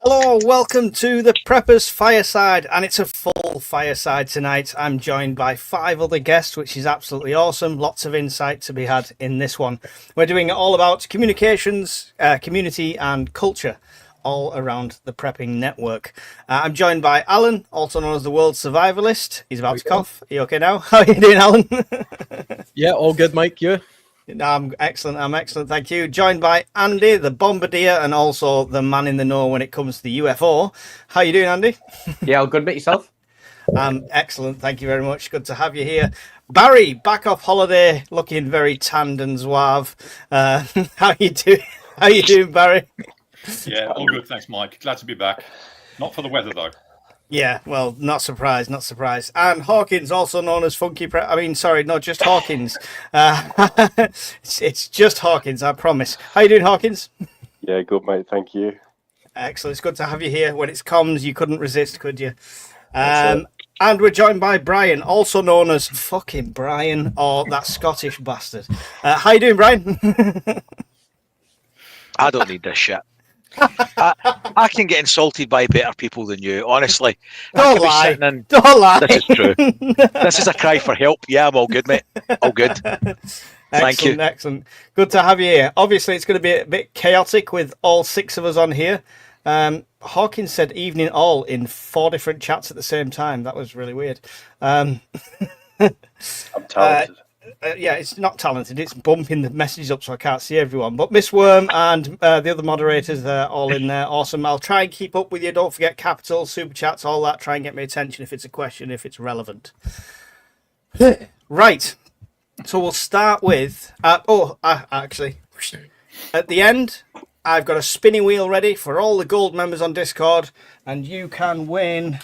Hello, welcome to the Preppers Fireside, and it's a full fireside tonight. I'm joined by 5 other guests, which is absolutely awesome. Lots of insight to be had in this one. We're doing it all about communications, community, and culture, all around the prepping network. I'm joined by Alan, also known as the World Survivalist. He's about to cough. Are you okay now? How are you doing, Alan? Yeah, all good, Mike. You? I'm excellent, thank you. Joined by Andy, the bombardier, and also the man in the know when it comes to the UFO. How you doing, Andy? Yeah, all good, mate. Yourself? Excellent, thank you very much. Good to have you here. Barry, back off holiday, looking very tanned and suave. How you doing? How you doing, Barry? Yeah, all good, thanks, Mike. Glad to be back. Not for the weather, though. Yeah, well, not surprised. And Hawkins, also known as Funky not just Hawkins. It's just Hawkins, I promise. How you doing, Hawkins? Yeah, good, mate. Thank you. Excellent. It's good to have you here. When it's comms, you couldn't resist, could you? And we're joined by Brian, also known as fucking Brian, or that Scottish bastard. How you doing, Brian? I don't need this shit. I can get insulted by better people than you, honestly. Don't lie. Don't lie. This is true. This is a cry for help. Yeah, I'm all good, mate. All good. Thank you. Excellent. Good to have you here. Obviously, it's going to be a bit chaotic with all 6 of us on here. Hawkins said evening all in 4 different chats at the same time. That was really weird. I'm talented. Yeah, it's not talented. It's bumping the messages up so I can't see everyone. But Miss Worm and the other moderators are all in there. Awesome. I'll try and keep up with you. Don't forget capital, super chats, all that. Try and get my attention if it's a question, if it's relevant. Right. So we'll start with... actually, at the end, I've got a spinning wheel ready for all the gold members on Discord, and you can win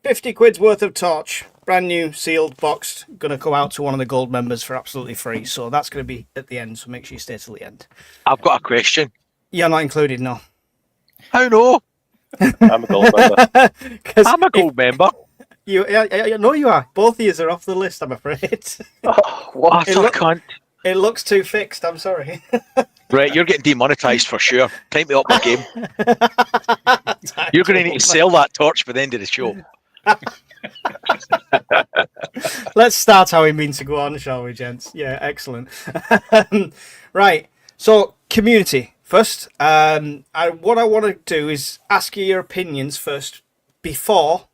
50 quid's worth of torch. Brand new, sealed, boxed. Going to go out to one of the gold members for absolutely free. So that's going to be at the end. So make sure you stay till the end. I've got a question. You're not included, no. How no? I'm a gold member. I'm a gold member. No, you are. Both of you are off the list, I'm afraid. Oh, what? I can't. It looks too fixed. I'm sorry. Right, you're getting demonetised for sure. Time to up my game. You're going to need to sell that torch by the end of the show. Let's start how we mean to go on, shall we, gents? Yeah, excellent. Right, so community first. What I want to do is ask you your opinions first, before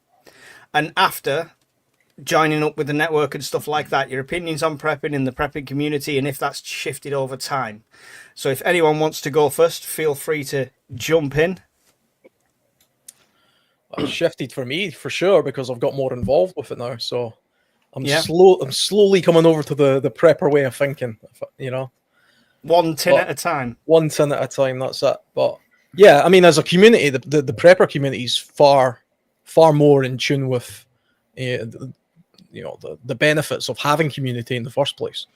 and after joining up with the network and stuff like that. Your opinions on prepping in the prepping community, and if that's shifted over time. So if anyone wants to go first, feel free to jump in. It's shifted for me for sure because I've got more involved with it now. So I'm Yeah. slowly coming over to the prepper way of thinking. You know, One tin at a time. one tin at a time. That's it. But yeah, I mean, as a community, the prepper community is far more in tune with the benefits of having community in the first place.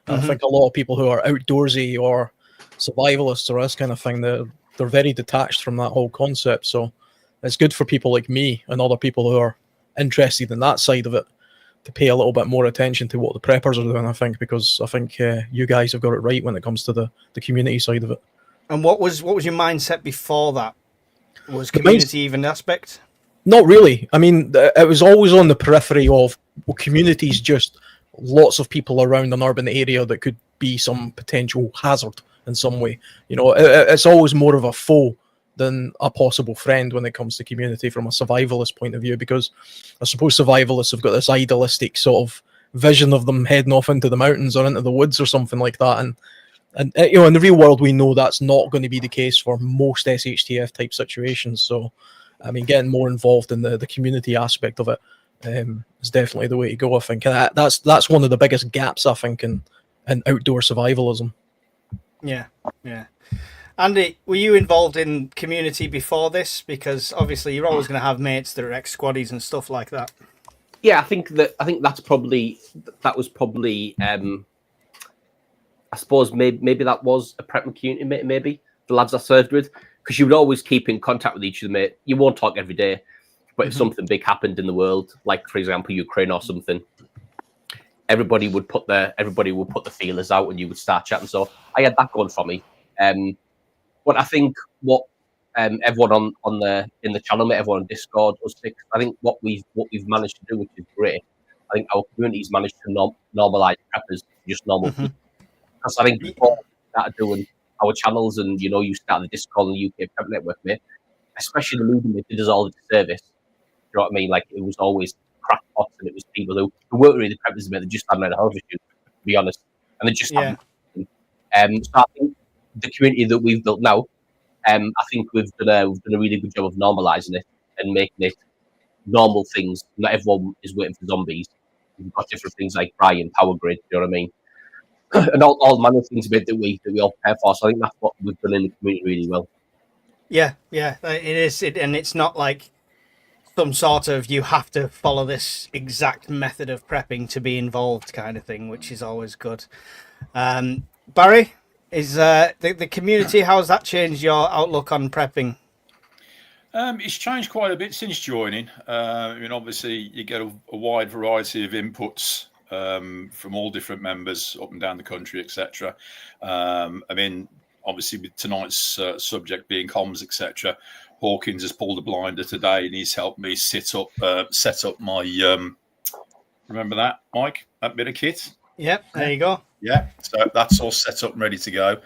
And I think a lot of people who are outdoorsy or survivalists or this kind of thing, they're very detached from that whole concept. So it's good for people like me and other people who are interested in that side of it to pay a little bit more attention to what the preppers are doing, I think, because I think you guys have got it right when it comes to the community side of it. And what was your mindset before that? Was community even an aspect? Not really. I mean, it was always on the periphery of communities, just lots of people around an urban area that could be some potential hazard in some way. You know, it's always more of a foe than a possible friend when it comes to community from a survivalist point of view, because I suppose survivalists have got this idealistic sort of vision of them heading off into the mountains or into the woods or something like that. And you know, in the real world, we know that's not going to be the case for most SHTF type situations. So, I mean, getting more involved in the community aspect of it is definitely the way to go, I think. And that's one of the biggest gaps, I think, in outdoor survivalism. Yeah. Andy, were you involved in community before this? Because obviously you're always going to have mates that are ex-squaddies and stuff like that. Yeah, I think that was probably I suppose maybe that was a prep community, maybe the lads I served with, because you would always keep in contact with each other, mate. You won't talk every day, but if something big happened in the world, like for example Ukraine or something, everybody would put the feelers out and you would start chatting. So I had that going for me. But I think what everyone on in the channel, mate, everyone on Discord, us six. I think what we've managed to do, which is great. I think our community's managed to normalise preppers, just normal Mhm. people. Because I think before we started doing our channels, and you started the Discord and the UK Prep Network, mate, especially the media did us all a disservice. You know what I mean? Like, it was always crackpots, and it was people who weren't really preppers, mate. They just hadn't had a hell to be honest, and they just Yeah. haven't. So I think the community that we've built now, I think we've done a really good job of normalising it and making it normal things. Not everyone is waiting for zombies. We've got different things like Brian, Power Grid. You know what I mean? And all manner of things a bit that we all prepare for. So I think that's what we've done in the community really well. Yeah, it is, and it's not like some sort of you have to follow this exact method of prepping to be involved kind of thing, which is always good. Barry, is the community, how has that changed your outlook on prepping? It's changed quite a bit since joining. I mean, obviously, you get a wide variety of inputs from all different members up and down the country, etc. I mean, obviously, with tonight's subject being comms, etc., Hawkins has pulled a blinder today, and he's helped me set up my. Remember that, Mike? That bit of kit. Yep, there you go. Yeah, so that's all set up and ready to go.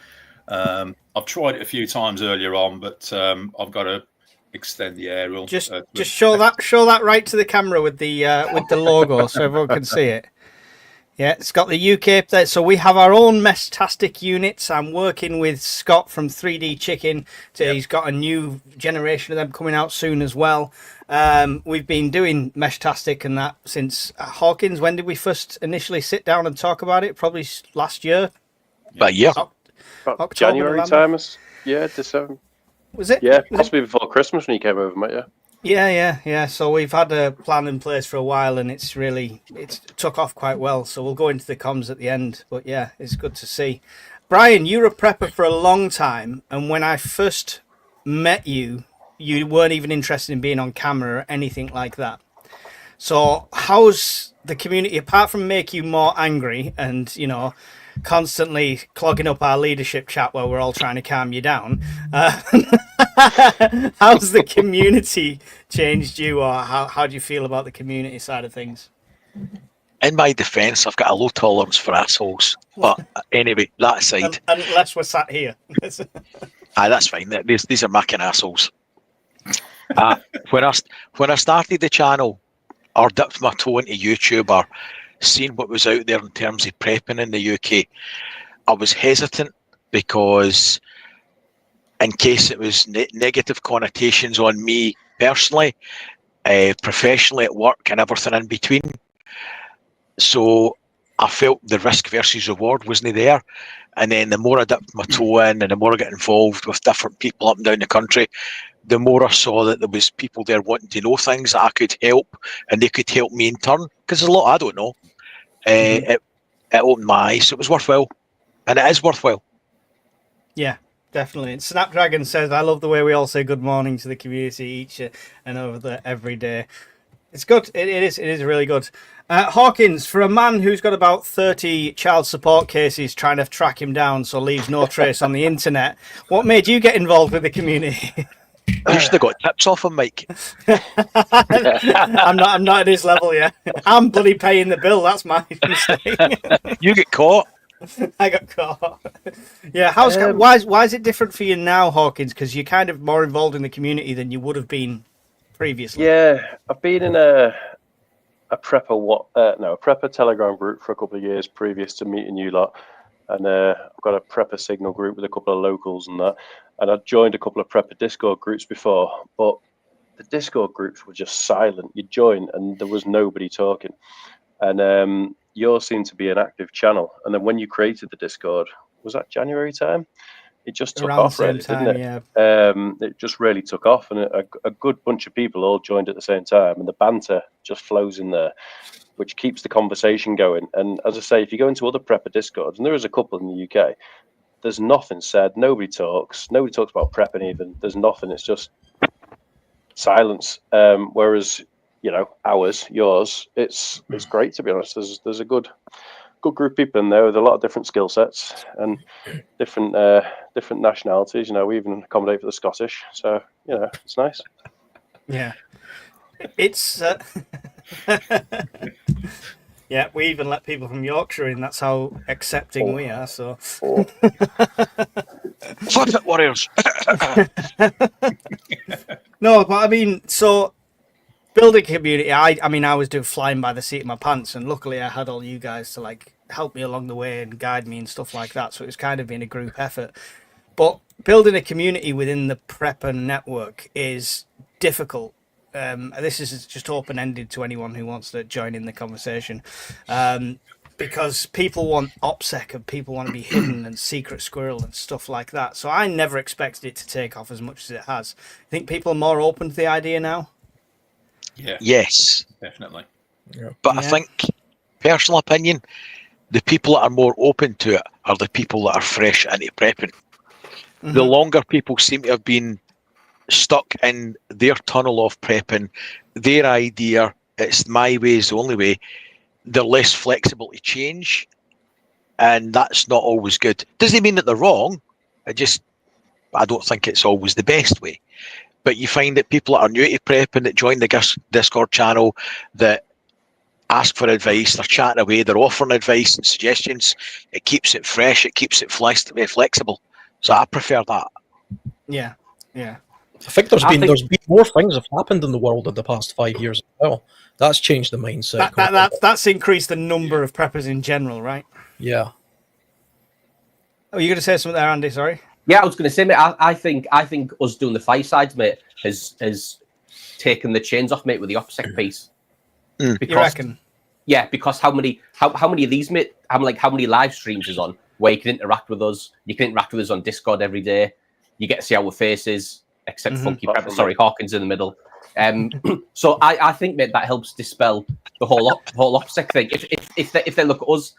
I've tried it a few times earlier on, but I've got to extend the aerial. Just show that right to the camera with the logo so everyone can see it. Yeah, it's got the UK there. So we have our own Meshtastic units. I'm working with Scott from 3D Chicken. He's got a new generation of them coming out soon as well. We've been doing Meshtastic and that since Hawkins. When did we first initially sit down and talk about it? Probably last year. About a year. About January time. Yeah, December. Was it? Yeah, possibly before Christmas when you came over, mate. Yeah. So we've had a plan in place for a while, and it's took off quite well. So we'll go into the comms at the end. But yeah, it's good to see. Brian, you were a prepper for a long time, and when I first met you, you weren't even interested in being on camera or anything like that. So how's the community, apart from make you more angry and constantly clogging up our leadership chat where we're all trying to calm you down, how's the community changed you, or how do you feel about the community side of things? In my defence, I've got a low tolerance for assholes. But anyway, that aside, unless we're sat here. that's fine. These are my kind of assholes. When I started the channel, or dipped my toe into YouTube, or seen what was out there in terms of prepping in the UK, I was hesitant because in case it was negative connotations on me personally, professionally at work and everything in between. So I felt the risk versus reward wasn't there. And then the more I dipped my toe in and the more I got involved with different people up and down the country, the more I saw that there was people there wanting to know things that I could help, and they could help me in turn, because there's a lot I don't know. It opened my eyes, so it was worthwhile, and it is worthwhile. Yeah, definitely. And Snapdragon says, I love the way we all say good morning to the community each and over there every day. It's good. It is really good. Hawkins, for a man who's got about 30 child support cases trying to track him down so leaves no trace on the internet, what made you get involved with the community? You should have got tips off him, Mike. I'm not at his level yet. I'm bloody paying the bill. That's my mistake. You get caught. I got caught. Yeah, why is it different for you now, Hawkins? Because you're kind of more involved in the community than you would have been previously. Yeah, I've been in a prepper Telegram group for a couple of years previous to meeting you lot. And I've got a prepper signal group with a couple of locals and that. And I'd joined a couple of prepper Discord groups before, but the Discord groups were just silent. You'd join and there was nobody talking. And yours seemed to be an active channel. And then when you created the Discord, was that January time? It just took off, really, didn't it? Yeah. It just really took off, and a good bunch of people all joined at the same time, and the banter just flows in there, which keeps the conversation going. And as I say, if you go into other prepper Discords, and there is a couple in the UK, there's nothing said. Nobody talks about prepping even. There's nothing. It's just silence. Whereas yours, it's great, to be honest. There's a good good group of people in there with a lot of different skill sets and different different nationalities. You know, we even accommodate for the Scottish, so you know, it's nice. Yeah. It's yeah, we even let people from Yorkshire in. That's how accepting we are. So Oh, Flip it, Warriors. no, but I mean, so building community. I mean, I was doing flying by the seat of my pants, and luckily I had all you guys to like help me along the way and guide me and stuff like that. So it was kind of been a group effort. But building a community within the prepper network is difficult. This is just open ended to anyone who wants to join in the conversation. Because people want OPSEC and people want to be hidden and secret squirrel and stuff like that. So I never expected it to take off as much as it has. I think people are more open to the idea now. Yeah, Yes, definitely. but I Yeah. think, personal opinion, the people that are more open to it are the people that are fresh into prepping. The longer people seem to have been stuck in their tunnel of prepping, their idea, it's my way is the only way, they're less flexible to change, and that's not always good. Doesn't mean that they're wrong. I don't think it's always the best way. But you find that people that are new to prepping, that join the Discord channel, that ask for advice, they're chatting away, they're offering advice and suggestions. It keeps it fresh, it keeps it flexible. So I prefer that. Yeah, yeah. I think there's been more things have happened in the world in the past 5 years as well. That's changed the mindset. That's increased the number of preppers in general, right? Yeah. Oh, you're going to say something there, Andy? Sorry. Yeah, I was going to say, mate. I think us doing the Firesides, mate, has taken the chains off, mate, with the OPSEC piece. You reckon? Yeah, because how many of these, mate? How many live streams is on where you can interact with us? You can interact with us on Discord every day. You get to see our faces, except Funky Prepper. Sorry, Hawkins in the middle. So I think, mate, that helps dispel the whole OPSEC thing. If they look at us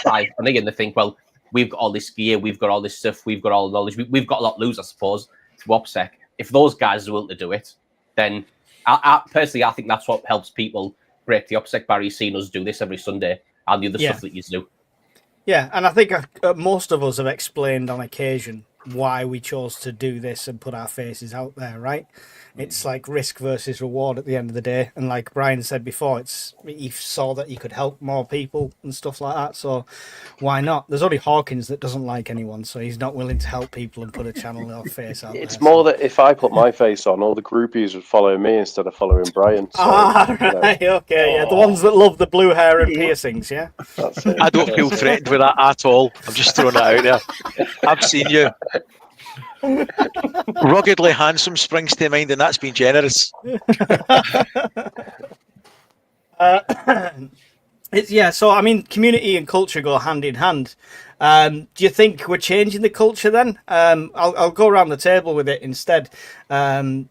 five, and again they think, well, we've got all this gear, we've got all this stuff, we've got all the knowledge, we've got a lot to lose, I suppose, to OPSEC. If those guys are willing to do it, then I personally, I think that's what helps people break the OPSEC barrier, seeing us do this every Sunday and the other stuff that you do. Yeah, and I think most of us have explained on occasion why we chose to do this and put our faces out there, right? It's like risk versus reward at the end of the day. And like Brian said before, he saw that he could help more people and stuff like that. So why not? There's only Hawkins that doesn't like anyone, so he's not willing to help people and put a channel or face out there. It's more that if I put my face on, all the groupies would follow me instead of following Brian. So, right, okay, yeah. The ones that love the blue hair and piercings, yeah? That's it. I don't feel threatened with that at all. I'm just throwing it out there. I've seen you. Ruggedly handsome springs to mind, and that's been generous. So I mean, community and culture go hand in hand. Do you think we're changing the culture then? I'll go around the table with it instead. So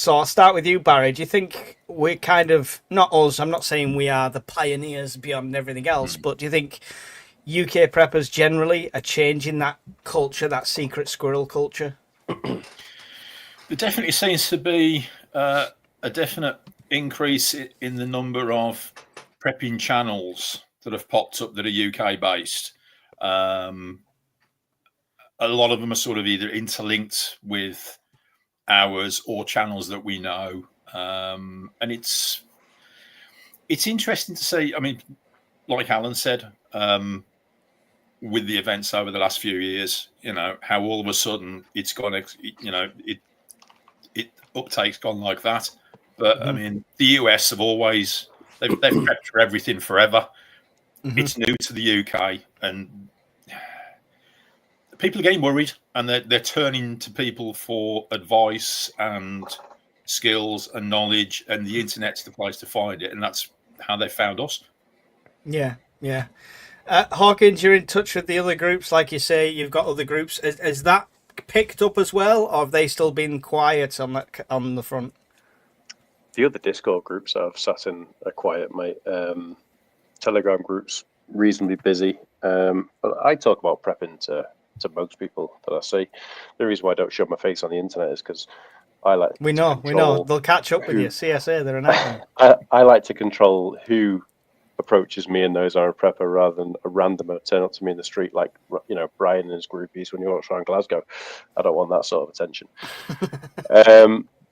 I'll start with you, Barry. Do you think we're kind of, not us, I'm not saying we are the pioneers beyond everything else, but do you think UK preppers generally are changing that culture, that secret squirrel culture? There definitely seems to be a definite increase in the number of prepping channels that have popped up that are UK based. A lot of them are sort of either interlinked with ours or channels that we know, and it's interesting to see. I mean, like Alan said, with the events over the last few years, you know, how all of a sudden it's gone, it uptake's gone like that. But I mean, the US have always they've prepped for everything forever. It's new to the UK, and people are getting worried, and they're turning to people for advice and skills and knowledge, and the internet's the place to find it, and that's how they found us. Yeah. Hawkins, you're in touch with the other groups, like you say. You've got other groups. Is that picked up as well, or have they still been quiet on the front? The other Discord groups I've sat in are quiet, mate. Telegram groups reasonably busy, but I talk about prepping to most people that I see. The reason why I don't show my face on the internet is because I like. We know they'll catch up with you. CSA, they're an nightmare. I like to control who approaches me and knows I'm a prepper rather than a randomer turn up to me in the street like, you know, Brian and his groupies when you walk around Glasgow. I don't want that sort of attention.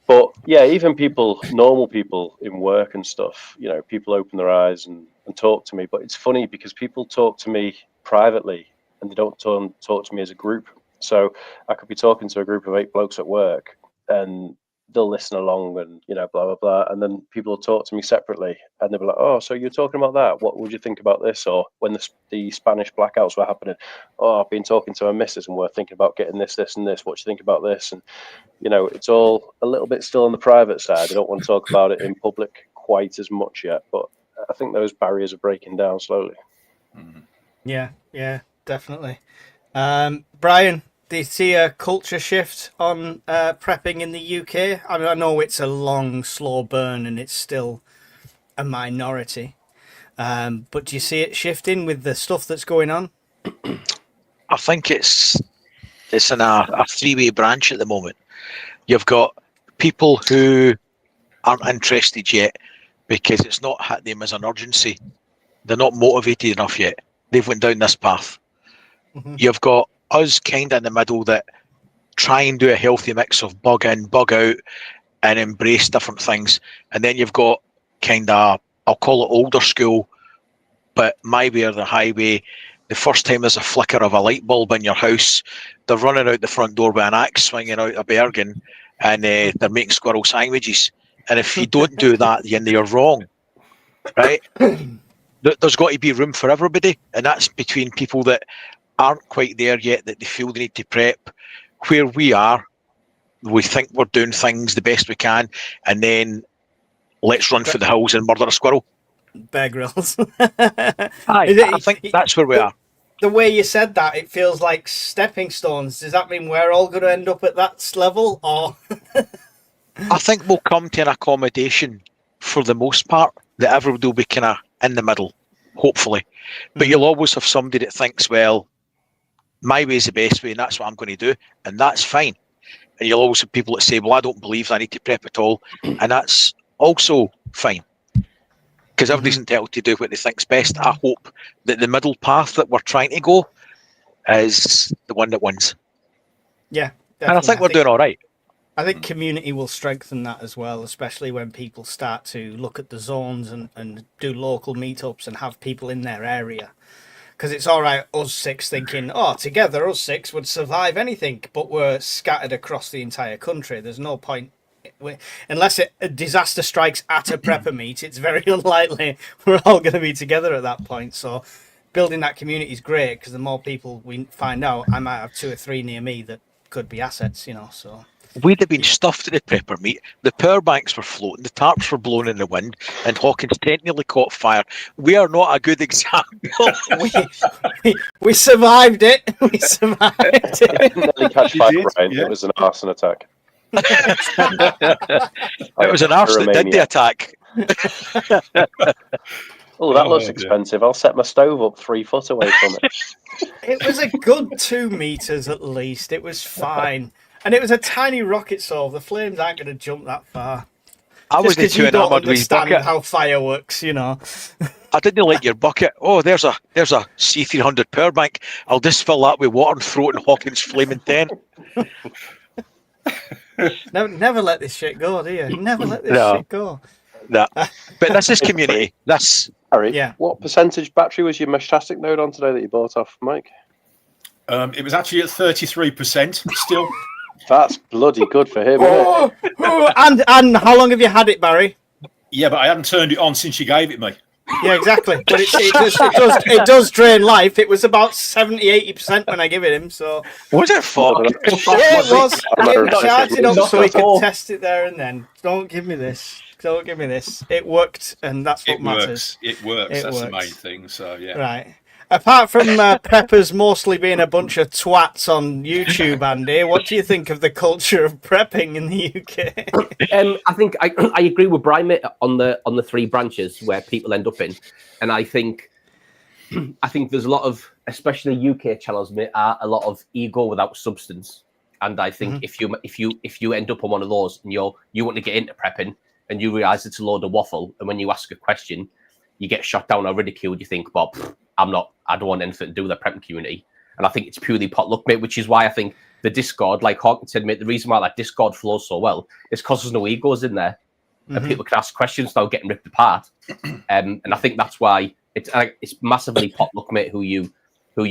But yeah, even people, normal people in work and stuff, you know, people open their eyes and talk to me. But it's funny because people talk to me privately and they don't talk to me as a group. So I could be talking to a group of 8 blokes at work and they'll listen along and, you know, blah, blah, blah. And then people will talk to me separately and they'll be like, oh, so you're talking about that? What would you think about this? Or when the Spanish blackouts were happening, oh, I've been talking to my missus and we're thinking about getting this, this and this. What do you think about this? And, you know, it's all a little bit still on the private side. They don't want to talk about it in public quite as much yet. But I think those barriers are breaking down slowly. Yeah, definitely. Brian, do you see a culture shift on prepping in the UK? I mean, I know it's a long, slow burn and it's still a minority. But do you see it shifting with the stuff that's going on? I think it's in a three-way branch at the moment. You've got people who aren't interested yet because it's not hit them as an urgency. They're not motivated enough yet. They've went down this path. Mm-hmm. You've got us kind of in the middle that try and do a healthy mix of bug in, bug out, and embrace different things. And then you've got kind of, I'll call it older school, but my way or the highway. The first time there's a flicker of a light bulb in your house, they're running out the front door with an axe swinging out a Bergen, and they're making squirrel sandwiches. And if you don't do that, then you're wrong, right? There's got to be room for everybody, and that's between people that aren't quite there yet, that they feel they need to prep. Where we are, we think we're doing things the best we can, and then let's run for the hills and murder a squirrel. Bear Grylls. I think that's where we are. The way you said that, it feels like stepping stones. Does that mean we're all going to end up at that level, or? I think we'll come to an accommodation for the most part that everybody will be kind of in the middle, hopefully. But you'll always have somebody that thinks, well, my way is the best way and that's what I'm going to do, and that's fine. And you'll always have people that say, well, I don't believe I need to prep at all, and that's also fine. Because everybody's entitled to do what they think's best. I hope that the middle path that we're trying to go is the one that wins. Yeah, definitely. And I think we're doing all right. I think community will strengthen that as well, especially when people start to look at the zones and do local meetups and have people in their area. Because it's all right, us 6 thinking, oh, together us 6 would survive anything, but we're scattered across the entire country. There's no point. Unless a disaster strikes at a prepper meet, it's very unlikely we're all going to be together at that point. So building that community is great, because the more people we find out, I might have 2 or 3 near me that could be assets, you know. So we'd have been stuffed at the prepper meet. The power banks were floating, the tarps were blown in the wind, and Hawkins technically caught fire. We are not a good example. we survived it. We survived it. Nearly catch fire, Brian. Yeah. It was an arson attack. It was an arse that did the attack. Oh, that looks expensive. I'll set my stove up 3 foot away from it. It was a good 2 meters at least. It was fine. And it was a tiny rocket solve. The flames aren't going to jump that far. I was Just too you don't enamored with his understand bucket. how fire works, you know. I didn't like your bucket. Oh, there's a C300 power bank. I'll just fill that with water and throw it in Hawkins' flaming 10. Never let this shit go, do you? Never let this shit go. No. But this is community. This. Harry, Yeah. what percentage battery was your Meshtastic node on today that you bought off Mike? It was actually at 33% still. That's bloody good for him, isn't it? And how long have you had it, Barry? Yeah, but I hadn't turned it on since you gave it me. Yeah, exactly. But it does drain life. It was about 70-80% when I give it him. So Was it fuck? yeah, it was. I didn't charge it up Not so we at could all. test it there and then. Don't give me this. Don't give me this. It worked, and that's what It matters. works. It works. It That's the works. main thing. So yeah. Right. Apart from preppers mostly being a bunch of twats on YouTube, Andy, what do you think of the culture of prepping in the UK? I think I agree with Brian, mate, on the 3 branches where people end up in, and I think there's a lot of, especially UK channels, mate, are a lot of ego without substance, and I think if you end up on one of those and you want to get into prepping and you realise it's a load of waffle, and when you ask a question, you get shot down or ridiculed, you think, well, I don't want anything to do with the prepping community. And I think it's purely potluck, mate, which is why I think the Discord, like Hawkins said, mate, the reason why that Discord flows so well is because there's no egos in there. And people can ask questions without getting ripped apart. And I think that's why it's massively potluck, mate, who you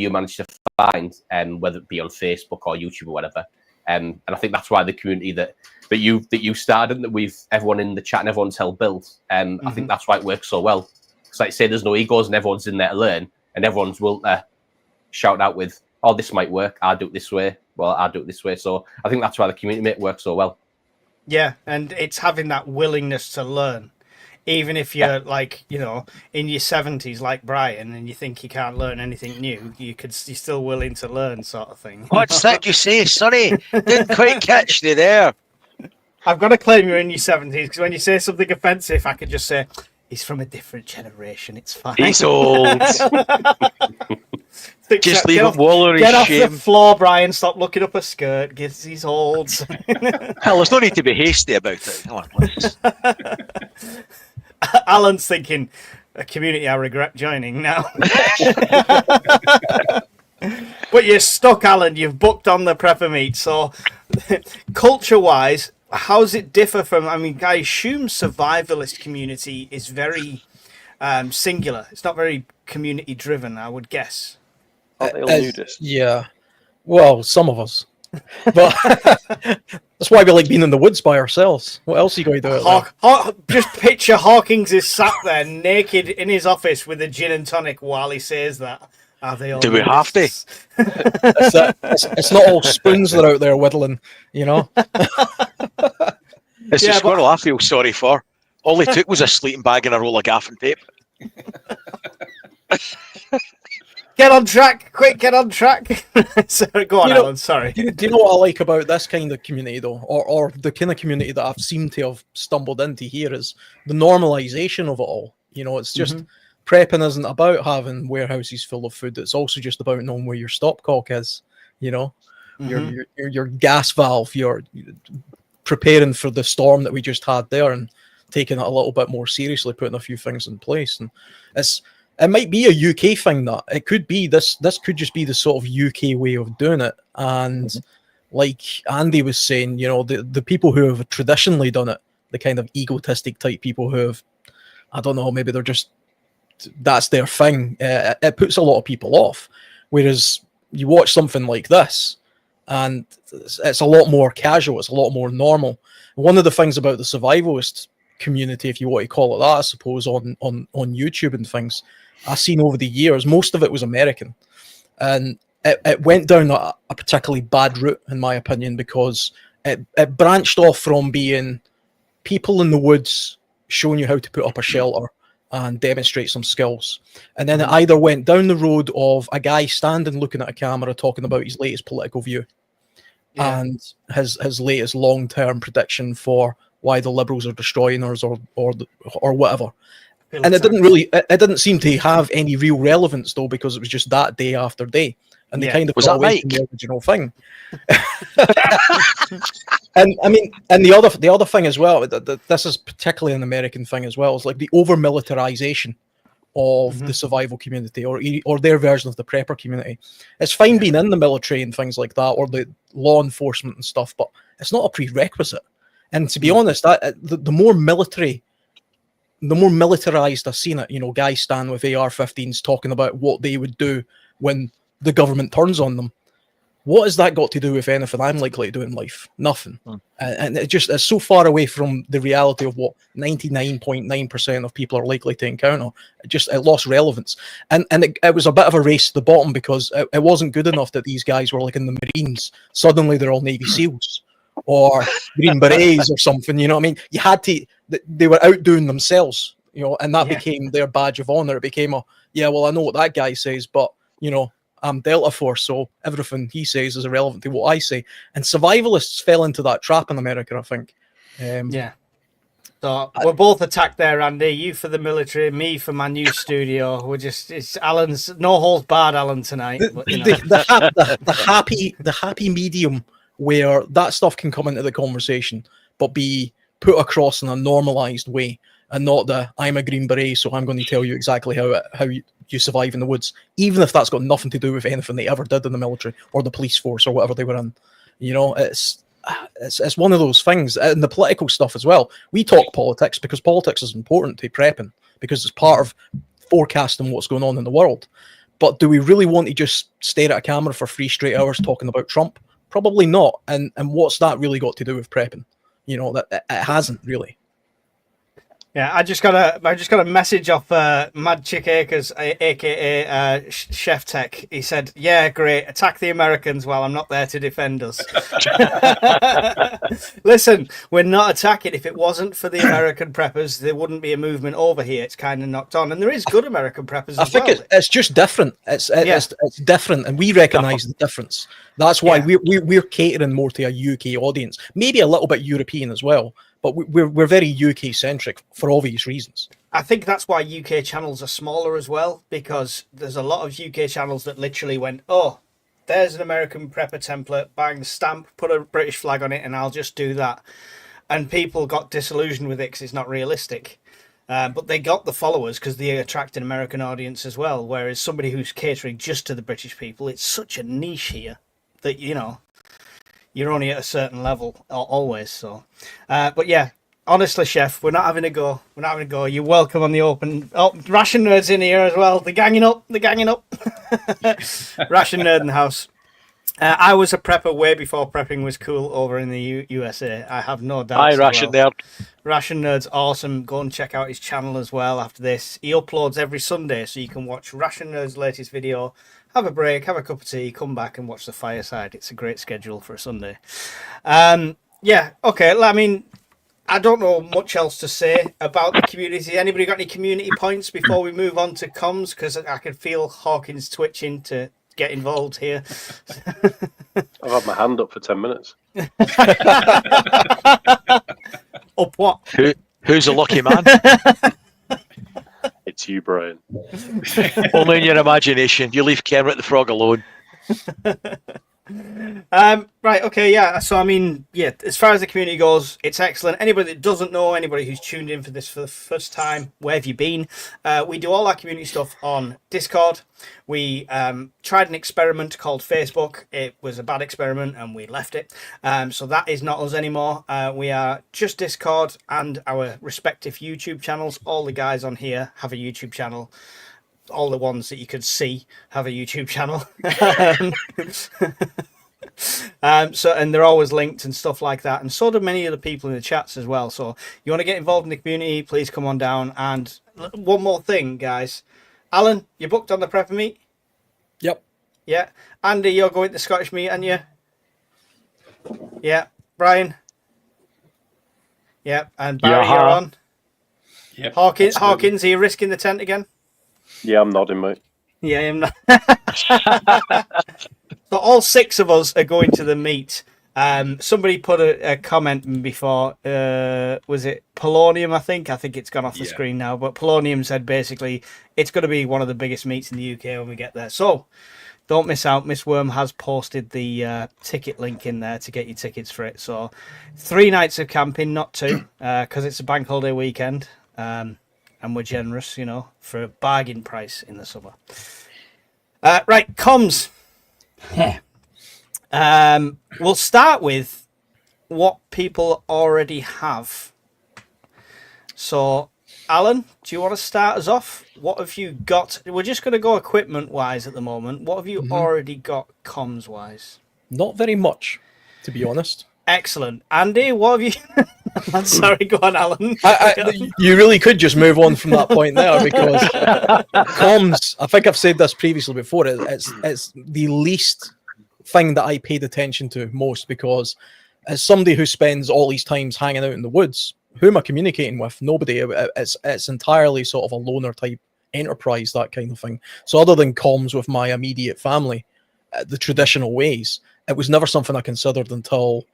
manage to find, whether it be on Facebook or YouTube or whatever. And I think that's why the community that you started, that everyone in the chat and everyone's helped build. I think that's why it works so well. Because like I say, there's no egos and everyone's in there to learn, and everyone's willing to shout out with, "Oh, this might work. I'll do it this way." Well, I'll do it this way. So I think that's why the community, mate, works so well. Yeah, and it's having that willingness to learn. Even if you're like, in your 70s like Brian and you think you can't learn anything new, you're still willing to learn, sort of thing. What's that you say, Sonny? Didn't quite catch you there. I've got to claim you're in your 70s, because when you say something offensive, I could just say, he's from a different generation, it's fine. He's old. Just leave him wallowing in Get off shame. the floor, Brian. Stop looking up a skirt. He's old. Hell, there's no need to be hasty about it. Come on, let's... Alan's thinking, a community I regret joining now. But you're stuck, Alan. You've booked on the prepper meet. So, culture-wise, how does it differ from? I mean, I assume survivalist community is very singular. It's not very community-driven, I would guess. Aren't they all nudists? Yeah. Well, some of us. But that's why we like being in the woods by ourselves. What else are you going to do? Just picture Hawkins is sat there naked in his office with a gin and tonic while he says that. Are they all Do we have to? It's not all spoons that are out there whittling, It's a squirrel I feel sorry for. All he took was a sleeping bag and a roll of gaff and tape. Get on track, quick, get on track. Sorry, go on, Alan, sorry. Do you know what I like about this kind of community, though, or the kind of community that I've seemed to have stumbled into here, is the normalization of it all. It's just prepping isn't about having warehouses full of food. It's also just about knowing where your stopcock is. Your gas valve. You're preparing for the storm that we just had there and taking it a little bit more seriously, putting a few things in place. And it might be a UK thing, that it could be this could just be the sort of UK way of doing it. And like Andy was saying, the people who have traditionally done it, the kind of egotistic type people who have, I don't know, maybe they're just, that's their thing. It puts a lot of people off. Whereas you watch something like this and it's a lot more casual, it's a lot more normal. One of the things about the survivalist community, if you want to call it that, I suppose, on YouTube and things, I've seen over the years, most of it was American, and it went down a particularly bad route, in my opinion, because it branched off from being people in the woods showing you how to put up a shelter and demonstrate some skills, and then it either went down the road of a guy standing looking at a camera talking about his latest political view and his latest long-term prediction for why the Liberals are destroying us or whatever. And it didn't seem to have any real relevance, though, because it was just that day after day, and they kind of got away from the original thing. And I mean, and the other thing as well, this is particularly an American thing as well, is like the over militarization of the survival community, or their version of the prepper community. It's fine being in the military and things like that, or the law enforcement and stuff, but it's not a prerequisite. And to be honest, the more militarized I've seen it, guys stand with AR-15s talking about what they would do when the government turns on them. What has that got to do with anything I'm likely to do in life? Nothing. And it's so far away from the reality of what 99.9% of people are likely to encounter. It lost relevance. And it was a bit of a race to the bottom, because it wasn't good enough that these guys were like in the Marines. Suddenly they're all Navy SEALs or Green Berets or something. You know what I mean? You had to, they were outdoing themselves, and that became their badge of honor. It became I know what that guy says, but, I'm Delta Force, so everything he says is irrelevant to what I say. And survivalists fell into that trap in America, I think. So we're both attacked there, Andy. You for the military, me for my new studio. It's Alan's no holds barred, Alan, tonight. The happy medium where that stuff can come into the conversation, but be put across in a normalized way. and not the I'm a Green Beret, so I'm going to tell you exactly how you survive in the woods, even if that's got nothing to do with anything they ever did in the military or the police force or whatever they were in. You know, it's one of those things. And the political stuff as well. We talk politics because politics is important to prepping, because it's part of forecasting what's going on in the world. But do we really want to just stare at a camera for 3 straight hours talking about Trump? Probably not. And what's that really got to do with prepping? You know, that it hasn't really. Yeah, I just got a message off Mad Chick Acres, aka Chef Tech. He said, "Yeah, great. Attack the Americans while I'm not there to defend us." Listen, we're not attacking. If it wasn't for the American preppers, there wouldn't be a movement over here. It's kind of knocked on, and there is good American preppers. I think it's just different. It's different, and we recognise the difference. That's why we're catering more to a UK audience, maybe a little bit European as well. But we're very UK centric for obvious reasons. I think that's why UK channels are smaller as well, because there's a lot of UK channels that literally went, "Oh, there's an American prepper template, bang the stamp, put a British flag on it, and I'll just do that." And people got disillusioned with it because it's not realistic. But they got the followers because they attract an American audience as well. Whereas somebody who's catering just to the British people, it's such a niche here that, you know, you're only at a certain level always. So, but yeah, honestly, Chef, we're not having a go. We're not having a go. You're welcome on the open. Oh, Ration Nerd's in here as well. They're ganging up. Ration Nerd in the house. I was a prepper way before prepping was cool over in the USA. I have no doubt. Hi, Ration Nerd. Ration Nerd's awesome. Go and check out his channel as well after this. He uploads every Sunday, so you can watch Ration Nerd's latest video, have a break, have a cup of tea, come back and watch the Fireside. It's a great schedule for a Sunday. Yeah, okay. I mean, I don't know much else to say about the community. Anybody got any community points before we move on to comms? Because I can feel Hawkins twitching to get involved here. I've had my hand up for 10 minutes. Up what? Who's a lucky man? It's you, Brian. Only in your imagination. You leave Kermit the Frog alone. Right, okay, yeah. So I mean, yeah, as far as the community goes, it's excellent. Anybody that doesn't know, anybody who's tuned in for this for the first time, where have you been? We do all our community stuff on Discord. We tried an experiment called Facebook. It was a bad experiment and we left it. So that is not us anymore. We are just Discord and our respective YouTube channels. All the guys on here have a YouTube channel. All the ones that you could see have a YouTube channel. So and they're always linked and stuff like that, and so do many of the people in the chats as well. So you want to get involved in the community, please come on down. And one more thing, guys, Alan, you booked on the prepper meet? Yep. Yeah. Andy, you're going to the Scottish meet, aren't you? Yeah. Brian? Yeah. And Barry, you're on? Yep. Hawkins, are you risking the tent again? Yeah, I'm nodding, mate. Yeah, I'm not. So all 6 of us are going to the meet. Somebody put a comment before. Was it Polonium? I think it's gone off the screen now. But Polonium said basically it's going to be one of the biggest meets in the UK when we get there. So don't miss out. Miss Worm has posted the ticket link in there to get your tickets for it. So 3 nights of camping, not 2, because it's a bank holiday weekend. And we're generous, you know, for a bargain price in the summer. Right, comms. We'll start with what people already have. So, Alan, do you want to start us off? What have you got? We're just going to go equipment-wise at the moment. What have you already got comms-wise? Not very much, to be honest. Excellent. Andy, what have you... I'm sorry, go on, Alan. You really could just move on from that point there, because comms, I think I've said this previously before, it's the least thing that I paid attention to most, because as somebody who spends all these times hanging out in the woods, who am I communicating with? Nobody. It's entirely sort of a loner type enterprise, that kind of thing. So other than comms with my immediate family, the traditional ways, it was never something I considered until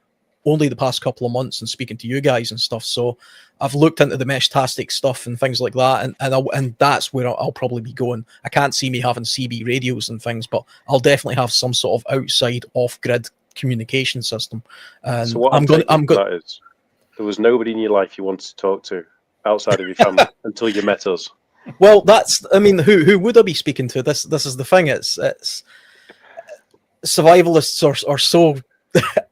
only the past couple of months and speaking to you guys and stuff. So I've looked into the Meshtastic stuff and things like that, and that's where I'll probably be going. I can't see me having CB radios and things, but I'll definitely have some sort of outside off-grid communication system. And so what I'm going that is, there was nobody in your life you wanted to talk to, outside of your family until you met us. Well, I mean, who would I be speaking to? This is the thing. It's survivalists are so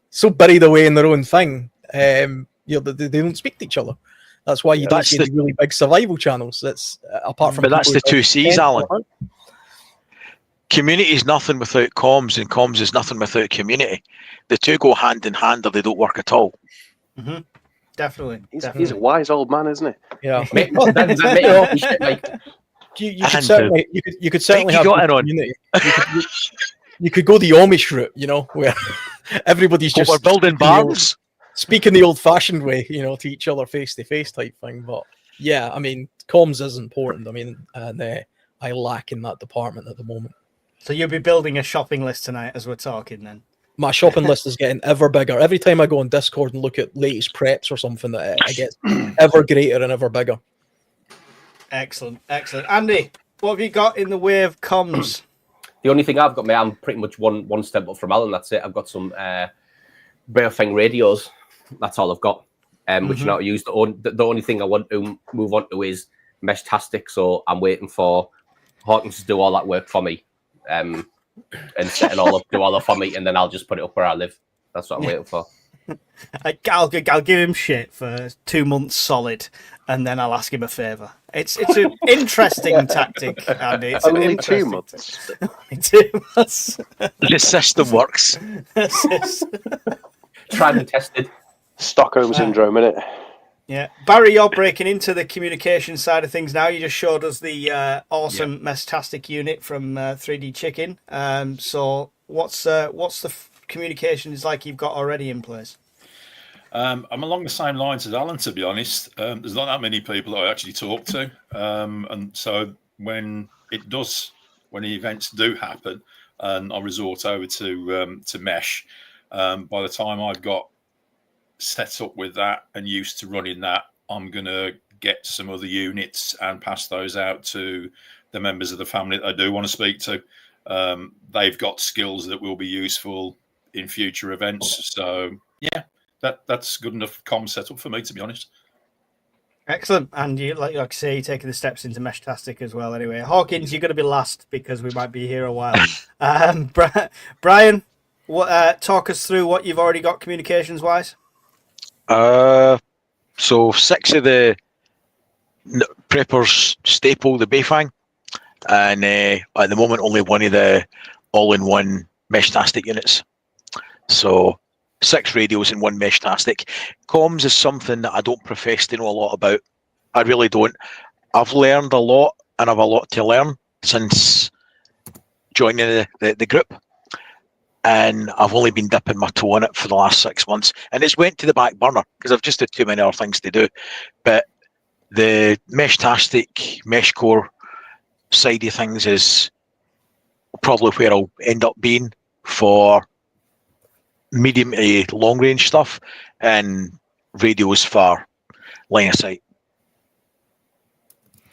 so buried away in their own thing. They don't speak to each other. That's why you don't That's see the- any really big survival channels. That's apart from. But that's people the who two C's, don't- Alan. Community is nothing without comms, and comms is nothing without community. The two go hand in hand, or they don't work at all. Mm-hmm. Definitely. He's a wise old man, isn't he? Yeah. Mate, like, You could And, certainly you could certainly Mike, have you got the it on. community. You could go the Amish route, where everybody's But just we're building barns. speaking the old-fashioned way, to each other face-to-face type thing. But yeah, I mean, comms is important. I mean, and I lack in that department at the moment. So you'll be building a shopping list tonight as we're talking then. My shopping list is getting ever bigger. Every time I go on Discord and look at latest preps or something, that it gets ever greater and ever bigger. Excellent. Andy, what have you got in the way of comms? the only thing I've got, mate, I'm pretty much one step up from Alan. That's it. I've got some Thing radios. That's all I've got. Which you know how to use. The only thing I want to move on to is Mesh-tastic. So I'm waiting for Hawkins to do all that work for me. And set it all up, do all that for me, and then I'll just put it up where I live. That's what I'm waiting for. I'll give him shit for 2 months solid, and then I'll ask him a favour. It's an interesting tactic, Andy. It's Only an 2 interesting months. Only 2 months. The system works. Tried and tested. Stockholm syndrome, innit? Yeah, Barry, you're breaking into the communication side of things now. You just showed us the awesome Mesh-tastic unit from 3D Chicken. So what's the communications like you've got already in place? I'm along the same lines as Alan, to be honest. There's not that many people that I actually talk to, and so when the events do happen, and I resort over to Mesh, by the time I've got set up with that and used to running that, I'm going to get some other units and pass those out to the members of the family that I do want to speak to. They've got skills that will be useful in future events. So yeah, that's good enough comm setup for me, to be honest. Excellent. And you, like I say, you're taking the steps into Mesh-tastic as well. Anyway, Hawkins, you're going to be last because we might be here a while. Brian, talk us through what you've already got communications wise. So 6 of the preppers staple the Bayfang, and at the moment only 1 of the all-in-one Mesh-tastic units. So 6 radios and 1 Mesh-tastic. Comms is something that I don't profess to know a lot about. I really don't. I've learned a lot, and I've a lot to learn since joining the group. And I've only been dipping my toe in it for the last 6 months, and it's went to the back burner because I've just had too many other things to do. But the Mesh-tastic, Mesh Core side of things is probably where I'll end up being for medium to long range stuff, and radios for line of sight.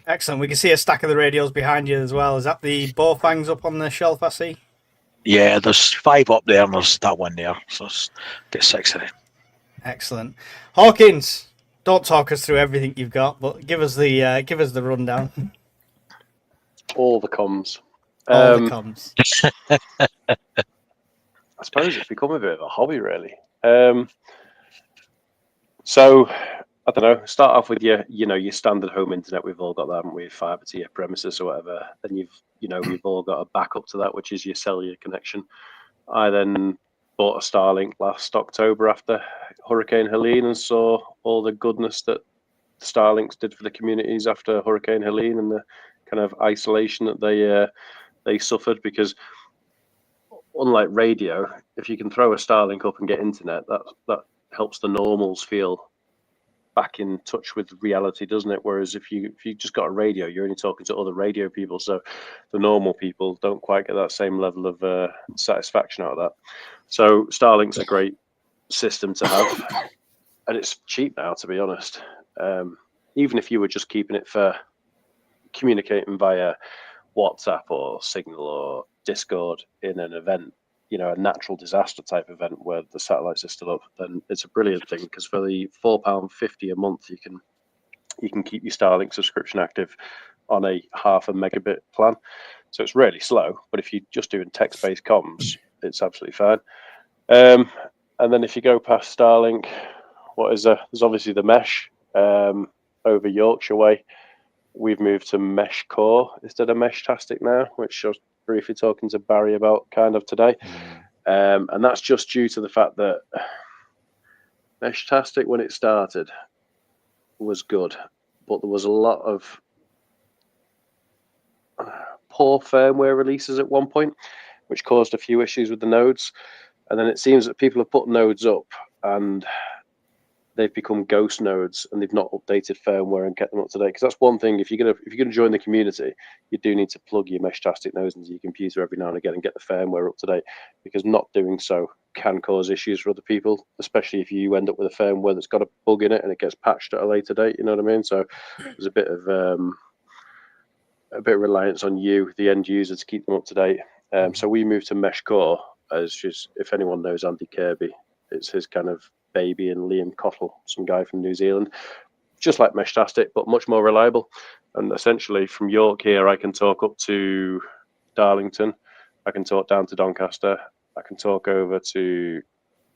Excellent. We can see a stack of the radios behind you as well. Is that the Bowfangs up on the shelf, I see? Yeah, there's 5 up there, and there's that one there. So get 6 of them. Excellent. Hawkins, don't talk us through everything you've got, but give us the rundown. All the comms. All the comms. I suppose it's become a bit of a hobby, really. So I don't know. Start off with your standard home internet. We've all got that, haven't we? Fiber to your premises or whatever. Then we've all got a backup to that, which is your cellular connection. I then bought a Starlink last October after Hurricane Helene and saw all the goodness that Starlinks did for the communities after Hurricane Helene and the kind of isolation that they suffered. Because unlike radio, if you can throw a Starlink up and get internet, that helps the normals feel back in touch with reality, doesn't it? Whereas if you just got a radio, you're only talking to other radio people, so the normal people don't quite get that same level of satisfaction out of that. So Starlink's a great system to have, and it's cheap now, to be honest. Even if you were just keeping it for communicating via WhatsApp or Signal or Discord in an event, a natural disaster type event where the satellites are still up, then it's a brilliant thing, because for the £4.50 a month, you can you can keep your Starlink subscription active on a 0.5 megabit plan. So it's really slow, but if you're just doing text-based comms, it's absolutely fine. And then if you go past Starlink, what is there? There's obviously the mesh over Yorkshire way. We've moved to Mesh Core instead of Meshtastic now, which I was briefly talking to Barry about kind of today. And that's just due to the fact that Meshtastic, when it started, was good, but there was a lot of poor firmware releases at one point, which caused a few issues with the nodes. And then it seems that people have put nodes up and they've become ghost nodes and they've not updated firmware and kept them up to date. Because that's one thing. If you're gonna join the community, you do need to plug your Meshtastic nodes into your computer every now and again and get the firmware up to date. Because not doing so can cause issues for other people, especially if you end up with a firmware that's got a bug in it and it gets patched at a later date. You know what I mean? So there's a bit of reliance on you, the end user, to keep them up to date. So we moved to Mesh Core, as just, if anyone knows Andy Kirby, it's his kind of baby, and Liam Cottle, some guy from New Zealand, just like Meshtastic, but much more reliable. And essentially from York here, I can talk up to Darlington, I can talk down to Doncaster, I can talk over to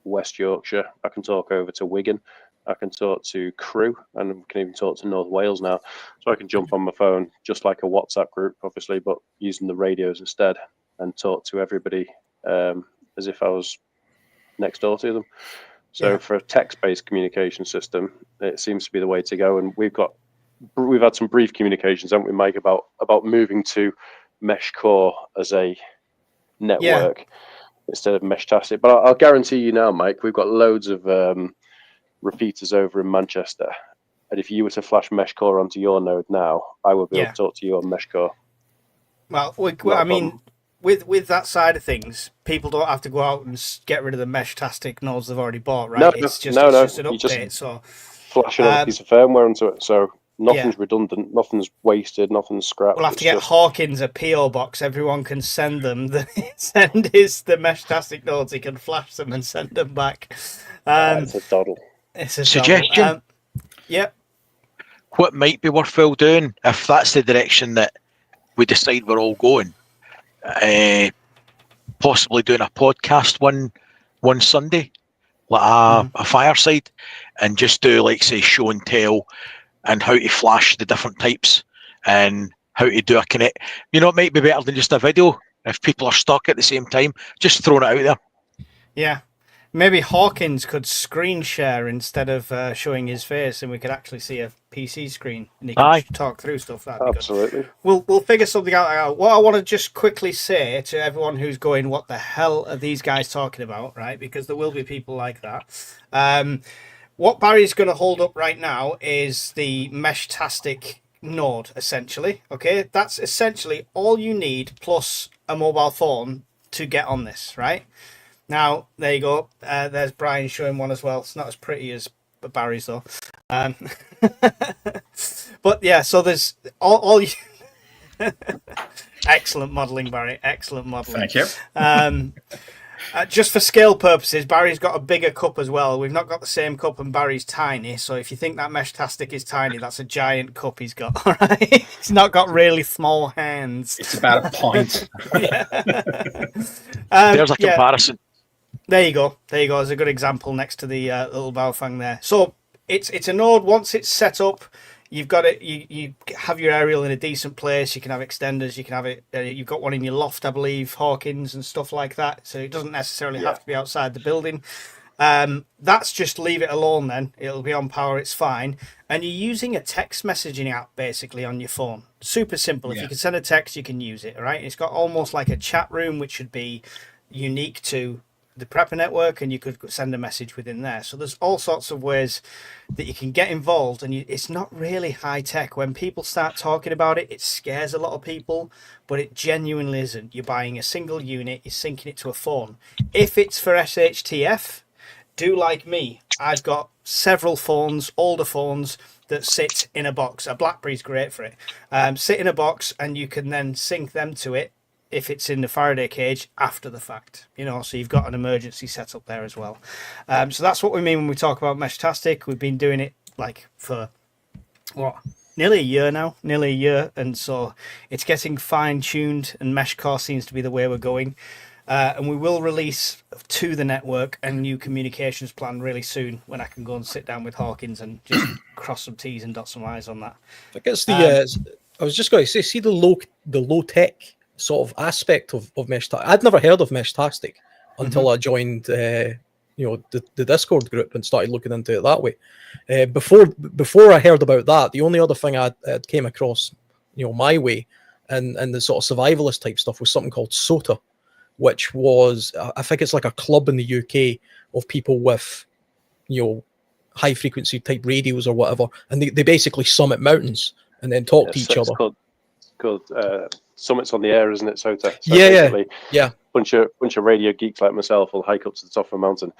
West Yorkshire, I can talk over to Wigan, I can talk to Crewe, and we can even talk to North Wales now. So I can jump on my phone, just like a WhatsApp group, obviously, but using the radios instead, and talk to everybody as if I was next door to them. So for a text-based communication system, it seems to be the way to go. And we've had some brief communications, haven't we, Mike, about moving to Mesh Core as a network instead of Meshtastic. But I'll guarantee you now, Mike, we've got loads of repeaters over in Manchester. And if you were to flash Mesh Core onto your node now, I would be able to talk to you on Mesh Core. Well, I mean, with that side of things, people don't have to go out and get rid of the Meshtastic nodes they've already bought, right? It's just an update. So flash another piece of firmware onto it. So nothing's redundant, nothing's wasted, nothing's scrapped. We'll have to get Hawkins a PO box. Everyone can send them. The Meshtastic nodes. He can flash them and send them back. It's a doddle. It's a suggestion. Yep. What might be worthwhile doing, if that's the direction that we decide we're all going, possibly doing a podcast one Sunday, like a fireside, and just do, like, say, show and tell, and how to flash the different types and how to do a connect. You know, it might be better than just a video if people are stuck at the same time. Just throwing it out there. Yeah. Maybe Hawkins could screen share instead of showing his face, and we could actually see a PC screen, and he could talk through stuff. That'd be absolutely good. We'll figure something out. What I want to just quickly say to everyone who's going, "What the hell are these guys talking about?" Right? Because there will be people like that. What Barry's going to hold up right now is the Meshtastic node, essentially. Okay, that's essentially all you need, plus a mobile phone to get on this, right? Now, there you go. There's Brian showing one as well. It's not as pretty as Barry's, though. But yeah, so there's all you... Excellent modelling, Barry. Excellent modelling. Thank you. Just for scale purposes, Barry's got a bigger cup as well. We've not got the same cup, and Barry's tiny. So if you think that Meshtastic is tiny, that's a giant cup he's got. All right, he's not got really small hands. It's about a pint. There's a comparison. There you go. There's a good example next to the little Baofeng there. So it's a node. Once it's set up, you've got it. You have your aerial in a decent place. You can have extenders. You can have it. You've got one in your loft, I believe, Hawkins and stuff like that. So it doesn't necessarily have to be outside the building. That's just leave it alone. Then it'll be on power. It's fine. And you're using a text messaging app basically on your phone. Super simple. If you can send a text, you can use it. All right. It's got almost like a chat room, which should be unique to the Prepper network, and you could send a message within there. So there's all sorts of ways that you can get involved, and it's not really high tech. When people start talking about it, it scares a lot of people, but it genuinely isn't. You're buying a single unit, you're syncing it to a phone. If it's for SHTF, do like me. I've got several phones, older phones, that sit in a box. A BlackBerry's great for it. Sit in a box, and you can then sync them to it if it's in the Faraday cage after the fact, so you've got an emergency setup there as well. So that's what we mean when we talk about Meshtastic. We've been doing it like for what, nearly a year now, and so it's getting fine-tuned, and Meshcore seems to be the way we're going. And we will release to the network a new communications plan really soon, when I can go and sit down with Hawkins and just cross some T's and dot some I's on that. I guess I was just going to say, see the low tech sort of aspect of Mesh. I'd never heard of Meshtastic until I joined, the Discord group and started looking into it that way. Before I heard about that, the only other thing I'd came across, my way, and the sort of survivalist type stuff was something called SOTA, which was, I think it's like a club in the UK of people with, high frequency type radios or whatever, and they basically summit mountains and then talk to each other. It's called Summits on the Air, isn't it, SOTA? So yeah. Bunch of radio geeks like myself will hike up to the top of a mountain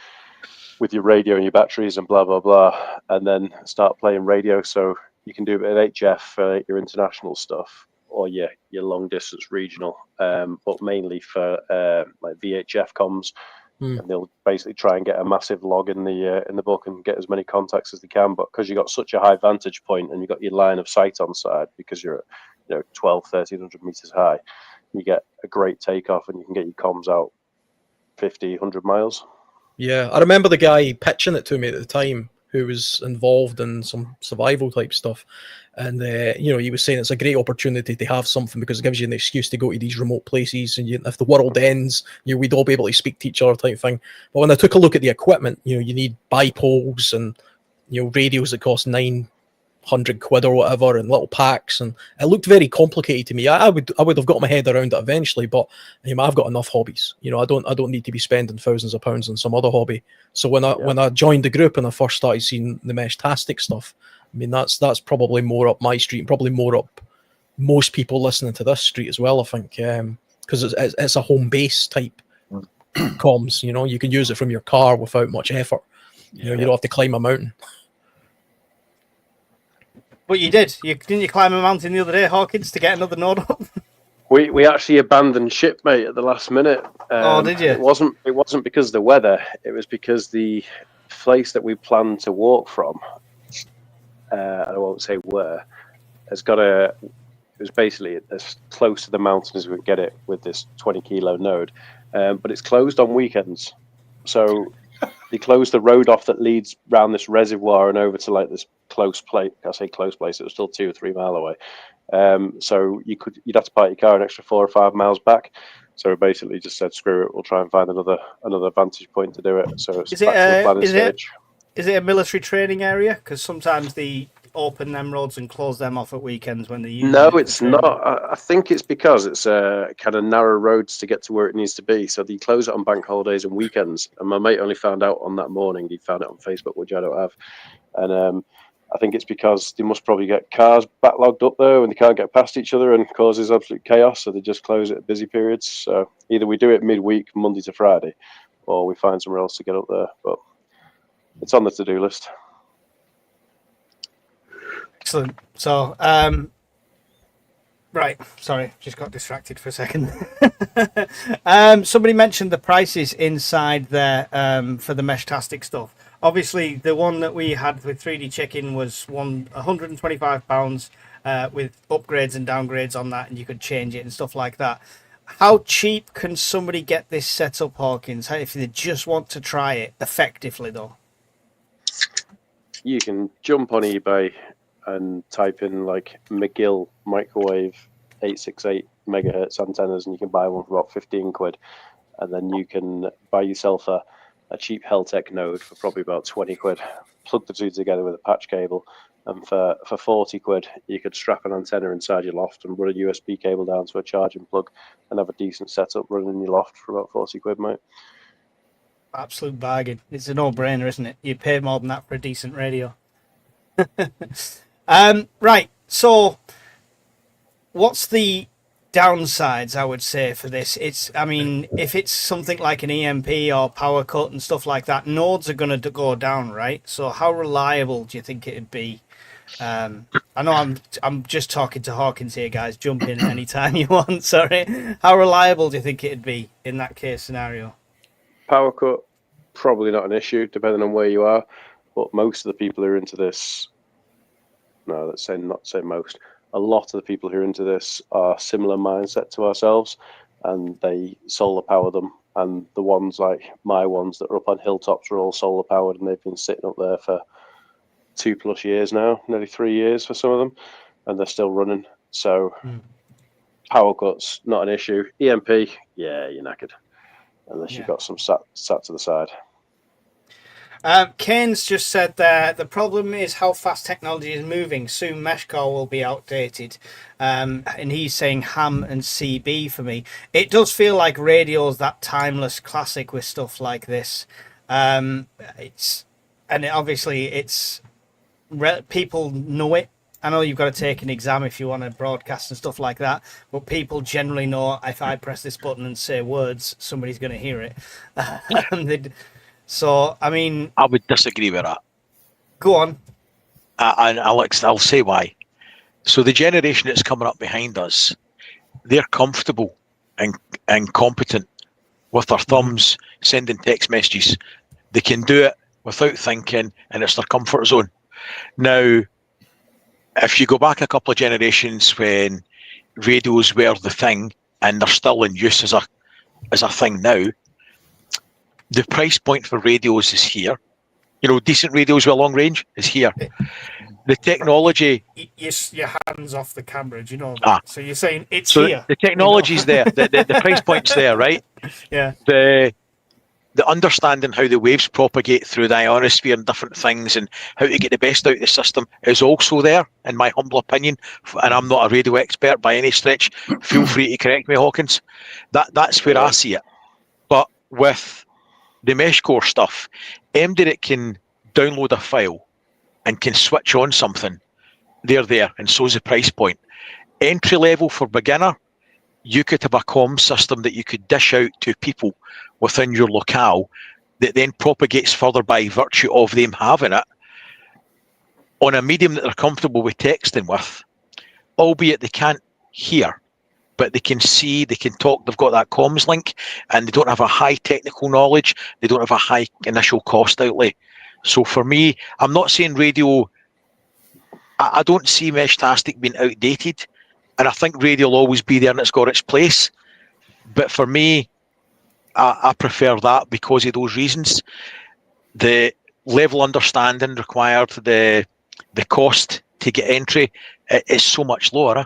with your radio and your batteries and blah blah blah, and then start playing radio. So you can do it at HF for your international stuff, or your long distance regional, but mainly for like VHF comms. And they'll basically try and get a massive log in the book and get as many contacts as they can. But because you've got such a high vantage point and you've got your line of sight on side, because you're at 1,300 meters high, you get a great takeoff and you can get your comms out 50, 100 miles. Yeah, I remember the guy pitching it to me at the time, who was involved in some survival type stuff. And, he was saying it's a great opportunity to have something because it gives you an excuse to go to these remote places. And if the world ends, we'd all be able to speak to each other type thing. But when I took a look at the equipment, you need bipoles and, radios that cost £900 or whatever, and little packs. And it looked very complicated to me. I would have got my head around it eventually, but I've got enough hobbies. I don't need to be spending thousands of pounds on some other hobby. So when I joined the group and I first started seeing the Meshtastic stuff, that's probably more up my street, and probably more up most people listening to this street as well, I think, because it's a home base type comms. You can use it from your car without much effort. You don't have to climb a mountain. But you did. Didn't you climb a mountain the other day, Hawkins, to get another node up? We actually abandoned ship, mate, at the last minute. Did you? It wasn't because of the weather. It was because the place that we planned to walk from, I won't say where, it was basically as close to the mountain as we could get it with this 20 kilo node. But it's closed on weekends. So they closed the road off that leads round this reservoir and over to like this close place. I say close place, it was still 2 or 3 mile away. So you'd have to park your car an extra 4 or 5 miles back. So we basically just said, screw it, we'll try and find another vantage point to do it. So it's back to the planning stage. Is it a military training area? Because sometimes they open them roads and close them off at weekends when they use. No, it's not. I think it's because it's kind of narrow roads to get to where it needs to be. So they close it on bank holidays and weekends. And my mate only found out on that morning. He found it on Facebook, which I don't have. And I think it's because they must probably get cars backlogged up there and they can't get past each other and causes absolute chaos. So they just close it at busy periods. So either we do it midweek, Monday to Friday, or we find somewhere else to get up there. But it's on the to-do list. Excellent. So, right. Sorry, just got distracted for a second. Somebody mentioned the prices inside there for the Meshtastic stuff. Obviously, the one that we had with 3D Chicken was £125 with upgrades and downgrades on that, and you could change it and stuff like that. How cheap can somebody get this set up, Hawkins, if they just want to try it effectively, though? You can jump on eBay and type in like McGill microwave 868 megahertz antennas, and you can buy one for about 15 quid. And then you can buy yourself a cheap Heltec node for probably about 20 quid. Plug the two together with a patch cable, and for 40 quid, you could strap an antenna inside your loft and run a USB cable down to a charging plug and have a decent setup running in your loft for about 40 quid, mate. Absolute bargain. It's a no-brainer, isn't it? You pay more than that for a decent radio. Right. So, what's the downsides, I would say, for this? If it's something like an EMP or power cut and stuff like that, nodes are going to go down, right? So, how reliable do you think it'd be? I know I'm just talking to Hawkins here, guys. Jump in anytime you want. Sorry. How reliable do you think it'd be in that case scenario? Power cut, probably not an issue, depending on where you are. But most of the people who are into this no, let's say not say most. A lot of the people who are into this are similar mindset to ourselves, and they solar power them. And the ones like my ones that are up on hilltops are all solar powered, and they've been sitting up there for 2+ years now, nearly 3 years for some of them, and they're still running. So power cuts, not an issue. EMP, yeah, you're knackered unless you've got some sat to the side. Kane's just said there, the problem is how fast technology is moving. Soon mesh core will be outdated. And he's saying ham and CB for me. It does feel like radio's that timeless classic with stuff like this. People know it. I know you've got to take an exam if you want to broadcast and stuff like that, but people generally know if I press this button and say words, somebody's going to hear it. So, I mean, I would disagree with that. Go on. And I'll say why. So the generation that's coming up behind us, they're comfortable and competent with their thumbs sending text messages. They can do it without thinking, and it's their comfort zone. Now, if you go back a couple of generations when radios were the thing, and they're still in use as a thing now, the price point for radios is here. You know, decent radios with long range is here. The technology... Your hands off the camera, do you know that? So you're saying it's here. The technology's there. The price point's there, right? Yeah. The understanding how the waves propagate through the ionosphere and different things and how to get the best out of the system is also there, in my humble opinion. And I'm not a radio expert by any stretch. Feel free to correct me, Hawkins. That's where I see it. But with the mesh core stuff, that it can download a file and can switch on something, they're there, and so's the price point. Entry level for beginner, you could have a comm system that you could dish out to people within your locale that then propagates further by virtue of them having it on a medium that they're comfortable with texting with, albeit they can't hear, but they can see, they can talk, they've got that comms link, and they don't have a high technical knowledge, they don't have a high initial cost outlay. So for me, I'm not saying radio, I don't see Meshtastic being outdated, and I think radio will always be there and it's got its place. But for me, I prefer that because of those reasons. The level understanding required, the cost to get entry is so much lower.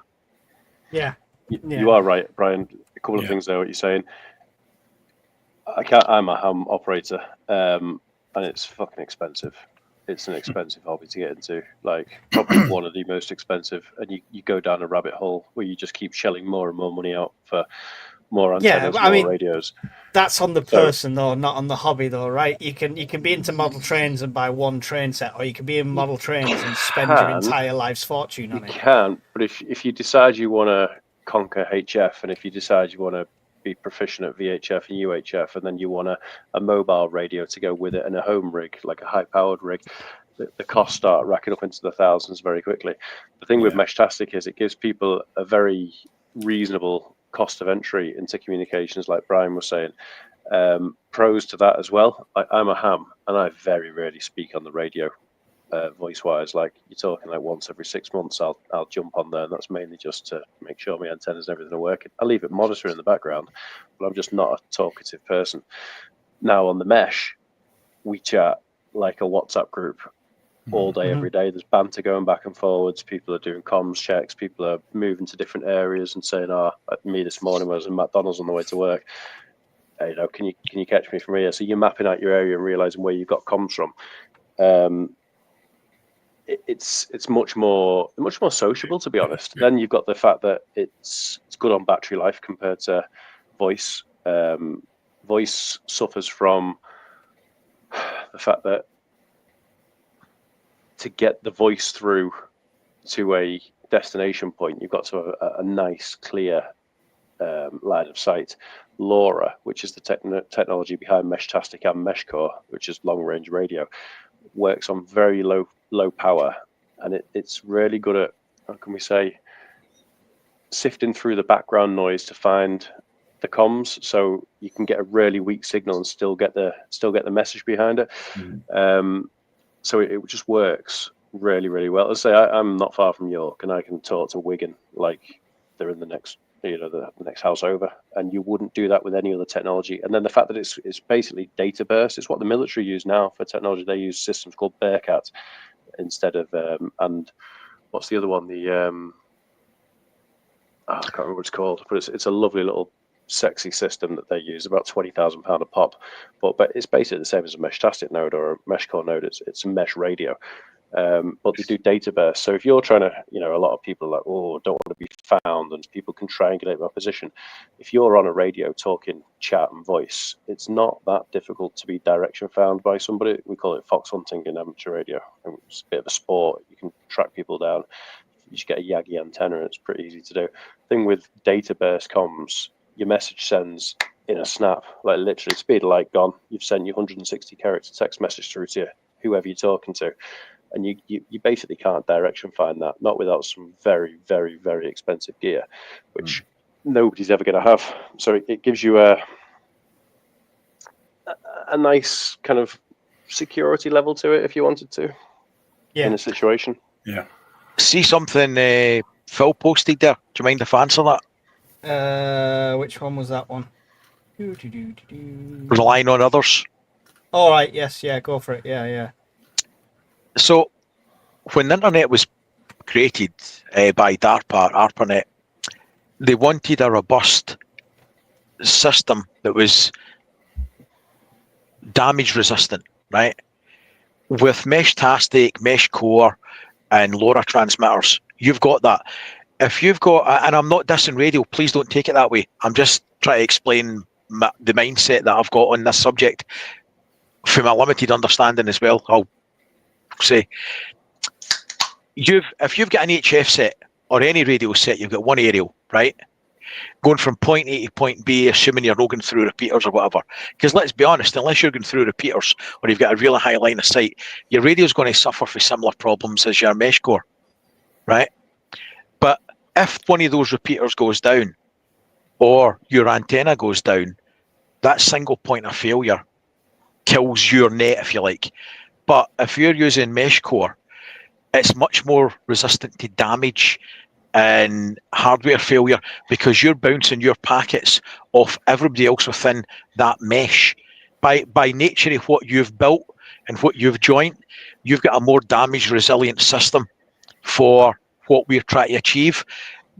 Yeah. You are right, Brian. A couple of things there, what you're saying. I'm a ham operator, and it's fucking expensive. It's an expensive hobby to get into, like probably one of the most expensive. And you go down a rabbit hole where you just keep shelling more and more money out for more antennas, more radios. That's on the person though, not on the hobby though, right? You can be into model trains and buy one train set, or you can be in model trains and spend your entire life's fortune on it. You can, but if you decide you want to conquer HF, and if you decide you want to be proficient at VHF and UHF, and then you want a mobile radio to go with it and a home rig, like a high-powered rig, the costs start racking up into the thousands very quickly. The thing with Meshtastic is it gives people a very reasonable cost of entry into communications, like Brian was saying. Pros to that as well. I'm a ham, and I very rarely speak on the radio. Voice-wise, like you're talking like once every 6 months, I'll jump on there, and that's mainly just to make sure my antennas and everything are working. I leave it monitoring in the background, but I'm just not a talkative person. Now on the mesh, we chat like a WhatsApp group all day, every day. There's banter going back and forwards. People are doing comms checks. People are moving to different areas and saying, me this morning when I was in McDonald's on the way to work, hey, can you catch me from here? So you're mapping out your area and realizing where you've got comms from. It's much more sociable, to be honest. Then you've got the fact that it's good on battery life compared to voice. Voice suffers from the fact that to get the voice through to a destination point, you've got to have a nice, clear line of sight. LoRa, which is the technology behind Meshtastic and Meshcore, which is long-range radio, works on very low power, and it's really good at, how can we say, sifting through the background noise to find the comms, so you can get a really weak signal and still get the message behind it. So it just works really, really well. Let's say I'm not far from York, and I can talk to Wigan like they're in the next, the next house over, and you wouldn't do that with any other technology. And then the fact that it's basically data burst. It's what the military use now for technology. They use systems called Bearcat instead of and what's the other one? I can't remember what it's called, but it's a lovely little sexy system that they use, about £20,000 a pop. But it's basically the same as a Meshtastic node or a mesh core node. It's a mesh radio. But they do data burst. So if you're trying to, a lot of people are like, oh, don't want to be found, and people can triangulate my position. If you're on a radio talking chat and voice, it's not that difficult to be direction found by somebody. We call it fox hunting in amateur radio. It's a bit of a sport. You can track people down. You just get a Yagi antenna, and it's pretty easy to do. Thing with data burst comms, your message sends in a snap, like literally speed of light gone. You've sent your 160 character text message through to whoever you're talking to. And you basically can't direction find that, not without some very, very, very expensive gear, which nobody's ever going to have. So it gives you a nice kind of security level to it if you wanted to, in a situation. Yeah. See something Phil posted there. Do you mind if I answer that? Which one was that one? Relying on others. All right. Yes. Yeah. Go for it. Yeah. So, when the internet was created by DARPA, ARPANET, they wanted a robust system that was damage resistant, right? With Meshtastic, Mesh Core, and LoRa transmitters, you've got that. If you've got, and I'm not dissing radio, please don't take it that way. I'm just trying to explain the mindset that I've got on this subject from a limited understanding as well. I'll say, if you've got an HF set or any radio set, you've got one aerial, right? Going from point A to point B, assuming you're not going through repeaters or whatever. Because let's be honest, unless you're going through repeaters or you've got a really high line of sight, your radio's going to suffer from similar problems as your mesh core, right? But if one of those repeaters goes down or your antenna goes down, that single point of failure kills your net, if you like. But if you're using mesh core, it's much more resistant to damage and hardware failure because you're bouncing your packets off everybody else within that mesh. By nature of what you've built and what you've joined, you've got a more damage resilient system for what we're trying to achieve,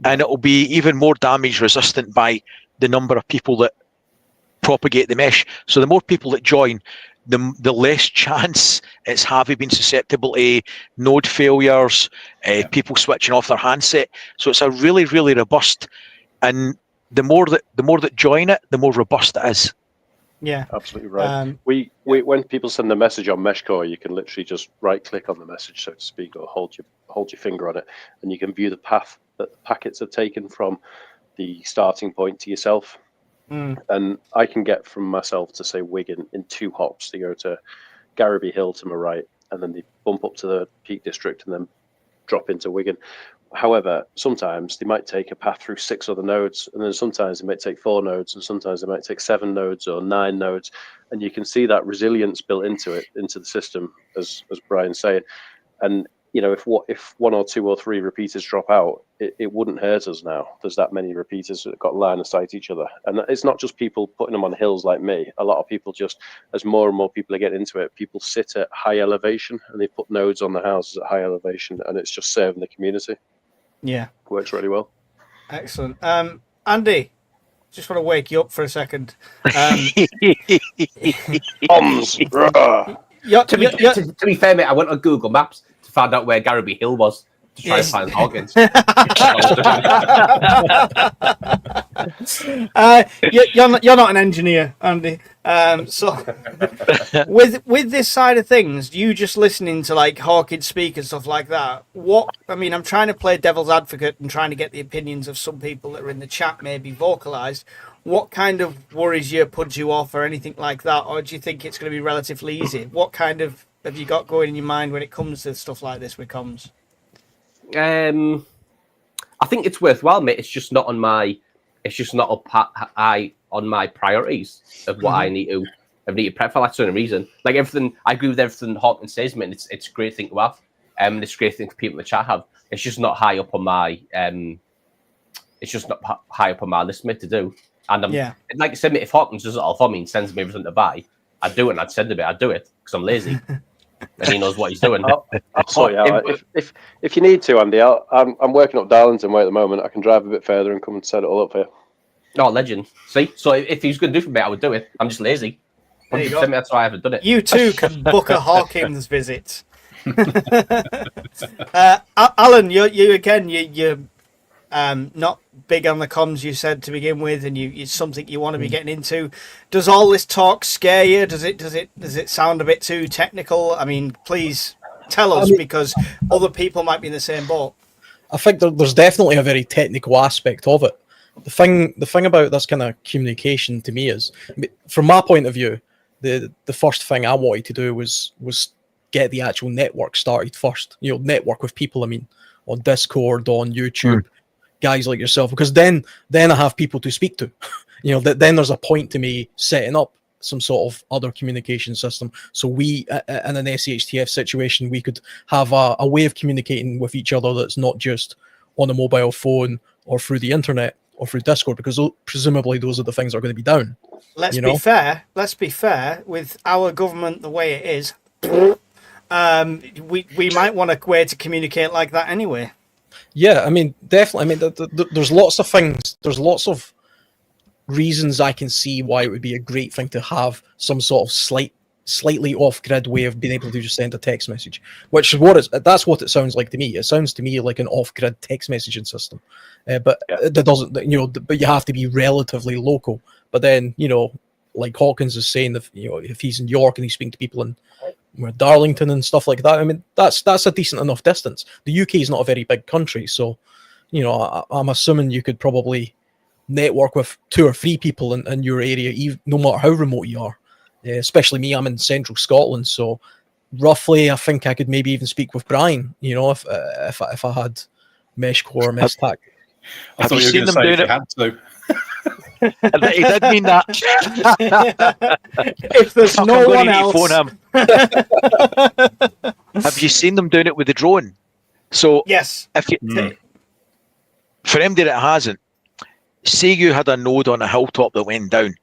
and it'll be even more damage resistant by the number of people that propagate the mesh. So the more people that join, the less chance it's having been susceptible to node failures, people switching off their handset. So it's a really, really robust, and the more that join it, the more robust it is. Yeah, absolutely right. We when people send a message on Meshcore, you can literally just right click on the message, so to speak, or hold your finger on it, and you can view the path that the packets have taken from the starting point to yourself. And I can get from myself to say Wigan in 2 hops. They go to Garraby Hill to my right, and then they bump up to the Peak District and then drop into Wigan. However, sometimes they might take a path through 6 other nodes, and then sometimes they might take 4 nodes, and sometimes they might take 7 nodes or 9 nodes. And you can see that resilience built into the system, as Brian's saying. And if 1 or 2 or 3 repeaters drop out, it wouldn't hurt us now. There's that many repeaters that got line of sight each other. And it's not just people putting them on hills like me. A lot of people just, as more and more people are getting into it, people sit at high elevation and they put nodes on the houses at high elevation, and it's just serving the community. Yeah. Works really well. Excellent. Andy, just want to wake you up for a second. Bombs! To be fair, mate, I went on Google Maps to find out where Garraby Hill was to try and find Hawkins. You're not an engineer, Andy. So with this side of things, you just listening to like Hawkins speak and stuff like that. I'm trying to play devil's advocate and trying to get the opinions of some people that are in the chat maybe vocalized. What kind of worries you, puts you off, or anything like that, or do you think it's going to be relatively easy? What kind of have you got going in your mind when it comes to stuff like this with comms? I think it's worthwhile, mate. It's just not on my. It's just not up high on my priorities of what I need to prep for. That's the only reason. Like everything, I agree with everything Hawkins says, man. It's a great thing to have. This great thing for people in the chat have. It's just not high up on my high up on my list, mate, to do. And like I said, mate, if Hawkins does it all for me and sends me everything to buy, I'd do it and I'd send it. I'd do it because I'm lazy. And he knows what he's doing. I'll sort you out. If you need to, Andy, I'm working up Darlington way at the moment. I can drive a bit further and come and set it all up for you. Oh, legend. See? So if he's going to do for me, I would do it. I'm just lazy. 100%, that's why I haven't done it. You too can book a Hawkins visit. Alan, you're not big on the comms, you said to begin with, and it's something you want to be getting into. Does all this talk scare you? Does it sound a bit too technical? I mean, please tell us, because other people might be in the same boat. I think there's definitely a very technical aspect of it. The thing about this kind of communication to me is, from my point of view, the first thing I wanted to do was get the actual network started first. Network with people. I mean, on Discord, on YouTube, guys like yourself, because then I have people to speak to. Then there's a point to me setting up some sort of other communication system. So we, in an SHTF situation, we could have a way of communicating with each other that's not just on a mobile phone or through the internet or through Discord, because presumably those are the things that are going to be down. Let's be fair with our government the way it is. We might want a way to communicate like that anyway. Yeah, I mean, definitely. I mean, there's lots of things. There's lots of reasons I can see why it would be a great thing to have some sort of slightly off-grid way of being able to just send a text message, which is that's what it sounds like to me. It sounds to me like an off-grid text messaging system, but that doesn't, but you have to be relatively local. But then, like Hawkins is saying, if he's in York and he's speaking to people in Darlington and stuff like that, I mean, that's a decent enough distance. The UK is not a very big country, so I'm assuming you could probably network with 2 or 3 people in your area, no matter how remote you are. Especially me, I'm in central Scotland, so roughly I think I could maybe even speak with Brian, if I had mesh core, mesh tac. I thought you were going to say if you had to. He did mean that. If there's no one else. Phone him. Have you seen them doing it with the drone? So yes. If you, for anybody that hasn't, say you had a node on a hilltop that went down,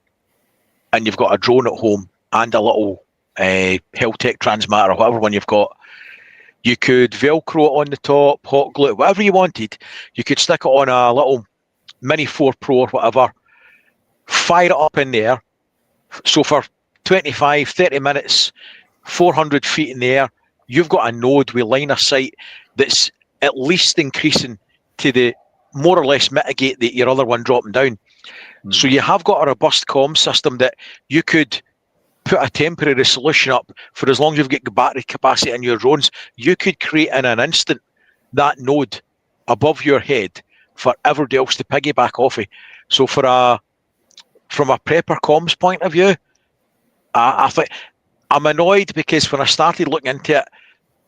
and you've got a drone at home and a little Heltec transmitter or whatever one you've got, you could Velcro it on the top, hot glue it, whatever you wanted. You could stick it on a little Mini 4 Pro or whatever, fire it up in there. So for 25, 30 minutes, 400 feet in the air, you've got a node with line of sight that's at least increasing to the more or less mitigate your other one dropping down. So you have got a robust comm system that you could put a temporary solution up for as long as you've got battery capacity in your drones. You could create in an instant that node above your head for everybody else to piggyback off of. So from a prepper comms point of view, I think I'm annoyed because when I started looking into it,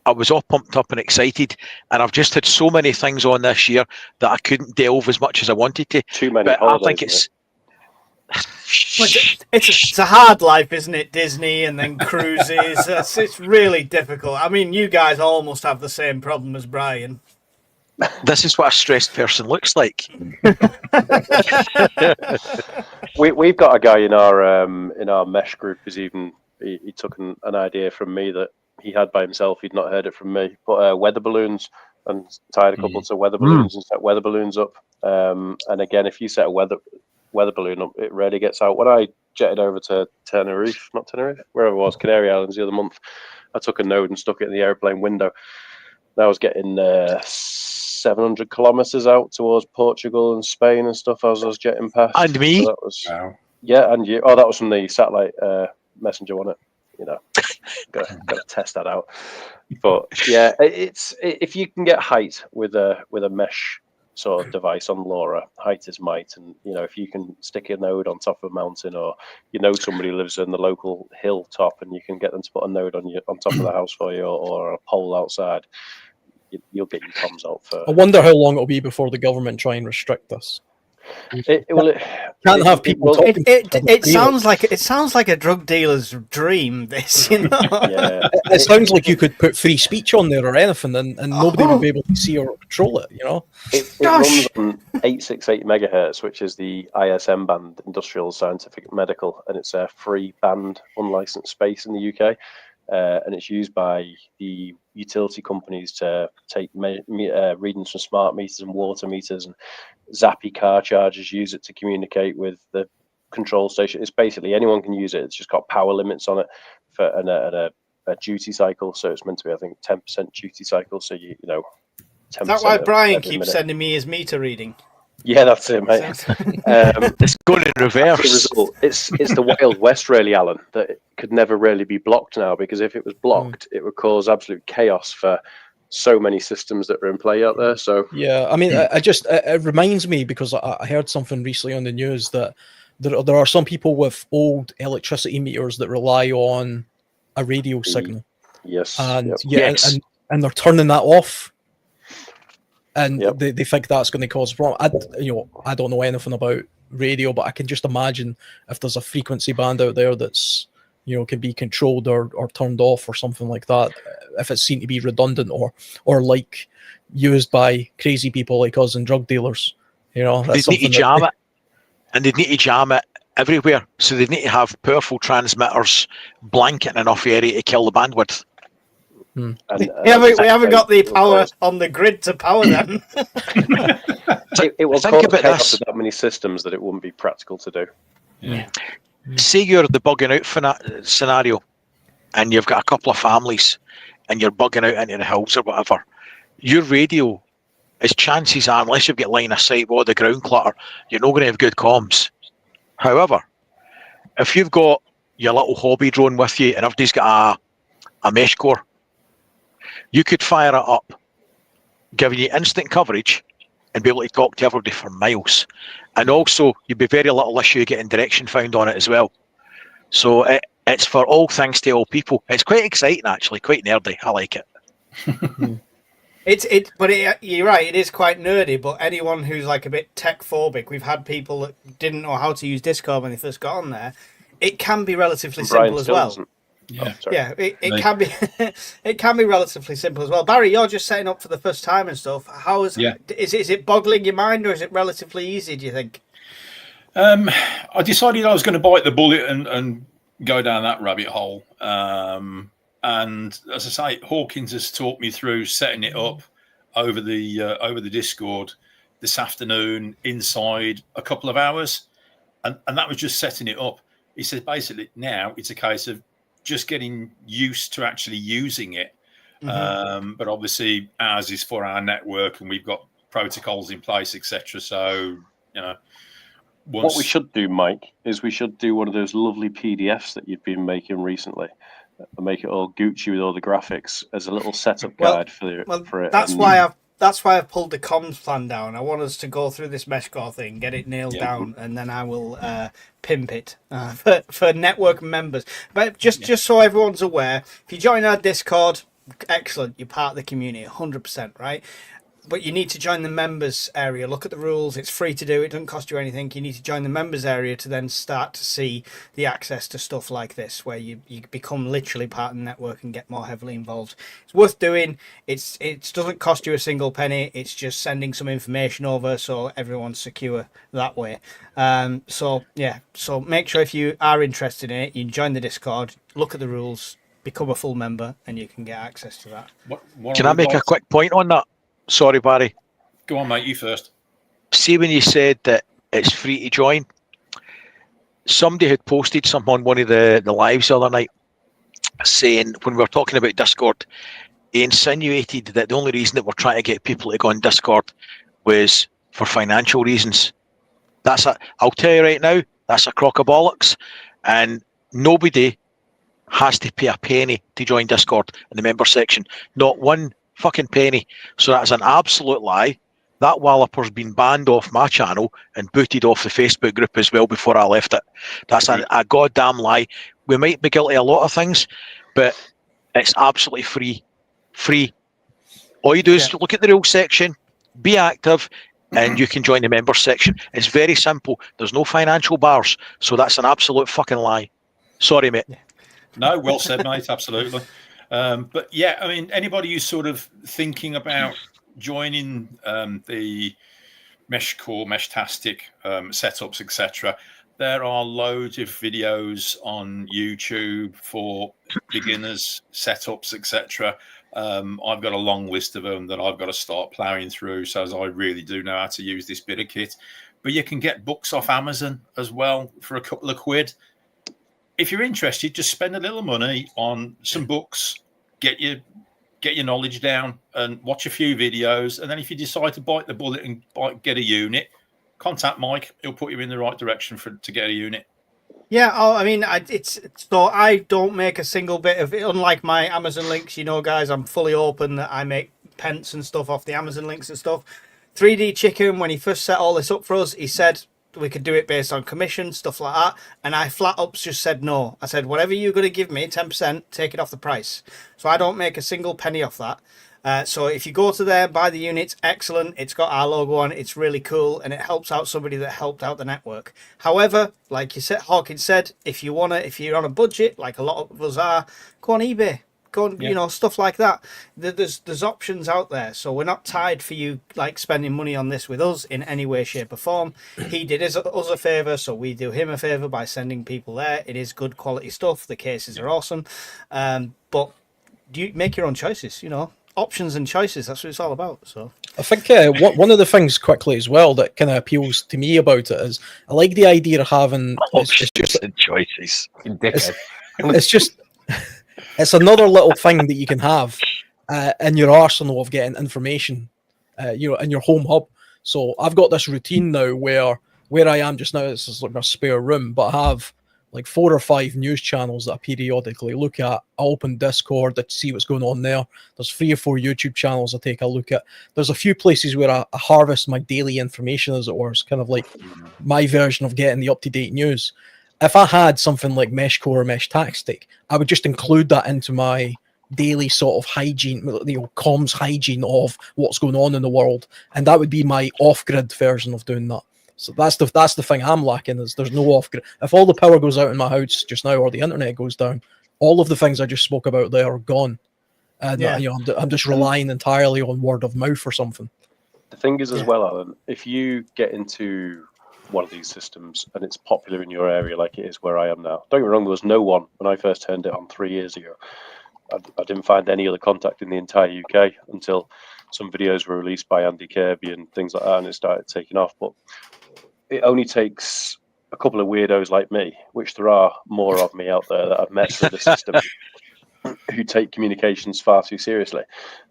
I was all pumped up and excited, and I've just had so many things on this year that I couldn't delve as much as I wanted to. Too many but holidays, I think it's it's a hard life, isn't it? Disney and then cruises. It's really difficult. I mean, you guys almost have the same problem as Brian. This is what a stressed person looks like. We've got a guy in our mesh group who's even he took an idea from me that he had by himself. He'd not heard it from me. But weather balloons, and tied a couple to weather balloons and set weather balloons up. And again, if you set a weather balloon up, it rarely gets out. When I jetted over to wherever it was, Canary Islands the other month, I took a node and stuck it in the airplane window. And I was getting 700 kilometers out towards Portugal and Spain and stuff as I was jetting past. And me. So that was, yeah, and you. Oh, that was from the satellite messenger, wasn't it? Gotta test that out. But yeah, it's if you can get height with a mesh sort of device on LoRa, height is might. And if you can stick a node on top of a mountain, or somebody lives in the local hilltop and you can get them to put a node on top of the house for you, or a pole outside, you'll get your comms out for. I wonder how long it'll be before the government try and restrict this. Can't have people talking. It sounds like a drug dealer's dream. This, you know. Yeah, It sounds like you could put free speech on there or anything, and nobody would be able to see or control it. You know. it runs on 868 megahertz, which is the ISM band, Industrial Scientific Medical, and it's a free band, unlicensed space in the UK. And it's used by the utility companies to take readings from smart meters and water meters, and zappy car chargers use it to communicate with the control station. It's basically anyone can use it. It's just got power limits on it and a duty cycle. So it's meant to be, I think, 10% duty cycle. So you know, 10%. Is that why Brian keeps sending me his meter reading? Yeah, that's it, mate. It's going in reverse. It's the Wild West, really, Alan, that it could never really be blocked now, because if it was blocked, it would cause absolute chaos for so many systems that are in play out there. So yeah, I mean, it reminds me, because I heard something recently on the news that there are some people with old electricity meters that rely on a radio signal. Yes. And Yes. and they're turning that off. And they think that's going to cause a problem. I don't know anything about radio, but I can just imagine if there's a frequency band out there that's, can be controlled or turned off or something like that, if it's seen to be redundant or like used by crazy people like us and drug dealers. They need to jam it, and they need to jam it everywhere. So they need to have powerful transmitters blanketing enough area to kill the bandwidth. we haven't got the power on the grid to power them. It will cause chaos with that many systems that it wouldn't be practical to do. Yeah. Say you're the bugging out scenario, and you've got a couple of families, and you're bugging out into the hills or whatever. Your radio, as chances are, unless you've got line of sight with all the ground clutter, you're not going to have good comms. However, if you've got your little hobby drone with you and everybody's got a mesh core, you could fire it up, giving you instant coverage and be able to talk to everybody for miles. And also, you'd be very little issue getting direction found on it as well. So it's for all things to all people. It's quite exciting, actually, quite nerdy. I like it. You're right, it is quite nerdy, but anyone who's like a bit tech phobic, we've had people that didn't know how to use Discord when they first got on there. It can be relatively simple as well. It can be it can be relatively simple as well. Barry, you're just setting up for the first time and stuff. Is it boggling your mind, or is it relatively easy, do you think? I decided I was going to bite the bullet and go down that rabbit hole. And as I say, Hawkins has taught me through setting it up over the Discord this afternoon inside a couple of hours, and that was just setting it up. He said basically now it's a case of just getting used to actually using it. But obviously ours is for our network and we've got protocols in place, etc. So, what we should do, Mike, is we should do one of those lovely PDFs that you've been making recently and make it all Gucci with all the graphics as a little setup guide for it. That's why I've pulled the comms plan down. I want us to go through this Meshcore thing, get it nailed down, and then I will pimp it for network members. But just so everyone's aware, if you join our Discord, excellent, you're part of the community, 100%, right? But you need to join the members area. Look at the rules. It's free to do. It doesn't cost you anything. You need to join the members area to then start to see the access to stuff like this, where you become literally part of the network and get more heavily involved. It's worth doing. It doesn't cost you a single penny. It's just sending some information over so everyone's secure that way. So make sure if you are interested in it, you join the Discord, look at the rules, become a full member, and you can get access to that. Can I make a quick point on that? Sorry, Barry. Go on, mate. You first. See, when you said that it's free to join, somebody had posted something on one of the lives the other night saying, when we were talking about Discord, he insinuated that the only reason that we're trying to get people to go on Discord was for financial reasons. I'll tell you right now, that's a crock of bollocks, and nobody has to pay a penny to join Discord in the member section. Not one fucking penny. So that's an absolute lie. That walloper's been banned off my channel and booted off the Facebook group as well before I left it. That's a goddamn lie. We might be guilty of a lot of things, but it's absolutely free. All you do is look at the rules section, be active, and you can join the members section. It's very simple. There's no financial bars, so that's an absolute fucking lie. Sorry, mate. No, well said, mate. Absolutely. But yeah, I mean, anybody who's sort of thinking about joining the Mesh Core, Meshtastic setups, etc., there are loads of videos on YouTube for beginners, setups, etc. I've got a long list of them that I've got to start ploughing through, so as I really do know how to use this bit of kit. But you can get books off Amazon as well for a couple of quid. If you're interested, just spend a little money on some books, get your knowledge down, and watch a few videos. And then if you decide to bite the bullet and get a unit, contact Mike. He'll put you in the right direction to get a unit. Yeah, I mean, so I don't make a single bit of it. Unlike my Amazon links, you know, guys, I'm fully open that I make pence and stuff off the Amazon links and stuff. 3D Chicken, when he first set all this up for us, he said we could do it based on commission, stuff like that. And I flat up just said no. I said, whatever you're going to give me, 10%, take it off the price. So I don't make a single penny off that. So if you go to there, buy the units, excellent. It's got our logo on. It's really cool, and it helps out somebody that helped out the network. However, like you said, Hawkins said, if you're on a budget, like a lot of us are, go on eBay. Go on, you know, stuff like that. There's options out there, so we're not tied for you like spending money on this with us in any way, shape, or form. He did us a favor, so we do him a favor by sending people there. It is good quality stuff. The cases are awesome, but you make your own choices. You know. Options and choices, that's what it's all about. So I think one of the things quickly as well that kind of appeals to me about it is I like the idea of having options and choices. It's another little thing that you can have in your arsenal of getting information, in your home hub. So I've got this routine now where I am just now, this is like a spare room, but I have like 4 or 5 news channels that I periodically look at. I open Discord to see what's going on there. There's 3 or 4 YouTube channels I take a look at. There's a few places where I harvest my daily information, as it were. It's kind of like my version of getting the up-to-date news. If I had something like Meshcore or Meshtastic, I would just include that into my daily sort of hygiene, comms hygiene of what's going on in the world. And that would be my off-grid version of doing that. So that's the thing I'm lacking, is there's no off-grid. If all the power goes out in my house just now, or the internet goes down, all of the things I just spoke about there are gone. And I'm just relying entirely on word of mouth or something. The thing is as well, Alan, if you get into one of these systems and it's popular in your area like it is where I am now, don't get me wrong, there was no one when I first turned it on 3 years ago. I didn't find any other contact in the entire UK until some videos were released by Andy Kirby and things like that, and it started taking off. But it only takes a couple of weirdos like me, which there are more of me out there that I've met through the system, who take communications far too seriously.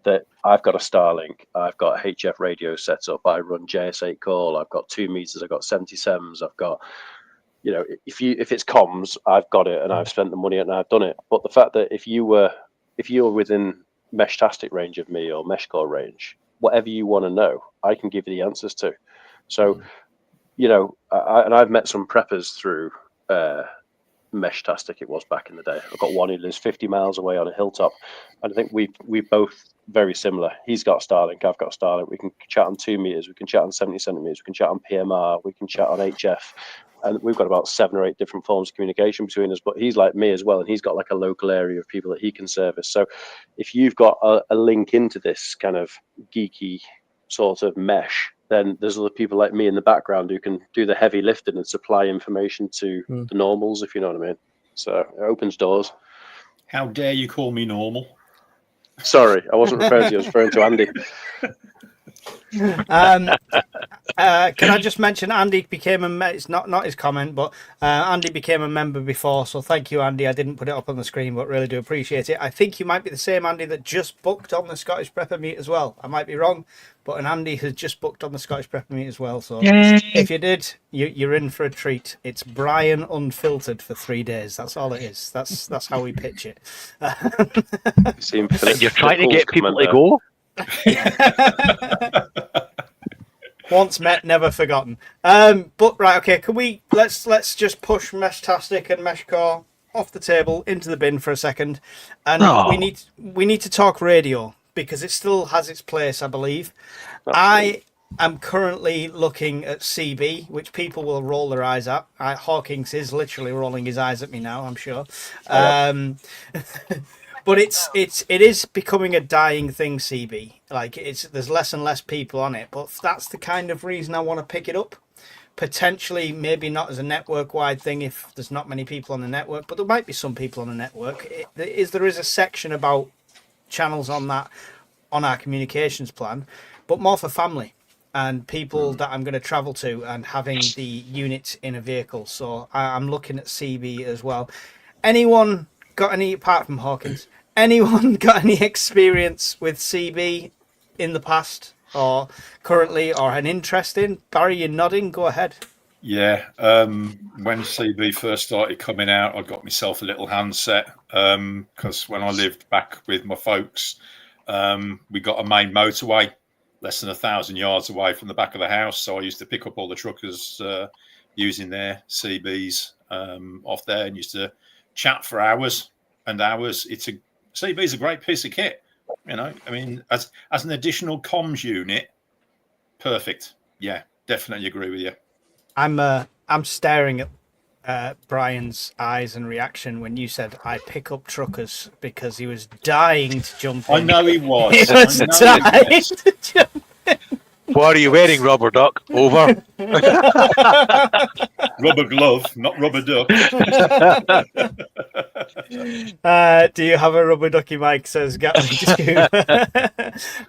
That I've got a Starlink, I've got HF radio set up, I run JS8 call, I've got 2 meters, I've got 77s, I've got, if it's comms, I've got it and I've spent the money and I've done it. But the fact that if you're within Meshtastic range of me or Meshcore range, whatever you want to know, I can give you the answers to. So, and I've met some preppers through Meshtastic, it was back in the day. I've got one who lives 50 miles away on a hilltop, and I think we both very similar. He's got Starlink, I've got Starlink. We can chat on 2 meters, we can chat on 70 centimeters, we can chat on PMR, we can chat on HF, and we've got about 7 or 8 different forms of communication between us. But he's like me as well, and he's got like a local area of people that he can service. So if you've got a link into this kind of geeky sort of mesh, then there's other people like me in the background who can do the heavy lifting and supply information to the normals, if you know what I mean. So it opens doors. How dare you call me normal? Sorry, I wasn't referring to you, I was referring to Andy. Can I just mention Andy became it's not his comment, but Andy became a member before, so thank you, Andy. I didn't put it up on the screen, but really do appreciate it. I think you might be the same Andy that just booked on the Scottish Prepper Meet as well. I might be wrong, but an Andy has just booked on the Scottish Prepper Meet as well. So if you did, you're in for a treat. It's Brian Unfiltered for 3 days. That's all it is. That's how we pitch it. You're trying to get people to go. Once met, never forgotten. But right, okay. Can we let's just push Meshtastic and Meshcore off the table into the bin for a second, and we need to talk radio because it still has its place, I believe. I'm currently looking at CB, which people will roll their eyes at. Hawkins is literally rolling his eyes at me now, I'm sure. But it is becoming a dying thing, CB. Like there's less and less people on it, but that's the kind of reason I want to pick it up. Potentially, maybe not as a network-wide thing if there's not many people on the network, but there might be some people on the network. There is a section about channels on that on our communications plan, but more for family and people that I'm going to travel to and having the unit in a vehicle. So I'm looking at CB as well. Anyone got any, apart from Hawkins, anyone got any experience with CB in the past or currently or an interest in? Barry, you're nodding. Go ahead. Yeah. When CB first started coming out, I got myself a little handset because when I lived back with my folks, we got a main motorway less than 1,000 yards away from the back of the house. So I used to pick up all the truckers using their CBs off there and used to chat for hours and hours. CB is a great piece of kit. You know, I mean, as an additional comms unit, perfect. Yeah, definitely agree with you. I'm staring at Brian's eyes and reaction when you said I pick up truckers because he was dying to jump in. I know he was. He was dying to jump in. What are you wearing, rubber duck? Over. Rubber glove, not rubber duck. Do you have a rubber ducky, Mike? Says Gatling.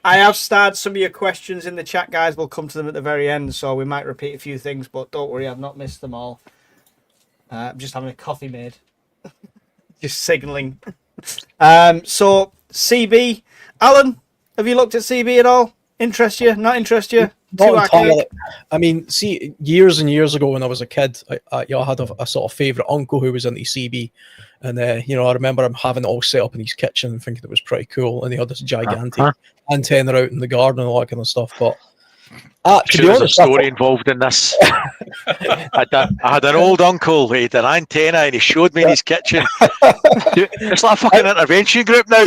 I have starred some of your questions in the chat, guys. We'll come to them at the very end, so we might repeat a few things, but don't worry, I've not missed them all. I'm just having a coffee made. Just signalling. So, CB. Alan, have you looked at CB at all? Interest you? Not interest you? Not entirely. I mean, see, years and years ago when I was a kid, I had a sort of favourite uncle who was into CB. And, I remember him having it all set up in his kitchen and thinking it was pretty cool. And he had this gigantic antenna out in the garden and all that kind of stuff. But to be honest, there's a story involved in this. I had an old uncle who had an antenna and he showed me in his kitchen. It's like a fucking intervention group now.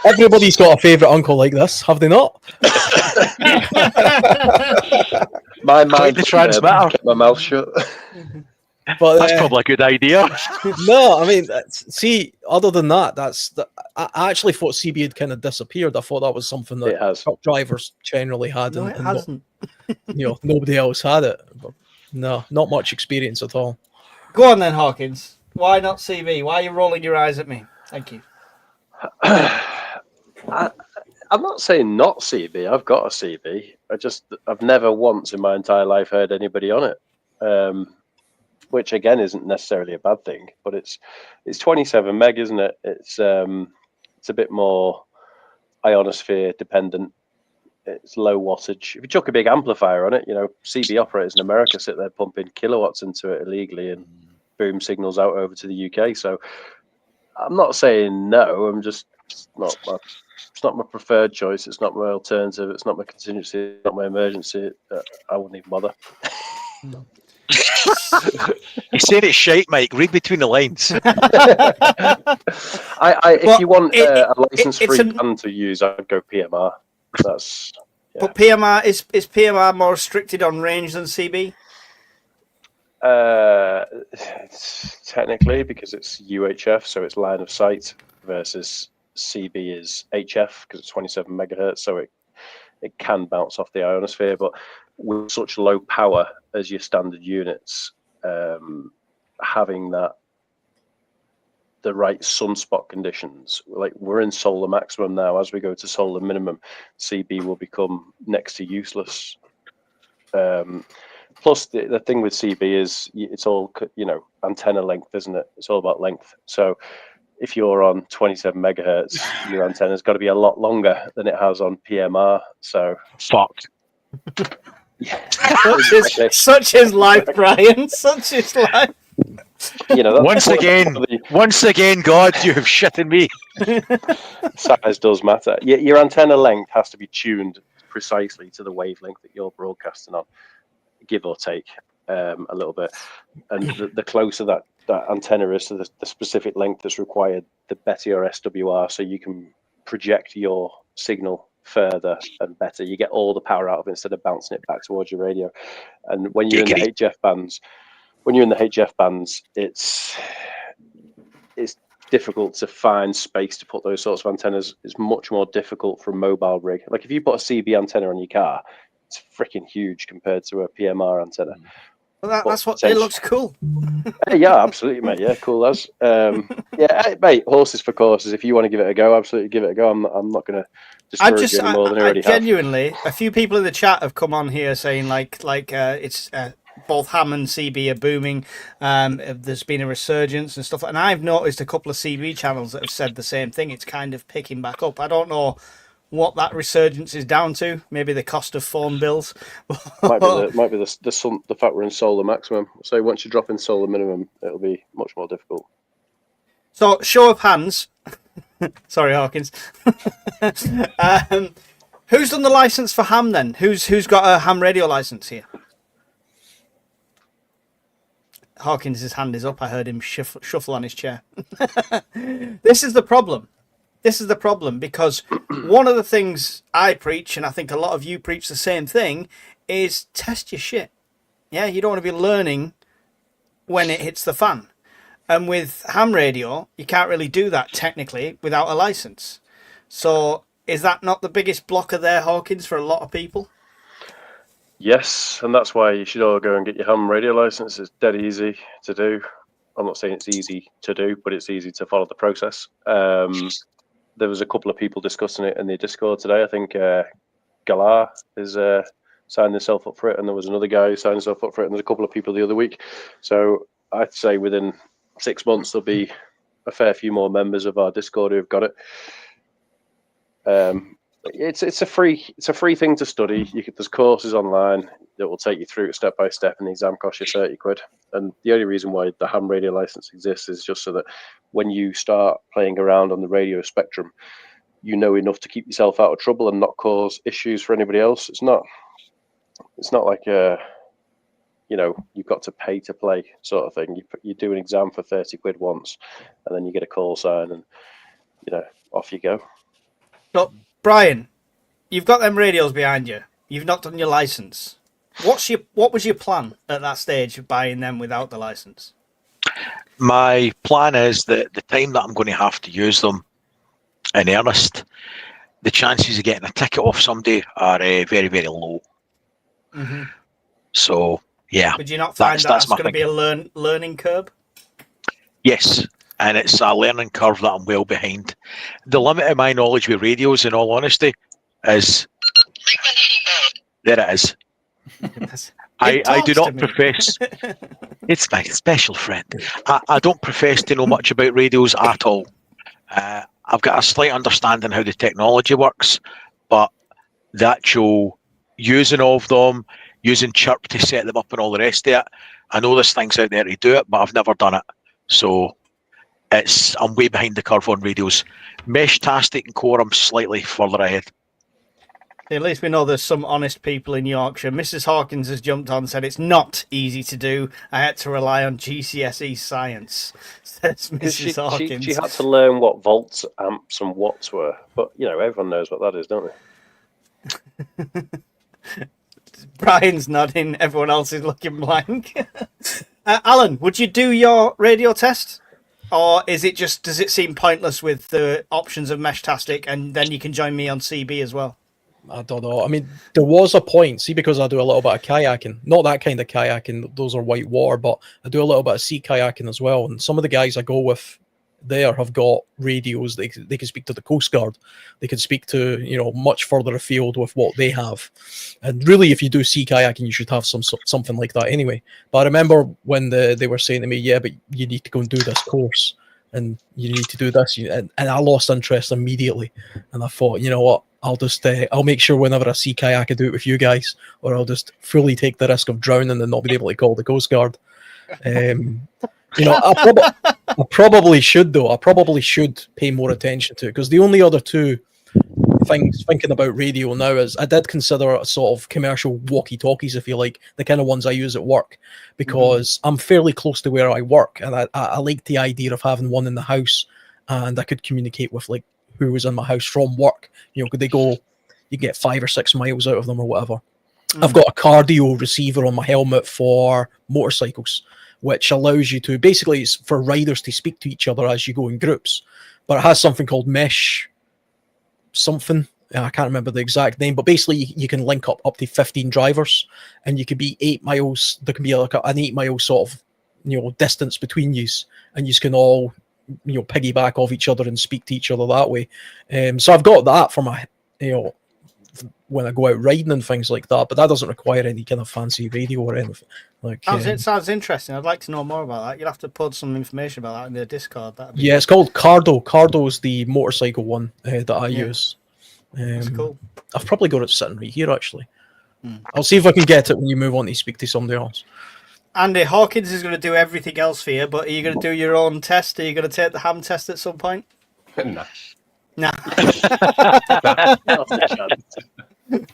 Everybody's got a favourite uncle like this, have they not? My mind the transmitter. kept my mouth shut. But that's probably a good idea. No, I mean, see, other than that, I actually thought CB had kind of disappeared. I thought that was something that truck drivers generally had. No, it hasn't. Nobody else had it. But no, not much experience at all. Go on then, Hawkins. Why not CB? Why are you rolling your eyes at me? Thank you. I'm not saying not CB. I've got a CB. I've never once in my entire life heard anybody on it. Which again isn't necessarily a bad thing, but it's 27 meg, isn't it? It's a bit more ionosphere dependent. It's low wattage. If you chuck a big amplifier on it, CB operators in America sit there pumping kilowatts into it illegally and boom signals out over to the UK. So I'm not saying no. I'm just it's not my preferred choice. It's not my alternative. It's not my contingency. It's not my emergency. I wouldn't even bother. He's saying it's shite, Mike. Read between the lines. If you want a license-free band to use, I'd go PMR. But PMR is PMR more restricted on range than CB? Technically, because it's UHF, so it's line of sight, versus CB is HF because it's 27 megahertz, so it can bounce off the ionosphere, but with such low power as your standard units, having the right sunspot conditions, like we're in solar maximum now, as we go to solar minimum, CB will become next to useless. Plus the thing with CB is it's all, antenna length, isn't it? It's all about length. So if you're on 27 megahertz, your antenna's got to be a lot longer than it has on PMR. So fucked. Yeah. Such is life, Brian. Such is life. Once again, God, you have shit in me. Size does matter. Your antenna length has to be tuned precisely to the wavelength that you're broadcasting on, give or take a little bit. And the closer that antenna is to the specific length that's required, the better your SWR, so you can project your signal further and better. You get all the power out of it instead of bouncing it back towards your radio. And when you're in the HF bands, it's difficult to find space to put those sorts of antennas. It's much more difficult for a mobile rig. Like if you put a CB antenna on your car, it's freaking huge compared to a PMR antenna. Well, that's what it looks cool. Yeah, absolutely, mate. Yeah, cool as. Yeah, mate. Horses for courses. If you want to give it a go, absolutely give it a go. I'm not going to discourage you any more than I already genuinely, have. A few people in the chat have come on here saying like it's both ham and CB are booming. There's been a resurgence and stuff, and I've noticed a couple of CB channels that have said the same thing. It's kind of picking back up. I don't know what that resurgence is down to. Maybe the cost of phone bills. might be the fact we're in solar maximum. So once you drop in solar minimum, it'll be much more difficult. So show of hands. Sorry, Hawkins. Who's done the license for ham then? Who's got a ham radio license here? Hawkins' hand is up. I heard him shuffle on his chair. This is the problem. This is the problem, because one of the things I preach, and I think a lot of you preach the same thing, is test your shit. Yeah, you don't want to be learning when it hits the fan. And with ham radio, you can't really do that technically without a license. So is that not the biggest blocker there, Hawkins, for a lot of people? Yes, and that's why you should all go and get your ham radio license. It's dead easy to do. I'm not saying it's easy to do, but it's easy to follow the process. There was a couple of people discussing it in the Discord today. I think Galar is signed himself up for it, and there was another guy who signed himself up for it, and there's a couple of people the other week. So I'd say within 6 months there'll be a fair few more members of our Discord who have got it. It's a free thing to study. There's courses online that will take you through it step by step, and the exam costs you £30. And the only reason why the ham radio license exists is just so that when you start playing around on the radio spectrum, you know enough to keep yourself out of trouble and not cause issues for anybody else. It's not like you've got to pay to play sort of thing. You do an exam for £30 once, and then you get a call sign, and off you go. So, Brian, you've got them radios behind you. You've not done your license. What was your plan at that stage of buying them without the license? My plan is that the time that I'm going to have to use them in earnest, the chances of getting a ticket off somebody are very, very low. Mm-hmm. So, yeah. Would you not find that's going to be a learning curve? Yes, and it's a learning curve that I'm well behind. The limit of my knowledge with radios, in all honesty, is... There it is. I do not profess... It's my special friend. I don't profess to know much about radios at all. I've got a slight understanding how the technology works, but the actual using of them, using chirp to set them up and all the rest of it, I know there's things out there to do it, but I've never done it. So I'm way behind the curve on radios. Mesh-tastic and core, I'm slightly further ahead. At least we know there's some honest people in Yorkshire. Mrs. Hawkins has jumped on and said it's not easy to do. I had to rely on GCSE science, says Mrs. Hawkins. She had to learn what volts, amps, and watts were. But, everyone knows what that is, don't they? Brian's nodding. Everyone else is looking blank. Alan, would you do your radio test? Or does it seem pointless with the options of Mesh-tastic, and then you can join me on CB as well? I don't know. I mean, there was a point, see, because I do a little bit of kayaking, not that kind of kayaking, those are white water, but I do a little bit of sea kayaking as well. And some of the guys I go with there have got radios. They can speak to the Coast Guard. They can speak to, much further afield with what they have. And really, if you do sea kayaking, you should have something like that anyway. But I remember when they were saying to me, yeah, but you need to go and do this course. And you need to do this. And I lost interest immediately. And I thought, you know what? I'll make sure whenever I see kayak I do it with you guys, or I'll just fully take the risk of drowning and not being able to call the Coast Guard. I probably should though. I probably should pay more attention to it, because the only other two things thinking about radio now is I did consider a sort of commercial walkie-talkies, if you like, the kind of ones I use at work, because I'm fairly close to where I work, and I like the idea of having one in the house, and I could communicate with like who was in my house from work. Could they go, you get 5 or 6 miles out of them or whatever. I've got a cardio receiver on my helmet for motorcycles, which allows you to, basically it's for riders to speak to each other as you go in groups, but it has something called mesh something. I can't remember the exact name, but basically you can link up to 15 drivers, and you could be 8 miles. There can be like an 8 mile sort of, distance between you, and you can all, piggyback off each other and speak to each other that way. So I've got that for my, when I go out riding and things like that, but that doesn't require any kind of fancy radio or anything. Like, it sounds interesting. I'd like to know more about that. You'll have to put some information about that in the Discord. Yeah, it's called Cardo. Cardo is the motorcycle one that I use. That's cool. I've probably got it sitting right here, actually. I'll see if I can get it when you move on to speak to somebody else. Andy, Hawkins is going to do everything else for you, but are you going to do your own test? Are you going to take the ham test at some point? No. No.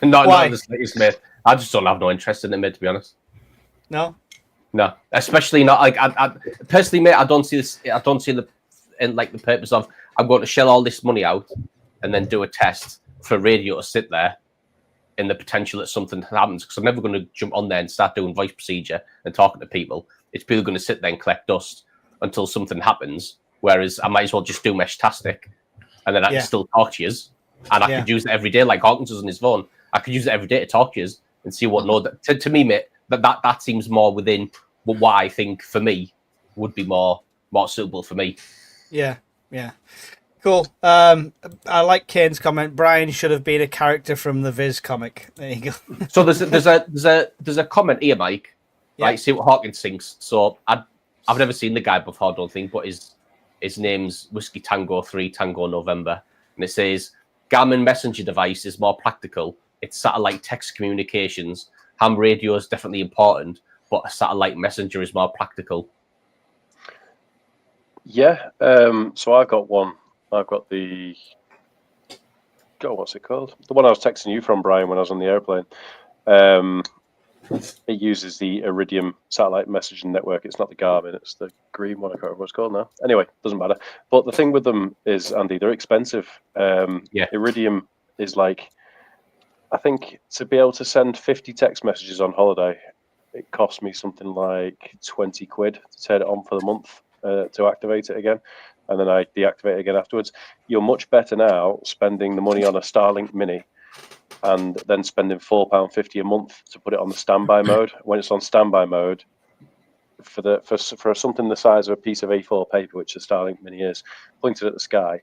Not Why? the slightest, mate. I just don't have no interest in it, mate, to be honest. No? No. Especially not like I personally, mate, I don't see this. I don't see the purpose of I'm going to shell all this money out and then do a test for radio to sit there in the potential that something happens, because I'm never going to jump on there and start doing voice procedure and talking to people. It's purely going to sit there and collect dust until something happens. Whereas I might as well just do Meshtastic, and then I can still talk to you, and I could use it every day, like Hawkins does on his phone. I could use it every day to talk to you and see what node. To me, mate, that seems more within what I think for me would be more suitable for me. Yeah. Cool. I like Kane's comment. Brian should have been a character from the Viz comic. There you go. So there's a comment here, Mike. Yeah. Right, see what Hawkins thinks. So I've never seen the guy before, I don't think, but his name's Whiskey Tango 3 Tango November, and it says Garmin messenger device is more practical. It's satellite text communications. Ham radio is definitely important, but a satellite messenger is more practical. Yeah. So I've got one. I've got the. What's it called? The one I was texting you from, Brian, when I was on the airplane. It uses the Iridium satellite messaging network. It's not the Garmin. It's the green one. I can't remember what it's called now. Anyway, doesn't matter. But the thing with them is, Andy, they're expensive. Iridium is like, I think to be able to send 50 text messages on holiday, it cost me something like 20 quid to turn it on for the month to activate it again. And then I deactivate it again afterwards. You're much better now spending the money on a Starlink Mini and then spending £4.50 a month to put it on the standby mode. When it's on standby mode, for something the size of a piece of A4 paper, which the Starlink Mini is, pointed at the sky,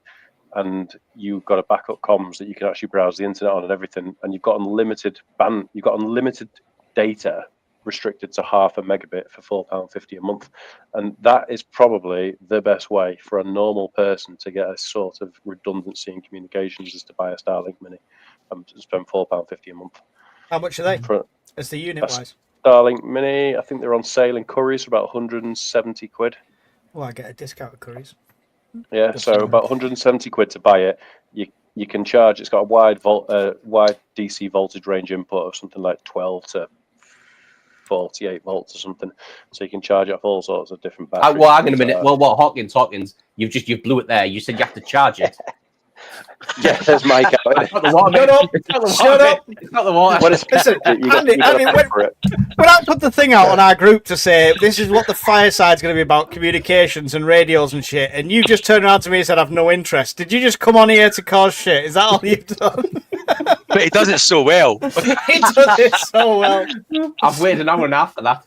and you've got a backup comms that you can actually browse the internet on and everything, and you've got unlimited data restricted to 0.5 megabit for £4.50 a month. And that is probably the best way for a normal person to get a sort of redundancy in communications, is to buy a Starlink Mini and spend £4.50 a month. How much are they? As the unit wise? Starlink Mini, I think they're on sale in Currys for about 170 quid. Well, I get a discount at Currys. Yeah, so about 170 quid to buy it. You can charge. It's got a wide DC voltage range input of something like 12 to 48 volts or something, so you can charge it off all sorts of different batteries. Well, hang on a minute. Well, Hawkins, you blew it there. You said you have to charge it. Yeah, there's Mike out. It's not the water. Shut up! It's not the water. Listen, Andy, when I put the thing out on our group to say this is what the Fireside's going to be about, communications and radios and shit, and you just turned around to me and said I've no interest. Did you just come on here to cause shit? Is that all you've done? But he does it so well. He does it so well. I've waited an hour and a half for that.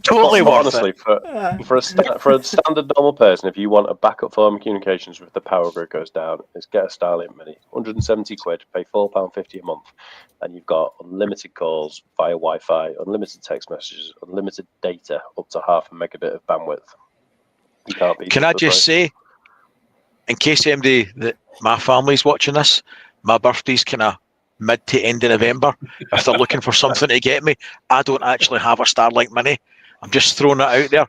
Totally worth honestly, it. for a standard normal person, if you want a backup form of communications if the power grid goes down, is get a Starlink Mini, 170 quid, pay £4.50 a month, and you've got unlimited calls via Wi-Fi, unlimited text messages, unlimited data up to 0.5 megabit of bandwidth. You can't beat. Can I just say, in case anybody that my family's watching this, my birthday's kind of mid to end of November. If they're looking for something to get me, I don't actually have a Starlink Mini. I'm just throwing it out there.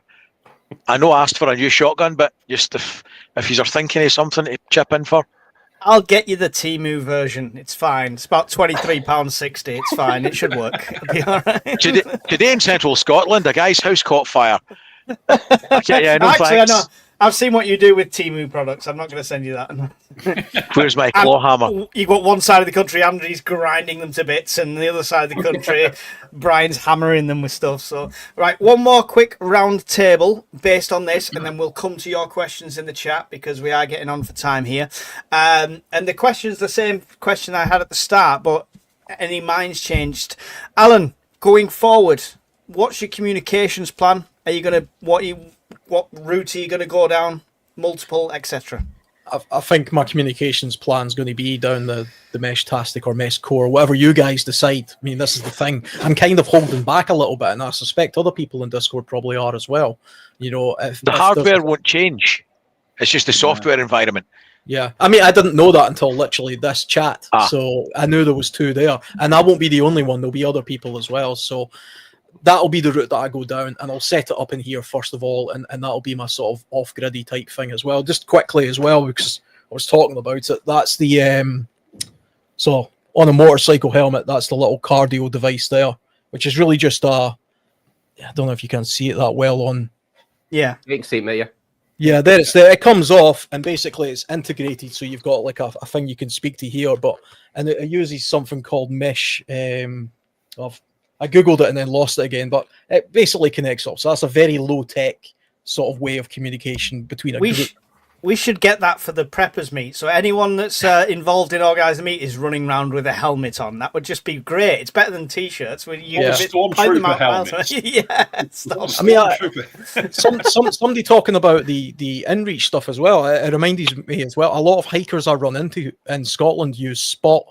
I know I asked for a new shotgun, but just if you are thinking of something to chip in for. I'll get you the Temu version. It's fine. It's about £23.60. It's fine. It should work. It'll be all right. Today in central Scotland, a guy's house caught fire. Okay, yeah, no Actually, thanks. I've seen what you do with Temu products. I'm not going to send you that. Where's my claw hammer? You got one side of the country, Andy's grinding them to bits, and the other side of the country, Brian's hammering them with stuff. So, right, one more quick round table based on this, and then we'll come to your questions in the chat because we are getting on for time here. And the question's the same question I had at the start, but any minds changed? Alan, going forward, what's your communications plan? Are you going to what route are you going to go down? Multiple, etc. I think my communications plan is going to be down the Mesh-tastic or Mesh Core, whatever you guys decide. I mean, this is the thing. I'm kind of holding back a little bit, and I suspect other people in Discord probably are as well. You know, if hardware won't change. It's just the software environment. Yeah, I mean, I didn't know that until literally this chat. So I knew there was two there, and I won't be the only one. There'll be other people as well. So that'll be the route that I go down, and I'll set it up in here first of all, and that'll be my sort of off-griddy type thing as well. Just quickly as well, because I was talking about it. That's the so on a motorcycle helmet, that's the little cardio device there, which is really just I don't know if you can see it that well on. Yeah, you can see it, mate. Yeah. Yeah, there it's there. It comes off, and basically it's integrated, so you've got like a thing you can speak to here, and it uses something called Mesh. I googled it and then lost it again, but it basically connects up. So that's a very low tech sort of way of communication between a group. We should get that for the preppers meet. So anyone that's involved in organising the meet is running around with a helmet on. That would just be great. It's better than t-shirts. Stormtrooper helmets. Yeah. I mean, somebody talking about the InReach stuff as well. It reminded me as well. A lot of hikers I run into in Scotland use Spot.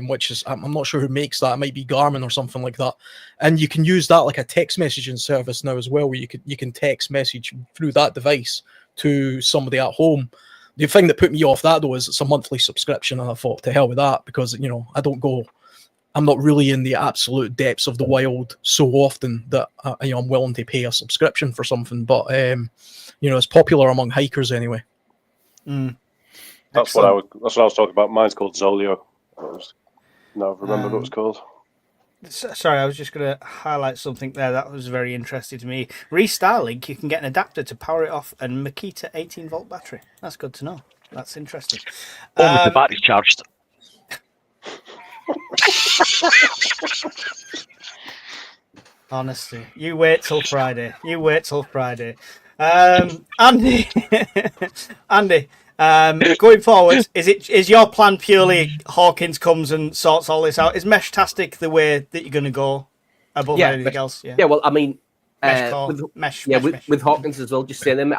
Which is, I'm not sure who makes that. It might be Garmin or something like that. And you can use that like a text messaging service now as well, where you can text message through that device to somebody at home. The thing that put me off that though is it's a monthly subscription, and I thought to hell with that, because I'm not really in the absolute depths of the wild so often that I'm willing to pay a subscription for something. But it's popular among hikers anyway. That's what I was talking about. Mine's called Zolio. No, I've remembered what it was called. Sorry, I was just going to highlight something there that was very interesting to me. Starlink, you can get an adapter to power it off and Makita 18-volt battery. That's good to know. That's interesting. Only the battery's charged. Honestly, you wait till Friday. Andy, going forward, is your plan purely Hawkins comes and sorts all this out? Is Mesh-tastic the way that you're going to go above anything else? Yeah. Well, I mean, Mesh. With Hawkins as well. Just saying them,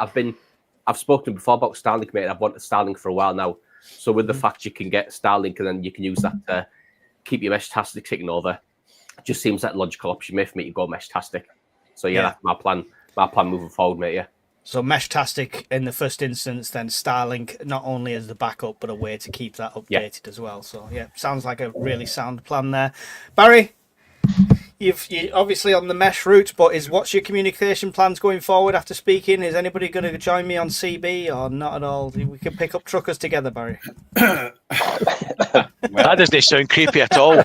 I've spoken before about Starlink, mate. I've wanted Starlink for a while now. So with the fact you can get Starlink and then you can use that to keep your Mesh-tastic ticking over, it just seems like a logical option for me to go Mesh-tastic. So that's my plan. My plan moving forward, mate. Yeah. So Mesh-tastic in the first instance, then Starlink not only as the backup, but a way to keep that updated as well. So sounds like a really sound plan there. Barry, you're obviously on the Mesh route, but what's your communication plans going forward after speaking? Is anybody going to join me on CB or not at all? We can pick up truckers together, Barry. That doesn't sound creepy at all. No,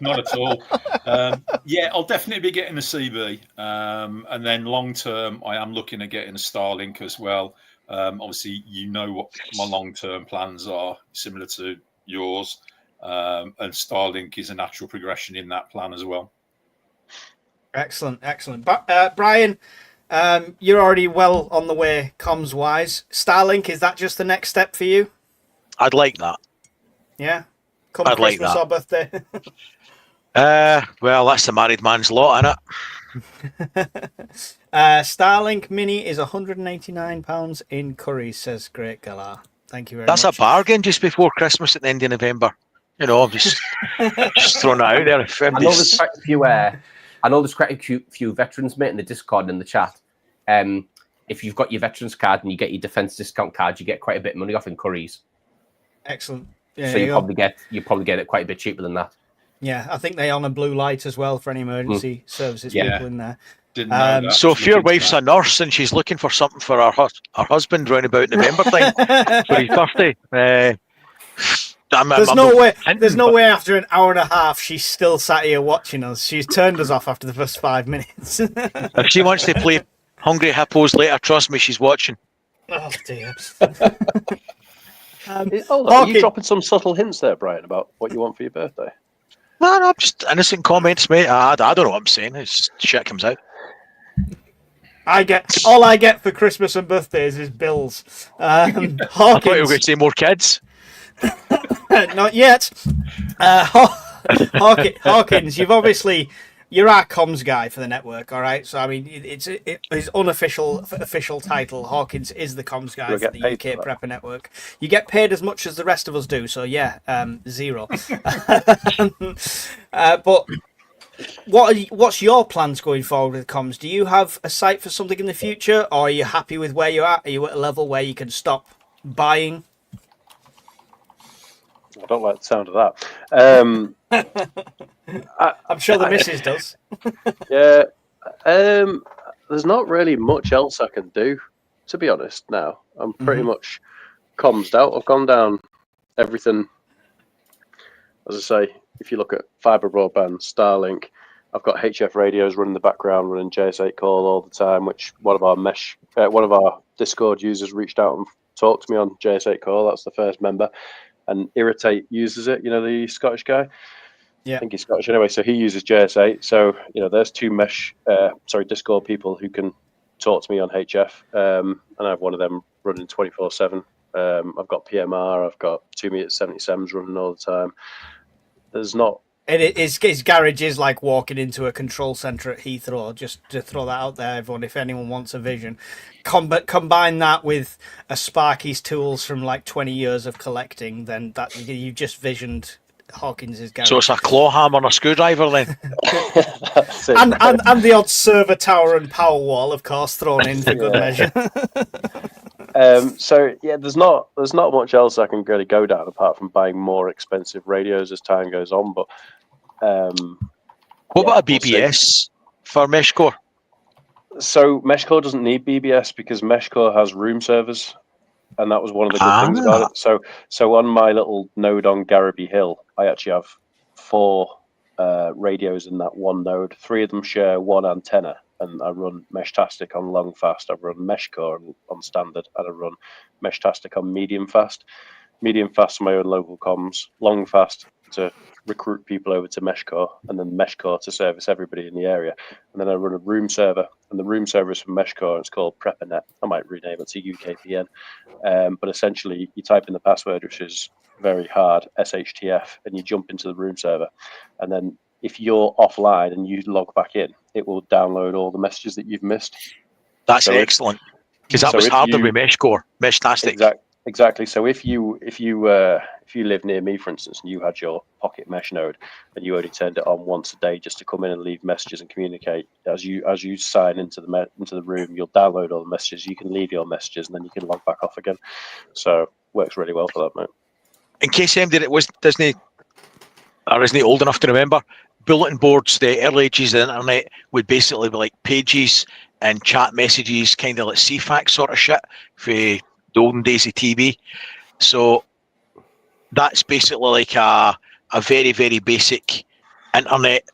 not at all. I'll definitely be getting a CB. And then long term, I am looking at getting a Starlink as well. Obviously, you know what my long term plans are, similar to yours. And Starlink is a natural progression in that plan as well. Excellent. But Brian, you're already well on the way comms wise. Starlink, is that just the next step for you? I'd like that. Yeah. I'd like Christmas that. or birthday. Well, that's the married man's lot, innit? Starlink Mini is £189 in Curry's, says Great Galar. Thank you very much. That's a bargain just before Christmas at the end of November. I'm just throwing it out there. I know there's quite a few veterans, mate, in the Discord and in the chat. If you've got your veterans card and you get your defence discount card, you get quite a bit of money off in Curry's. Excellent. Yeah, so you probably get it quite a bit cheaper than that. Yeah, I think they on a blue light as well for any emergency services people in there. Didn't know that. So if your wife's a nurse and she's looking for something for her husband round about November time for his birthday, there's no way after an hour and a half she's still sat here watching us. She's turned us off after the first 5 minutes. If she wants to play Hungry Hippos later, trust me, she's watching. Oh dear. Hold on, are you Hawkins- dropping some subtle hints there, Brian, about what you want for your birthday? No, just innocent comments, mate. I don't know what I'm saying. It's shit comes out. all I get for Christmas and birthdays is bills. I thought you were Hawkins, going to say more kids. not yet. Hawkins, you're our comms guy for the network, all right? So I mean, it's his unofficial official title. Hawkins is the comms guy Do I for get the paid UK for that? Prepper Network. You get paid as much as the rest of us do, so yeah, 0. But what's your plans going forward with comms? Do you have a sight for something in the future, or are you happy with where you're at? Are you at a level where you can stop buying? I don't like the sound of that. I'm sure the missus does. Yeah, there's not really much else I can do, to be honest. Now I'm pretty much commsed out. I've gone down everything. As I say, if you look at fibre broadband, Starlink, I've got HF radios running in the background, running JS8 call all the time. Which one of our Discord users reached out and talked to me on JS8 call. That's the first member, and Irritate uses it. You know, the Scottish guy. Yeah. I think he's Scottish anyway, so he uses JS8. So, there's two Discord people who can talk to me on HF, and I have one of them running 24/7. I've got PMR, I've got 2m77s running all the time. There's not. And his garage is like walking into a control centre at Heathrow, just to throw that out there, everyone, if anyone wants a vision. Combine that with a Sparky's tools from like 20 years of collecting, then that you've just visioned Hawkins' garage. So it's a claw hammer and a screwdriver then. That's it. and the odd server tower and power wall, of course, thrown in for good measure. So yeah, there's not much else I can really go down apart from buying more expensive radios as time goes on. But What about a BBS for Meshcore? So Meshcore doesn't need BBS because Meshcore has room servers, and that was one of the good things about it. So on my little node on Garraby Hill, I actually have 4 radios in that one node. 3 of them share one antenna, and I run Meshtastic on long fast. I run Meshcore on standard, and I run Meshtastic on medium fast. Medium fast for my own local comms, long fast to recruit people over to Meshcore, and then Meshcore to service everybody in the area. And then I run a room server, and the room server is from Meshcore, and it's called PrepperNet. I might rename it to UKPN. But essentially, you type in the password, which is very hard, SHTF, and you jump into the room server. And then if you're offline and you log back in, it will download all the messages that you've missed. That's excellent, because that was harder with Meshcore, Meshtastic. Exactly. So if you live near me, for instance, and you had your pocket mesh node, and you only turned it on once a day just to come in and leave messages and communicate, as you sign into the room, you'll download all the messages. You can leave your messages, and then you can log back off again. So works really well for that, mate. In case anybody that was Disney or isn't old enough to remember, bulletin boards, the early ages of the internet would basically be like pages and chat messages, kind of like CFAX sort of shit for the olden days of TV. So that's basically like a very, very basic internet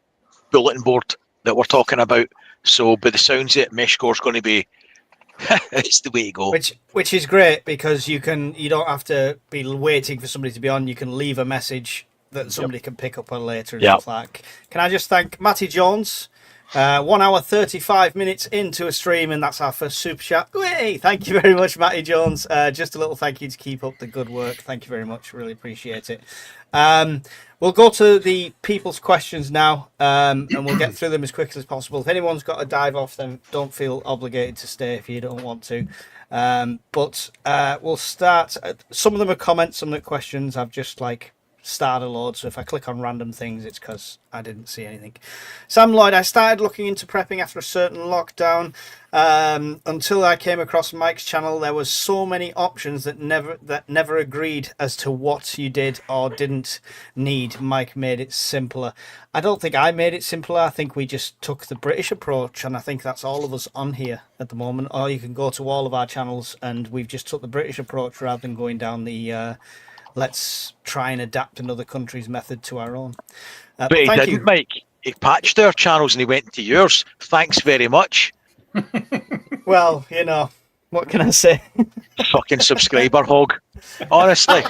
bulletin board that we're talking about. So by the sounds of it, Meshcore's going to be it's the way to go. Which is great because you don't have to be waiting for somebody to be on. You can leave a message that somebody can pick up on later and stuff like. Can I just thank Matty Jones? 1 hour 35 minutes into a stream, and that's our first super chat. Hey, thank you very much, Matty Jones. Just a little thank you to keep up the good work. Thank you very much. Really appreciate it. We'll go to the people's questions now, and we'll get through them as quickly as possible. If anyone's got to dive off, then don't feel obligated to stay if you don't want to. But we'll start. Some of them are comments, some of them are questions. I've just started a load, so if I click on random things, it's because I didn't see anything. Sam Lloyd, I started looking into prepping after a certain lockdown. Until I came across Mike's channel, there was so many options that never agreed as to what you did or didn't need. Mike made it simpler. I don't think I made it simpler. I think we just took the British approach, and I think that's all of us on here at the moment. Or you can go to all of our channels, and we've just took the British approach rather than going down the let's try and adapt another country's method to our own. But he didn't, Mike. He patched our channels and he went to yours. Thanks very much. Well, what can I say? fucking subscriber hog. Honestly,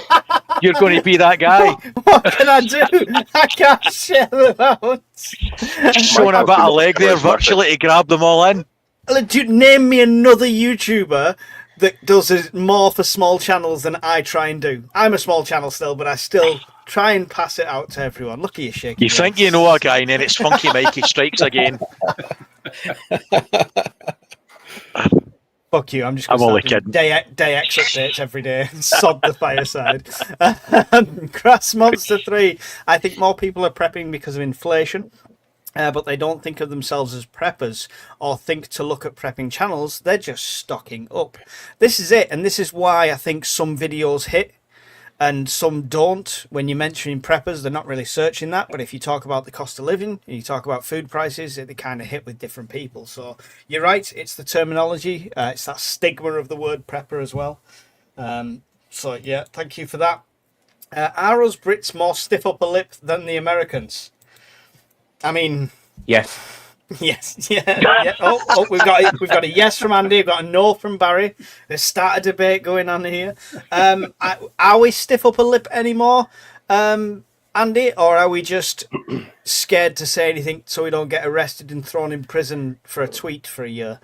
you're going to be that guy. What can I do? I can't share them out. Showing a bit of leg there virtually to grab them all in. Name me another YouTuber that does more for small channels than I try and do. I'm a small channel still, but I still try and pass it out to everyone. Look at you shaking. You think you know a guy, and then it's Funky Mikey strikes again. Fuck you, I'm just I'm going only to start kidding. day X updates every day and sod the Fireside. Grass Monster 3. I think more people are prepping because of inflation. But they don't think of themselves as preppers or think to look at prepping channels. They're just stocking up. This is it. And this is why I think some videos hit and some don't. When you're mentioning preppers, they're not really searching that. But if you talk about the cost of living and you talk about food prices, they kind of hit with different people. So you're right. It's the terminology. It's that stigma of the word prepper as well. So yeah, thank you for that. Are us Brits more stiff upper lip than the Americans? I mean, Yes. yes, yeah. Oh, we've got a yes from Andy. We've got a no from Barry. There's start a debate going on here. Are we stiff upper lip anymore, Andy, or are we just scared to say anything so we don't get arrested and thrown in prison for a tweet for a year?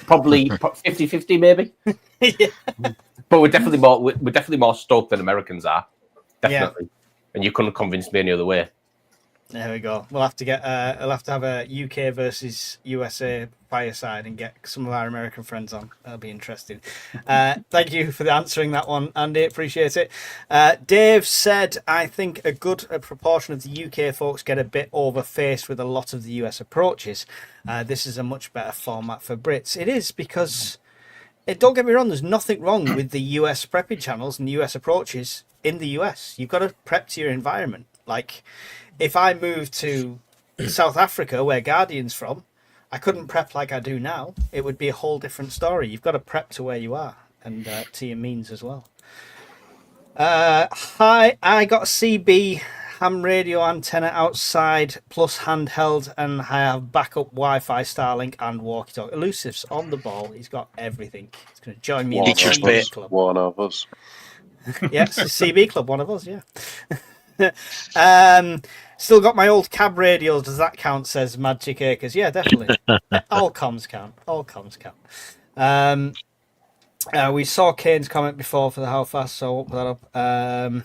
Probably 50-50 maybe. Yeah. But we're definitely more stoked than Americans are. Definitely. Yeah. And you couldn't convince me any other way. There we go. We'll have to get. We'll have to have a UK versus USA Fireside and get some of our American friends on. That'll be interesting. Thank you for answering that one, Andy. Appreciate it. Dave said, "I think a good proportion of the UK folks get a bit overfaced with a lot of the US approaches. This is a much better format for Brits. It is because." Don't get me wrong, there's nothing wrong with the US prepping channels and US approaches in the US. You've got to prep to your environment. Like, if I moved to South Africa, where Guardian's from, I couldn't prep like I do now. It would be a whole different story. You've got to prep to where you are and to your means as well. Hi, I got a CB ham radio antenna outside plus handheld, and I have backup Wi-Fi, Starlink, and walkie-talkie. Elusive's on the ball. He's got everything. He's going to join me in the CB club. One of us. Yeah, it's the CB club. One of us. Yeah. Still got my old cab radios. Does that count? Says Magic Acres. Yeah, definitely. All comms count. All comms count. We saw Kane's comment before for the how fast, so I'll put that up.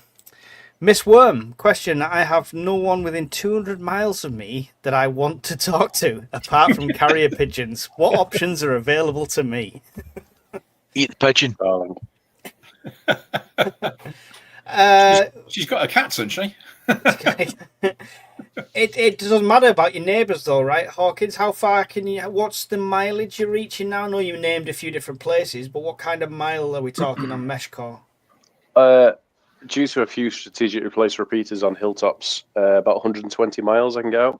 Miss Worm, question. I have no one within 200 miles of me that I want to talk to, apart from carrier pigeons. What options are available to me? Eat the pigeon. Darling. She's got a cat, hasn't she? It doesn't matter about your neighbours though, right, Hawkins? How far can you? What's the mileage you're reaching now? I know you named a few different places, but what kind of mile are we talking on mesh core? Due to a few strategically placed repeaters on hilltops, about 120 miles I can go.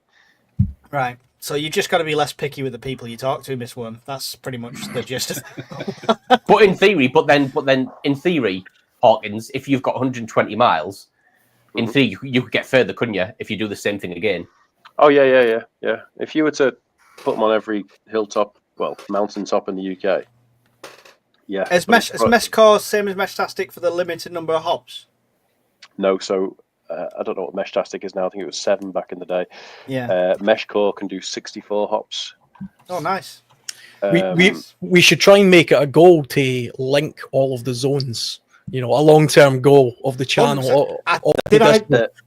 Right. So you've just got to be less picky with the people you talk to, Miss Worm. That's pretty much the gist of it. But in theory, in theory, Hawkins, if you've got 120 miles, in theory, you could get further, couldn't you, if you do the same thing again? Oh, yeah. If you were to put them on every hilltop, well, mountaintop in the UK, yeah. Is mesh core same as Meshtastic for the limited number of hops? No, so I don't know what Meshtastic is now. I think it was 7 back in the day. Yeah. Mesh core can do 64 hops. Oh, nice. We should try and make it a goal to link all of the zones. You know, a long-term goal of the channel.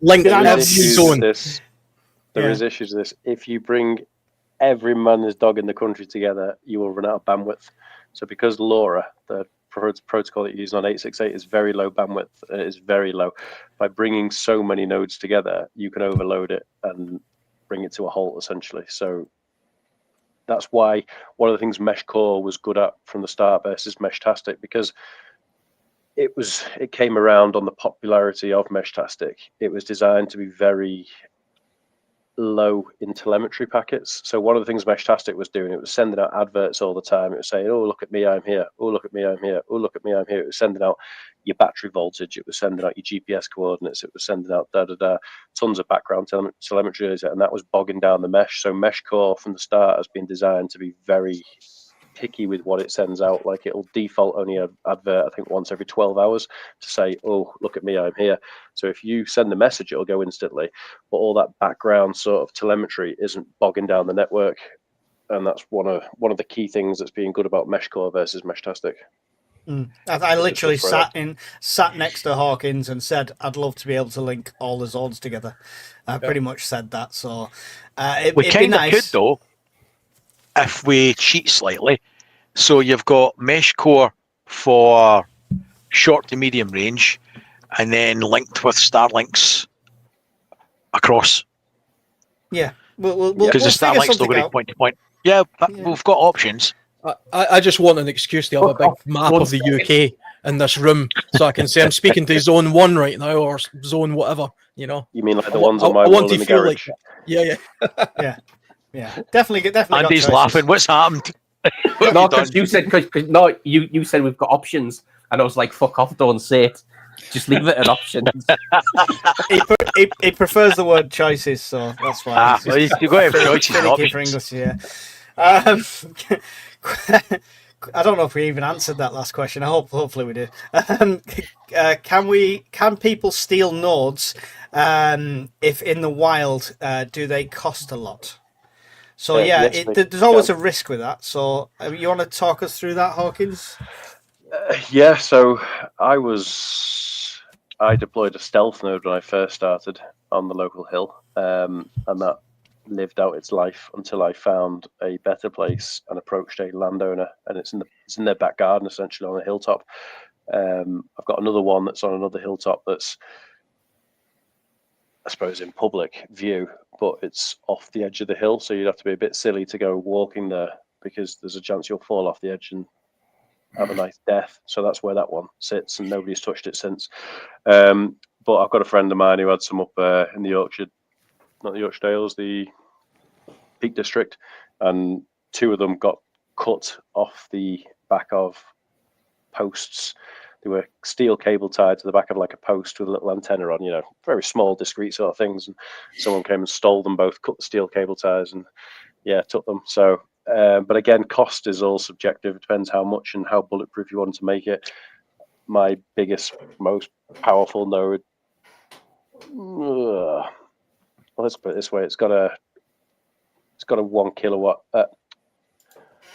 Link every zone. There is issues with this. If you bring every man and dog in the country together, you will run out of bandwidth. So because LoRa, the protocol that you use on 868, is very low bandwidth, it is very low. By bringing so many nodes together, you can overload it and bring it to a halt, essentially. So that's why one of the things Mesh Core was good at from the start versus Meshtastic, because it came around on the popularity of Meshtastic. It was designed to be very low in telemetry packets. So one of the things Meshtastic was doing, it was sending out adverts all the time. It was saying, oh, look at me, I'm here. Oh, look at me, I'm here. Oh, look at me, I'm here. It was sending out your battery voltage. It was sending out your GPS coordinates. It was sending out tons of background telemetry, and that was bogging down the mesh. So Mesh Core from the start has been designed to be very picky with what it sends out. Like it'll default only an advert, I think, once every 12 hours to say, oh, look at me, I'm here. So if you send a message, it'll go instantly. But all that background sort of telemetry isn't bogging down the network. And that's one of the key things that's being good about Meshcore versus Meshtastic. I literally sat next to Hawkins and said, I'd love to be able to link all the zones together. I pretty much said that. So we it'd be kind of nice. could, though, if we cheat slightly. So you've got Meshcore for short to medium range, and then linked with Starlinks across. Yeah. We'll Because the figure Starlink's still something going out. point to point. Yeah, we've got options. I just want an excuse to have a big map of the UK in this room, so I can say I'm speaking to Zone 1 right now, or Zone whatever, you know. You mean like the ones on my wall in the garage? Yeah. Definitely. Andy's laughing. What's happened? No, because you said you said we've got options, and I was like, "Fuck off! Don't say it. Just leave it at options." He prefers the word choices, so that's why. Well, you got to have choices and Finicky for options. English, yeah. I don't know if we even answered that last question. Hopefully we did. Can people steal nodes? If in the wild, do they cost a lot? So yes, there's always a risk with that. So you want to talk us through that, Hawkins? Yeah. So I deployed a stealth node when I first started on the local hill, and that lived out its life until I found a better place and approached a landowner, and it's in their back garden, essentially on a hilltop. I've got another one that's on another hilltop that's, I suppose, in public view, but it's off the edge of the hill, so you'd have to be a bit silly to go walking there because there's a chance you'll fall off the edge and have a nice death. So that's where that one sits, and nobody's touched it since. But I've got a friend of mine who had some up in the Yorkshire, not the Yorkshire Dales, the Peak District, and two of them got cut off the back of posts. They were steel cable tied to the back of like a post with a little antenna on, very small, discreet sort of things. And someone came and stole them both, cut the steel cable ties, and took them. So, but again, cost is all subjective. It depends how much and how bulletproof you want to make it. My biggest, most powerful node, well, let's put it this way: it's got a 1 kilowatt,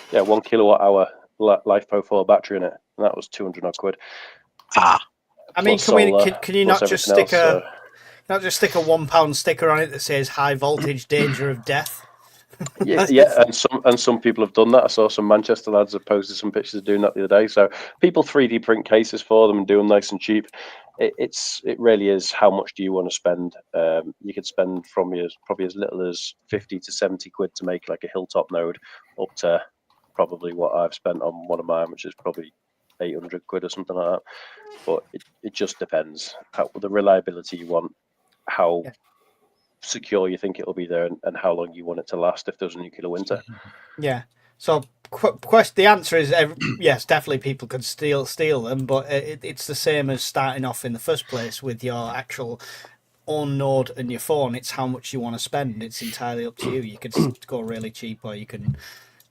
1 kilowatt hour LiFePO4 battery in it, and that was 200 odd quid. I mean, solar, can you not just stick a £1 sticker on it that says high voltage, danger of death? and some people have done that. I saw some Manchester lads have posted some pictures of doing that the other day. So people 3D print cases for them and do them nice and cheap. It really is how much do you want to spend. You could spend from probably as little as 50 to 70 quid to make like a hilltop node, up to probably what I've spent on one of mine, which is probably 800 quid or something like that. But it just depends how the reliability you want, how secure you think it'll be there, and how long you want it to last if there's a nuclear winter. Yeah. So the answer is yes, definitely people could steal them, but it's the same as starting off in the first place with your actual own node and your phone. It's how much you want to spend. It's entirely up to you. You could go really cheap, or you can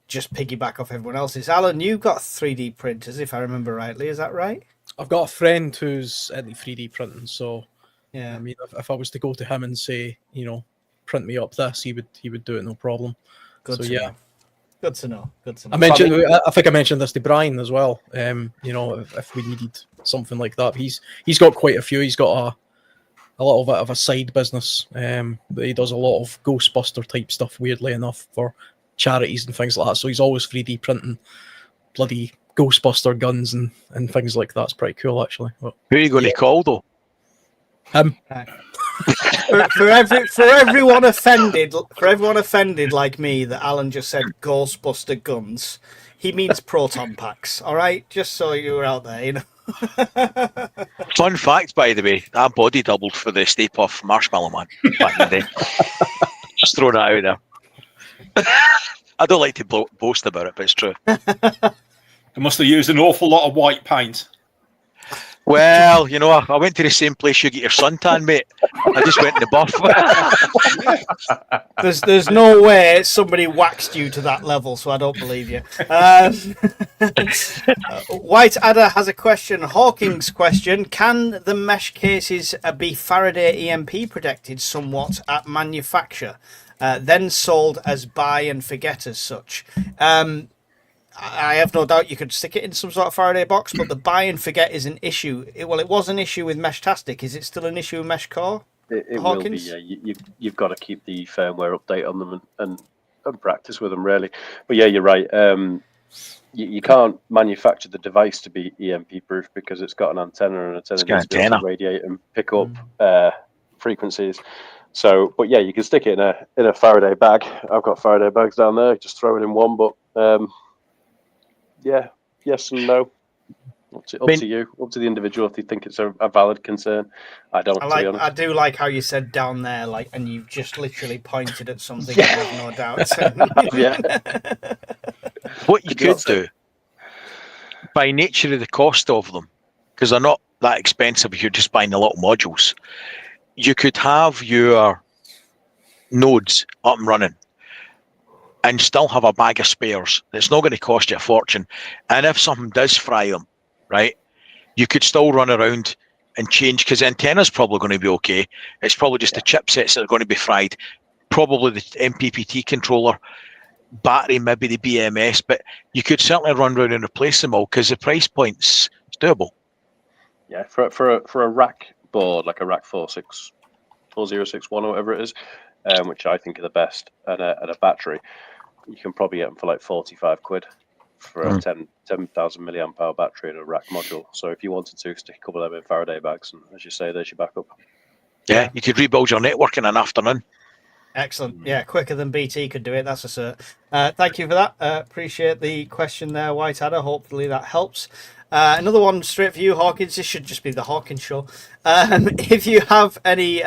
just piggyback off everyone else's. Alan, you've got 3D printers, if I remember rightly. Is that right? I've got a friend who's into 3D printing, so yeah. I mean, if I was to go to him and say, print me up this, he would do it, no problem. Good to know. I think I mentioned this to Brian as well. If we needed something like that, he's got quite a few. He's got a little bit of a side business. He does a lot of Ghostbuster type stuff, weirdly enough, for charities and things like that. So he's always 3D printing bloody Ghostbuster guns and things like that. It's pretty cool, actually. But, who are you going to call, though? Him. for everyone offended like me that Alan just said Ghostbuster guns, he means proton packs. All right, just so you were out there, Fun fact, by the way, I body doubled for the Stay Puft Marshmallow Man back in the day. Just throwing that out there. I don't like to boast about it, but it's true. They must have used an awful lot of white paint. Well, you know, I went to the same place you get your suntan, mate. I just went in the buff. There's no way somebody waxed you to that level, so I don't believe you. White Adder has a question. Hawking's question: can the mesh cases be Faraday EMP protected somewhat at manufacture, then sold as buy and forget as such? I have no doubt you could stick it in some sort of Faraday box, but the buy and forget is an issue. It was an issue with Meshtastic. Is it still an issue with Mesh Core? It will be, yeah. You've got to keep the firmware update on them and practice with them, really. But yeah, you're right. You can't manufacture the device to be EMP proof because it's got an antenna, and antenna needs to be able to radiate and pick up frequencies. So, but yeah, you can stick it in a Faraday bag. I've got Faraday bags down there. Just throw it in one, but yeah, yes and no. Up to you, up to the individual if you think it's a valid concern. I don't. I do like how you said down there, like, and you've just literally pointed at something. Yeah. I have no doubt. Yeah. What you could do, by nature of the cost of them, because they're not that expensive if you're just buying the little modules, you could have your nodes up and running and still have a bag of spares. It's not going to cost you a fortune. And if something does fry them, right, you could still run around and change, because the antenna's probably going to be okay. It's probably just the chipsets that are going to be fried, probably the MPPT controller, battery, maybe the BMS, but you could certainly run around and replace them all because the price point's doable. Yeah, for a rack board, like a rack 4061 or whatever it is, which I think are the best, and a battery, you can probably get them for like 45 quid for a 10,000 milliamp hour battery and a rack module. So if you wanted to, stick a couple of them in Faraday bags, and as you say, there's your backup. Yeah, you could rebuild your network in an afternoon. Excellent. Yeah, quicker than BT could do it, that's a cert. Thank you for that. Appreciate the question there, White Adder. Hopefully that helps. Another one straight for you, Hawkins. This should just be the Hawkins show. If you have any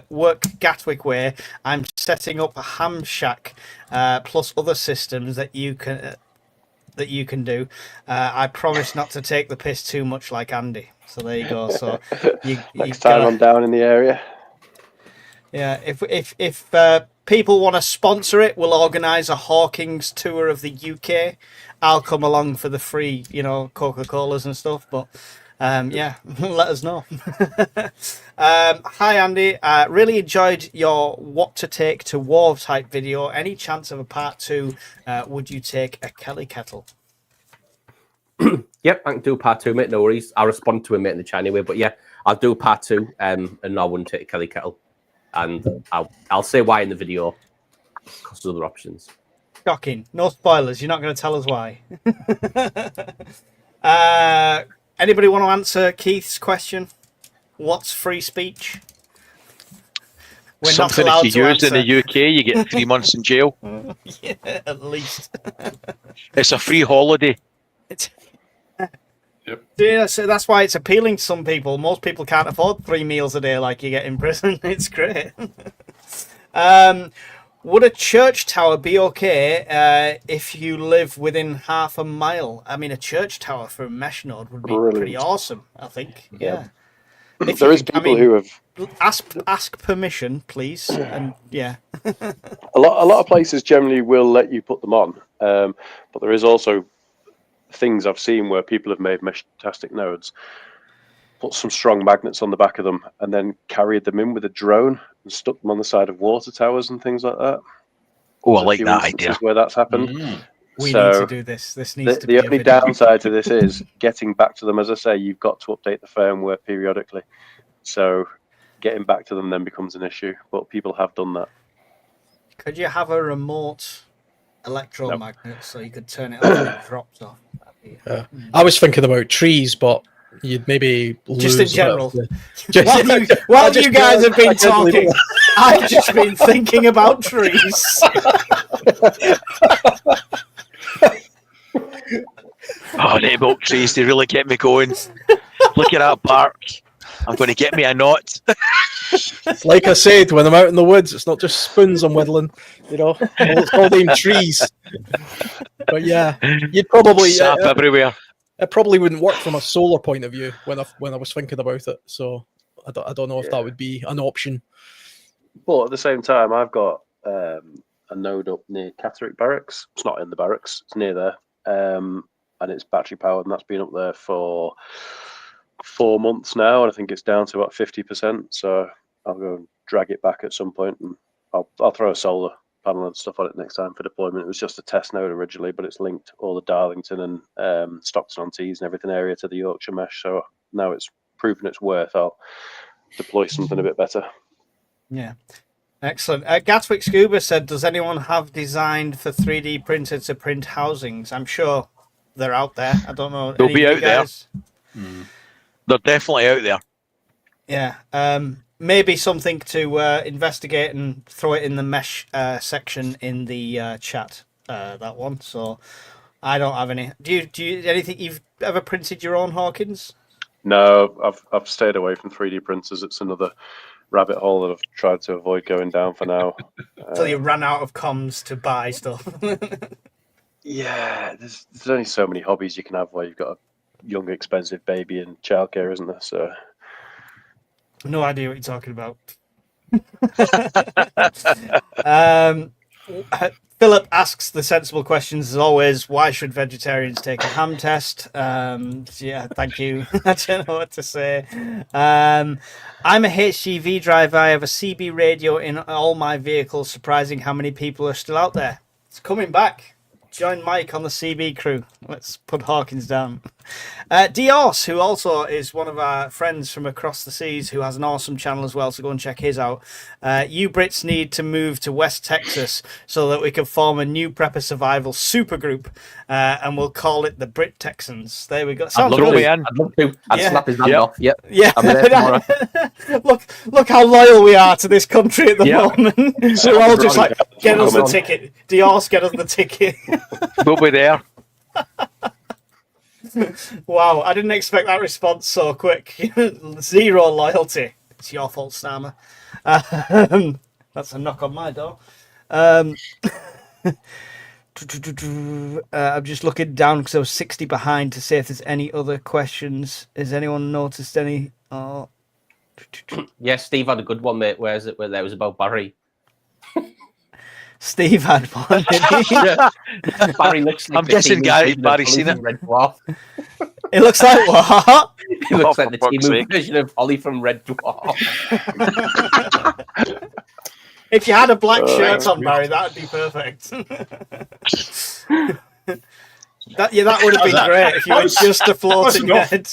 work Gatwick way, I'm setting up a ham shack plus other systems that you can do. I promise not to take the piss too much like Andy. So there you go. So next time I'm down in the area. Yeah, if people want to sponsor it, we'll organise a Hawkins tour of the UK. I'll come along for the free, Coca-Colas and stuff. But yeah, let us know. Hi, Andy. Really enjoyed your what to take to war type video. Any chance of a part 2? Would you take a Kelly kettle? Yep, I can do part 2, mate. No worries. I'll respond to him, mate, in the chat anyway. But yeah, I'll do part 2, and I wouldn't take a Kelly kettle. And I'll say why in the video, because there's other options. Shocking. No spoilers. You're not going to tell us why. Anybody want to answer Keith's question? What's free speech? We're something not allowed if you use in the UK, you get 3 months in jail. Yeah, at least. It's a free holiday. Yep. Yeah, so that's why it's appealing to some people. Most people can't afford 3 meals a day like you get in prison. It's great. Would a church tower be okay if you live within half a mile? I mean, a church tower for a mesh node would be pretty awesome, I think. Yeah. There is people who have ask permission, please, and yeah. a lot of places generally will let you put them on, but there is also things I've seen where people have made Meshtastic nodes, put some strong magnets on the back of them, and then carried them in with a drone and stuck them on the side of water towers and things like that. Oh, I like that idea. Where that's happened. We need to do this. This needs to be the only downside to this is getting back to them. As I say, you've got to update the firmware periodically, so getting back to them then becomes an issue. But people have done that. Could you have a remote electromagnet so you could turn it on and it drops off? I was thinking about trees, but you'd maybe just in general. While you guys have been talking, I've just been thinking about trees. Oh, the oak trees, they really get me going. Look at that bark. I'm going to get me a knot. Like I said, when I'm out in the woods, it's not just spoons I'm whittling, it's all them trees. But yeah, you'd probably sap everywhere. it probably wouldn't work from a solar point of view when I was thinking about it. So I don't know if that would be an option. But at the same time, I've got a node up near Catterick Barracks. It's not in the barracks; it's near there, and it's battery powered, and that's been up there for 4 months now, and I think it's down to about 50%. So I'll go and drag it back at some point, and I'll throw a solar panel and stuff on it next time for deployment. It was just a test node originally, but it's linked all the Darlington and Stockton-on-Tees and everything area to the Yorkshire mesh. So now it's proven its worth. I'll deploy something a bit better. Yeah. Excellent. Gatwick Scuba said, does anyone have designed for 3D printed to print housings? I'm sure they're out there. I don't know. They'll be out there. Mm. They're definitely out there. Yeah. Maybe something to investigate and throw it in the mesh section in the chat. That one. So I don't have any. Do you anything you've ever printed your own, Hawkins? No, I've stayed away from 3D printers. It's another rabbit hole that I've tried to avoid going down for now. Until you ran out of comms to buy stuff. Yeah, there's only so many hobbies you can have where you've got a young, expensive baby and childcare, isn't there? So, No idea what you're talking about. Philip asks the sensible questions as always. Why should vegetarians take a ham test? Yeah, thank you. I don't know what to say. I'm a HGV driver. I have a CB radio in all my vehicles. Surprising how many people are still out there. It's coming back. Join Mike on the CB crew. Let's put Hawkins down. Dios, who also is one of our friends from across the seas, who has an awesome channel as well, so go and check his out. You Brits need to move to West Texas so that we can form a new prepper survival supergroup, and we'll call it the Brit Texans. There we go. Sounds I'd love good. to. I'd love to. I'd Yeah. snap his hand Yep. off. Yep. Yeah. I'll be there tomorrow. Look how loyal we are to this country at the Yeah. moment. We're all just like, get us the ticket. Dios, get us the ticket. We'll be there. Wow, I didn't expect that response so quick. Zero loyalty. It's your fault, Starmer. That's a knock on my door. I'm just looking down because I was 60 behind to see if there's any other questions. Has anyone noticed any? Oh. Yeah, Steve had a good one, mate. Where is it? Where that was about Barry. Steve had one. Didn't he? Yeah. Barry looks like I'm guessing Barry's seen it. Red Dwarf. It looks like what? He looks like for the fuck's Timu sake. version of Holly from Red Dwarf. If you had a black shirt on, Barry, that'd be perfect. That would have been great if you were just a floating enough. head.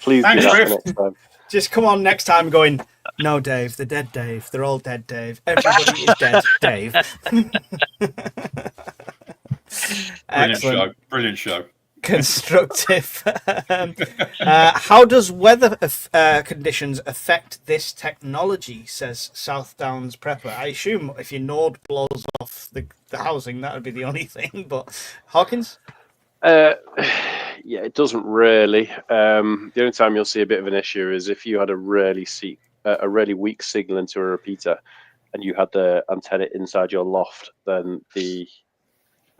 please do Thanks, that Griff. for next time. Just come on next time going, no, Dave, they're dead, Dave. They're all dead, Dave. Everybody is dead, Dave. Brilliant Excellent. show. Brilliant show. Constructive. How does weather conditions affect this technology, says South Downs Prepper? I assume if your node blows off the housing, that would be the only thing. But Hawkins? Yeah, it doesn't really. The only time you'll see a bit of an issue is if you had a really weak signal into a repeater and you had the antenna inside your loft, then the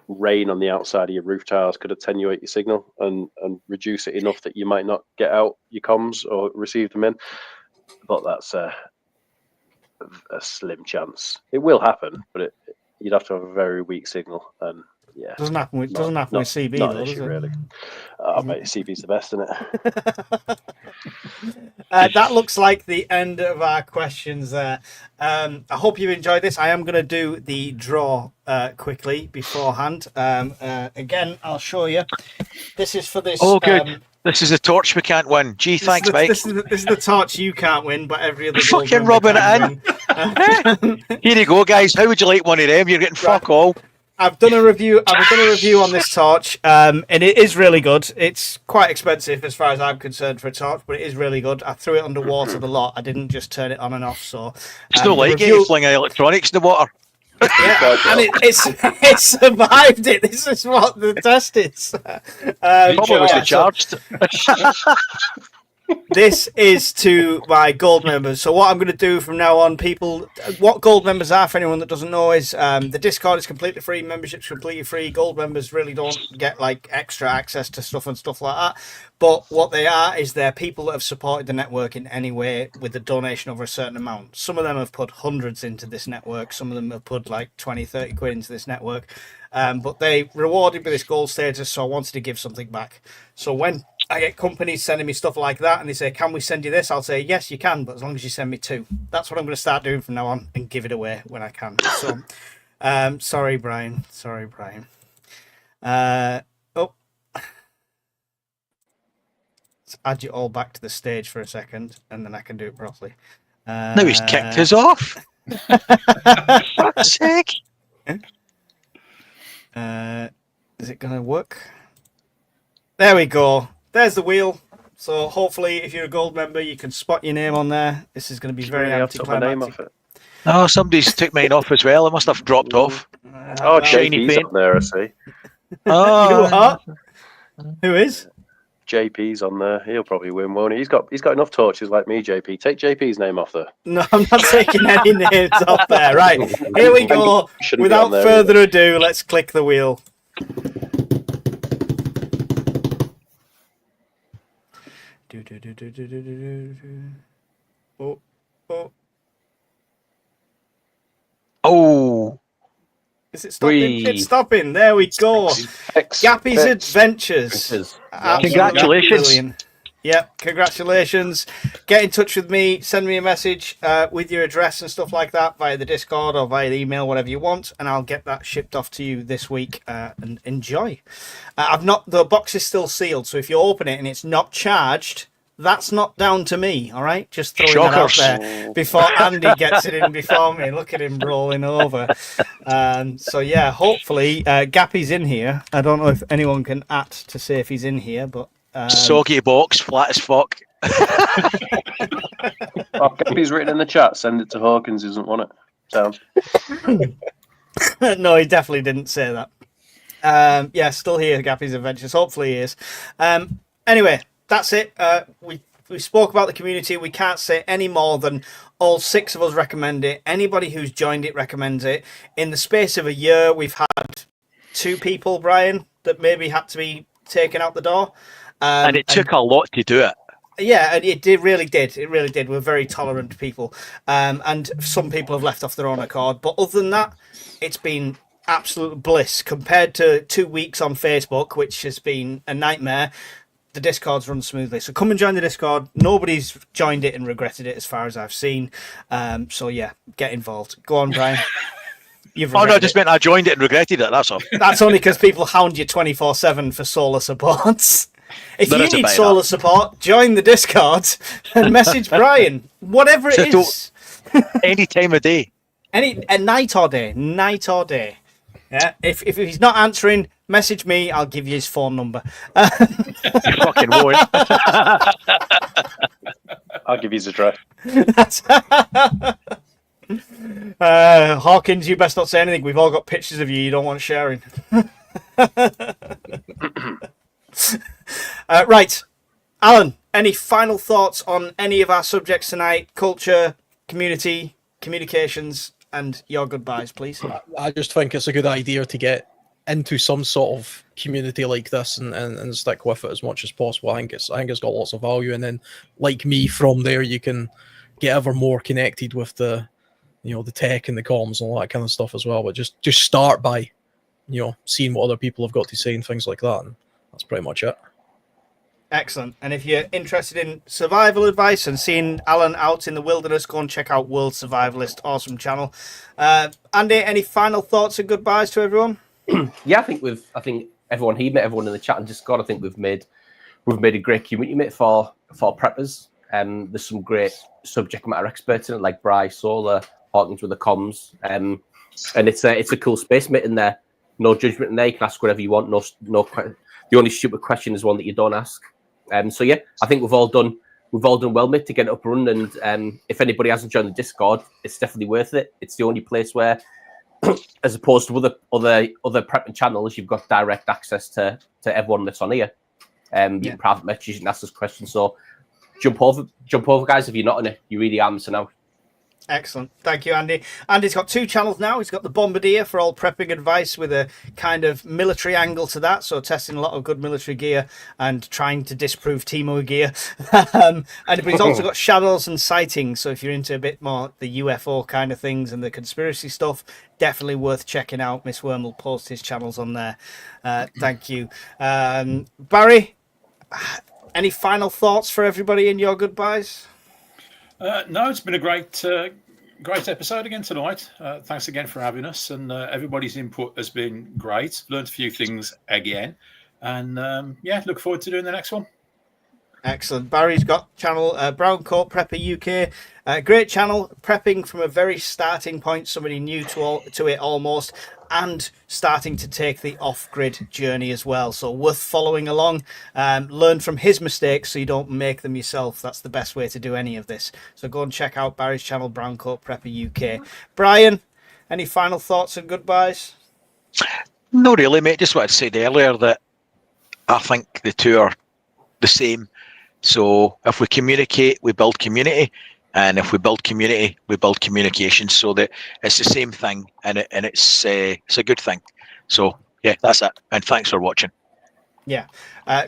rain on the outside of your roof tiles could attenuate your signal and reduce it enough that you might not get out your comms or receive them in. But that's a slim chance. It will happen, but you'd have to have a very weak signal, and yeah, Doesn't happen with CB, not though, an does issue, it? really. Mate, CB's the best, isn't it? That looks like the end of our questions there. I hope you enjoyed this. I am going to do the draw quickly beforehand. Again, I'll show you. This is for this. Oh, good. This is a torch we can't win. Gee, thanks, mate. This is the torch you can't win, but every other Fucking gold member rubbing can it win. Here you go, guys. How would you like one of them? You're getting fuck all. I've done a review on this torch, and it is really good. It's quite expensive as far as I'm concerned for a torch, but it is really good. I threw it underwater a lot. I didn't just turn it on and off. So It's not like it. You fling electronics in the water. yeah, and it survived it. This is what the test is. Probably was yeah, the charged. This is to my gold members. So what I'm going to do from now on, people, what gold members are, for anyone that doesn't know, is the Discord is completely free, membership's completely free. Gold members really don't get like extra access to stuff and stuff like that. But what they are is they're people that have supported the network in any way with a donation over a certain amount. Some of them have put hundreds into this network. Some of them have put like 20, 30 quid into this network. But they rewarded with this gold status, so I wanted to give something back. So when I get companies sending me stuff like that and they say, can we send you this? I'll say, yes, you can, but as long as you send me 2. That's what I'm going to start doing from now on and give it away when I can. So, sorry, Brian. Let's add you all back to the stage for a second and then I can do it properly. Now he's kicked us off. Fuck's sake. Is it going to work? There we go. There's the wheel. So hopefully, if you're a gold member, you can spot your name on there. This is going to be very I took my name off anticlimactic. it. Oh, somebody's took mine off as well. It must have dropped off. Oh, shiny JP's paint. on there, I see. You Oh, are? Who is? JP's on there. He'll probably win, won't he? He's got enough torches like me, JP. Take JP's name off there. No, I'm not taking any names off there. Right, here we go. Shouldn't be on Without there further ado, let's click the wheel. Oh, oh. oh. Is it stopping? Whee. It's stopping. There we go. Gappy's Adventures. Absolutely Congratulations. brilliant. Yep, congratulations. Get in touch with me. Send me a message with your address and stuff like that via the Discord or via the email, whatever you want, and I'll get that shipped off to you this week. And enjoy. The box is still sealed, so if you open it and it's not charged, that's not down to me. All right, just throwing that out there before Andy gets it in before me. Look at him rolling over. So yeah, hopefully Gappy's in here. I don't know if anyone can to say if he's in here, but. Soggy box, flat as fuck. Gappy's written in the chat. Send it to Hawkins. He doesn't want it. Sound. No, he definitely didn't say that. Yeah, still here, Gappy's Adventures. Hopefully he is. Anyway, that's it. We spoke about the community. We can't say any more than all 6 of us recommend it. Anybody who's joined it recommends it. In the space of a year, we've had 2 people, Brian, that maybe had to be taken out the door. And it took a lot to do it. Yeah, and it really did. It really did. We're very tolerant people. And some people have left off their own accord. But other than that, it's been absolute bliss. Compared to 2 weeks on Facebook, which has been a nightmare, the Discord's run smoothly. So come and join the Discord. Nobody's joined it and regretted it as far as I've seen. So yeah, get involved. Go on, Brian. Oh, no, I just meant I joined it and regretted it, that's all. That's only because people hound you 24/7 for solar supports. If There you is a need bit of solar that. support, join the Discord and message Brian. Whatever it So is. Any time of day. A night or day. Yeah. If he's not answering, message me. I'll give you his phone number. You fucking won't. I'll give you his address. Hawkins, you best not say anything. We've all got pictures of you. You don't want sharing. Right. Alan, any final thoughts on any of our subjects tonight? Culture, community, communications, and your goodbyes, please. I just think it's a good idea to get into some sort of community like this and stick with it as much as possible. I think it's got lots of value, and then like me, from there you can get ever more connected with the tech and the comms and all that kind of stuff as well. But just start by seeing what other people have got to say and things like that, and that's pretty much it. Excellent. And if you're interested in survival advice and seeing Alan out in the wilderness, go and check out World Survivalist. Awesome channel. Andy, any final thoughts and goodbyes to everyone? Yeah, I think everyone here, everyone in the chat and Discord, I think we've made a great community, mate, for preppers. There's some great subject matter experts in it, like Bryce, Solar, Hawkins with the comms. And it's a cool space, mate, in there. No judgment in there. You can ask whatever you want. The only stupid question is one that you don't ask. So yeah, I think we've all done well, mate, to get it up and running. And if anybody hasn't joined the Discord, it's definitely worth it. It's the only place where, as opposed to other prepping channels, you've got direct access to everyone that's on here. You can private message, you can ask us questions. So jump over, guys. If you're not in it, you really are missing out. Excellent. Thank you, Andy. Andy's got 2 channels now. He's got the Bombardier for all prepping advice with a kind of military angle to that. So testing a lot of good military gear and trying to disprove Timo gear. But he's also got Shadows and Sightings. So if you're into a bit more the UFO kind of things and the conspiracy stuff, definitely worth checking out. Miss Worm will post his channels on there. Thank you. Barry, any final thoughts for everybody in your goodbyes? No, it's been a great episode again tonight. Thanks again for having us, and everybody's input has been great. Learned a few things again, and look forward to doing the next one. Excellent. Barry's got channel Brown Coat Prepper UK. Great channel, prepping from a very starting point, somebody new to it almost, and starting to take the off-grid journey as well. So worth following along. Learn from his mistakes so you don't make them yourself. That's the best way to do any of this. So go and check out Barry's channel, Brown Coat Prepper UK. Brian, any final thoughts and goodbyes? No, really, mate. Just what I said earlier, that I think the two are the same. So if we communicate, we build community, and if we build community, we build communication. So that it's the same thing, and it's a good thing. So yeah, that's it. And thanks for watching. Yeah,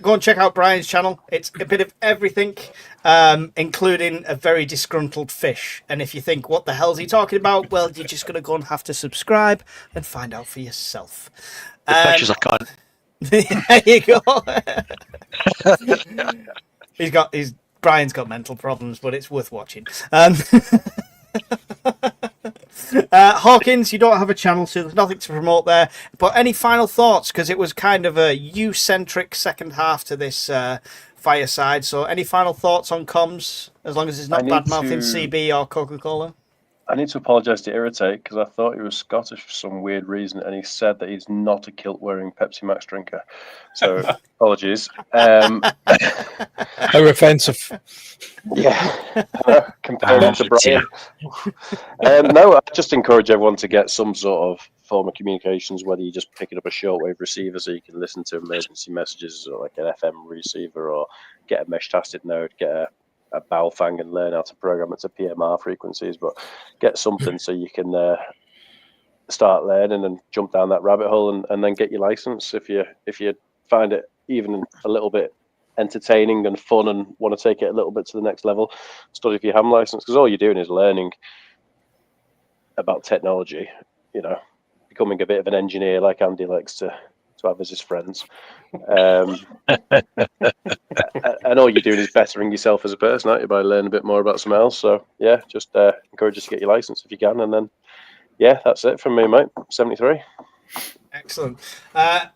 go and check out Brian's channel. It's a bit of everything, including a very disgruntled fish. And if you think, what the hell's he talking about? Well, you're just going to go and have to subscribe and find out for yourself. The fish is a cunt. There you go. Brian's got mental problems, but it's worth watching. Hawkins, you don't have a channel, so there's nothing to promote there. But any final thoughts? Because it was kind of a you-centric second half to this Fireside. So any final thoughts on comms, as long as it's not bad-mouthing CB or Coca-Cola? I need to apologise to Irritate, because I thought he was Scottish for some weird reason, and he said that he's not a kilt-wearing Pepsi Max drinker. So, apologies. How offensive. Yeah, compared to Brian. No, I just encourage everyone to get some sort of form of communications, whether you're just picking up a shortwave receiver so you can listen to emergency messages, or like an FM receiver, or get a mesh-tasted node, get a Baofeng and learn how to program it to PMR frequencies, but get something so you can start learning and jump down that rabbit hole, and then get your license if you find it even a little bit entertaining and fun and want to take it a little bit to the next level. Study for your ham license, because all you're doing is learning about technology, becoming a bit of an engineer like Andy likes to have as his friends. And all you're doing is bettering yourself as a person, aren't you, by learning a bit more about something else. So yeah, just encourage us to get your license if you can, and then yeah, that's it from me, mate. 73. Excellent.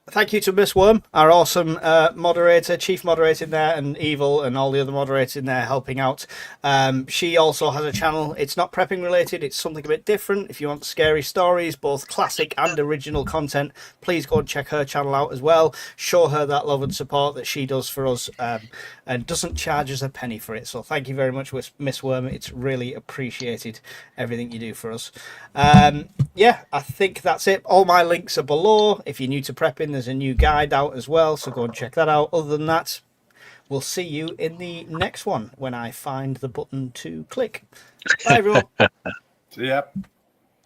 Thank you to Miss Worm, our awesome moderator, chief moderator in there, and Evil and all the other moderators in there helping out. She also has a channel. It's not prepping related. It's something a bit different. If you want scary stories, both classic and original content, please go and check her channel out as well. Show her that love and support that she does for us, and doesn't charge us a penny for it. So thank you very much, Miss Worm. It's really appreciated, everything you do for us. Yeah, I think that's it. All my links are below. If you're new to prepping, there's a new guide out as well, so go and check that out. Other than that, we'll see you in the next one when I find the button to click. Bye, everyone. See ya.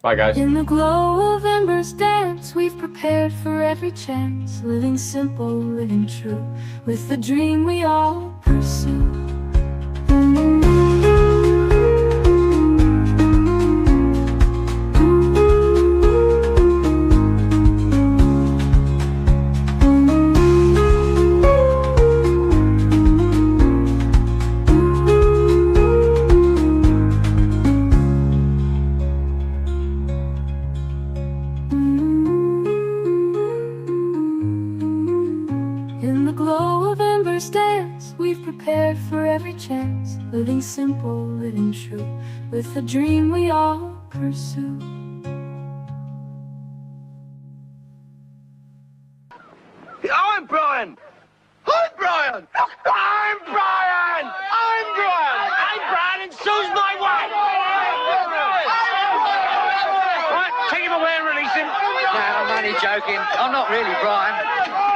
Bye, guys. In the glow of embers dance, we've prepared for every chance, living simple, living true, with the dream we all pursue. Prepared for every chance, living simple, living true, with the dream we all pursue. I'm Brian! I'm Brian! I'm Brian! I'm Brian! I'm Brian, and so's my wife! Right, take him away and release him. No, I'm only joking. I'm not really Brian.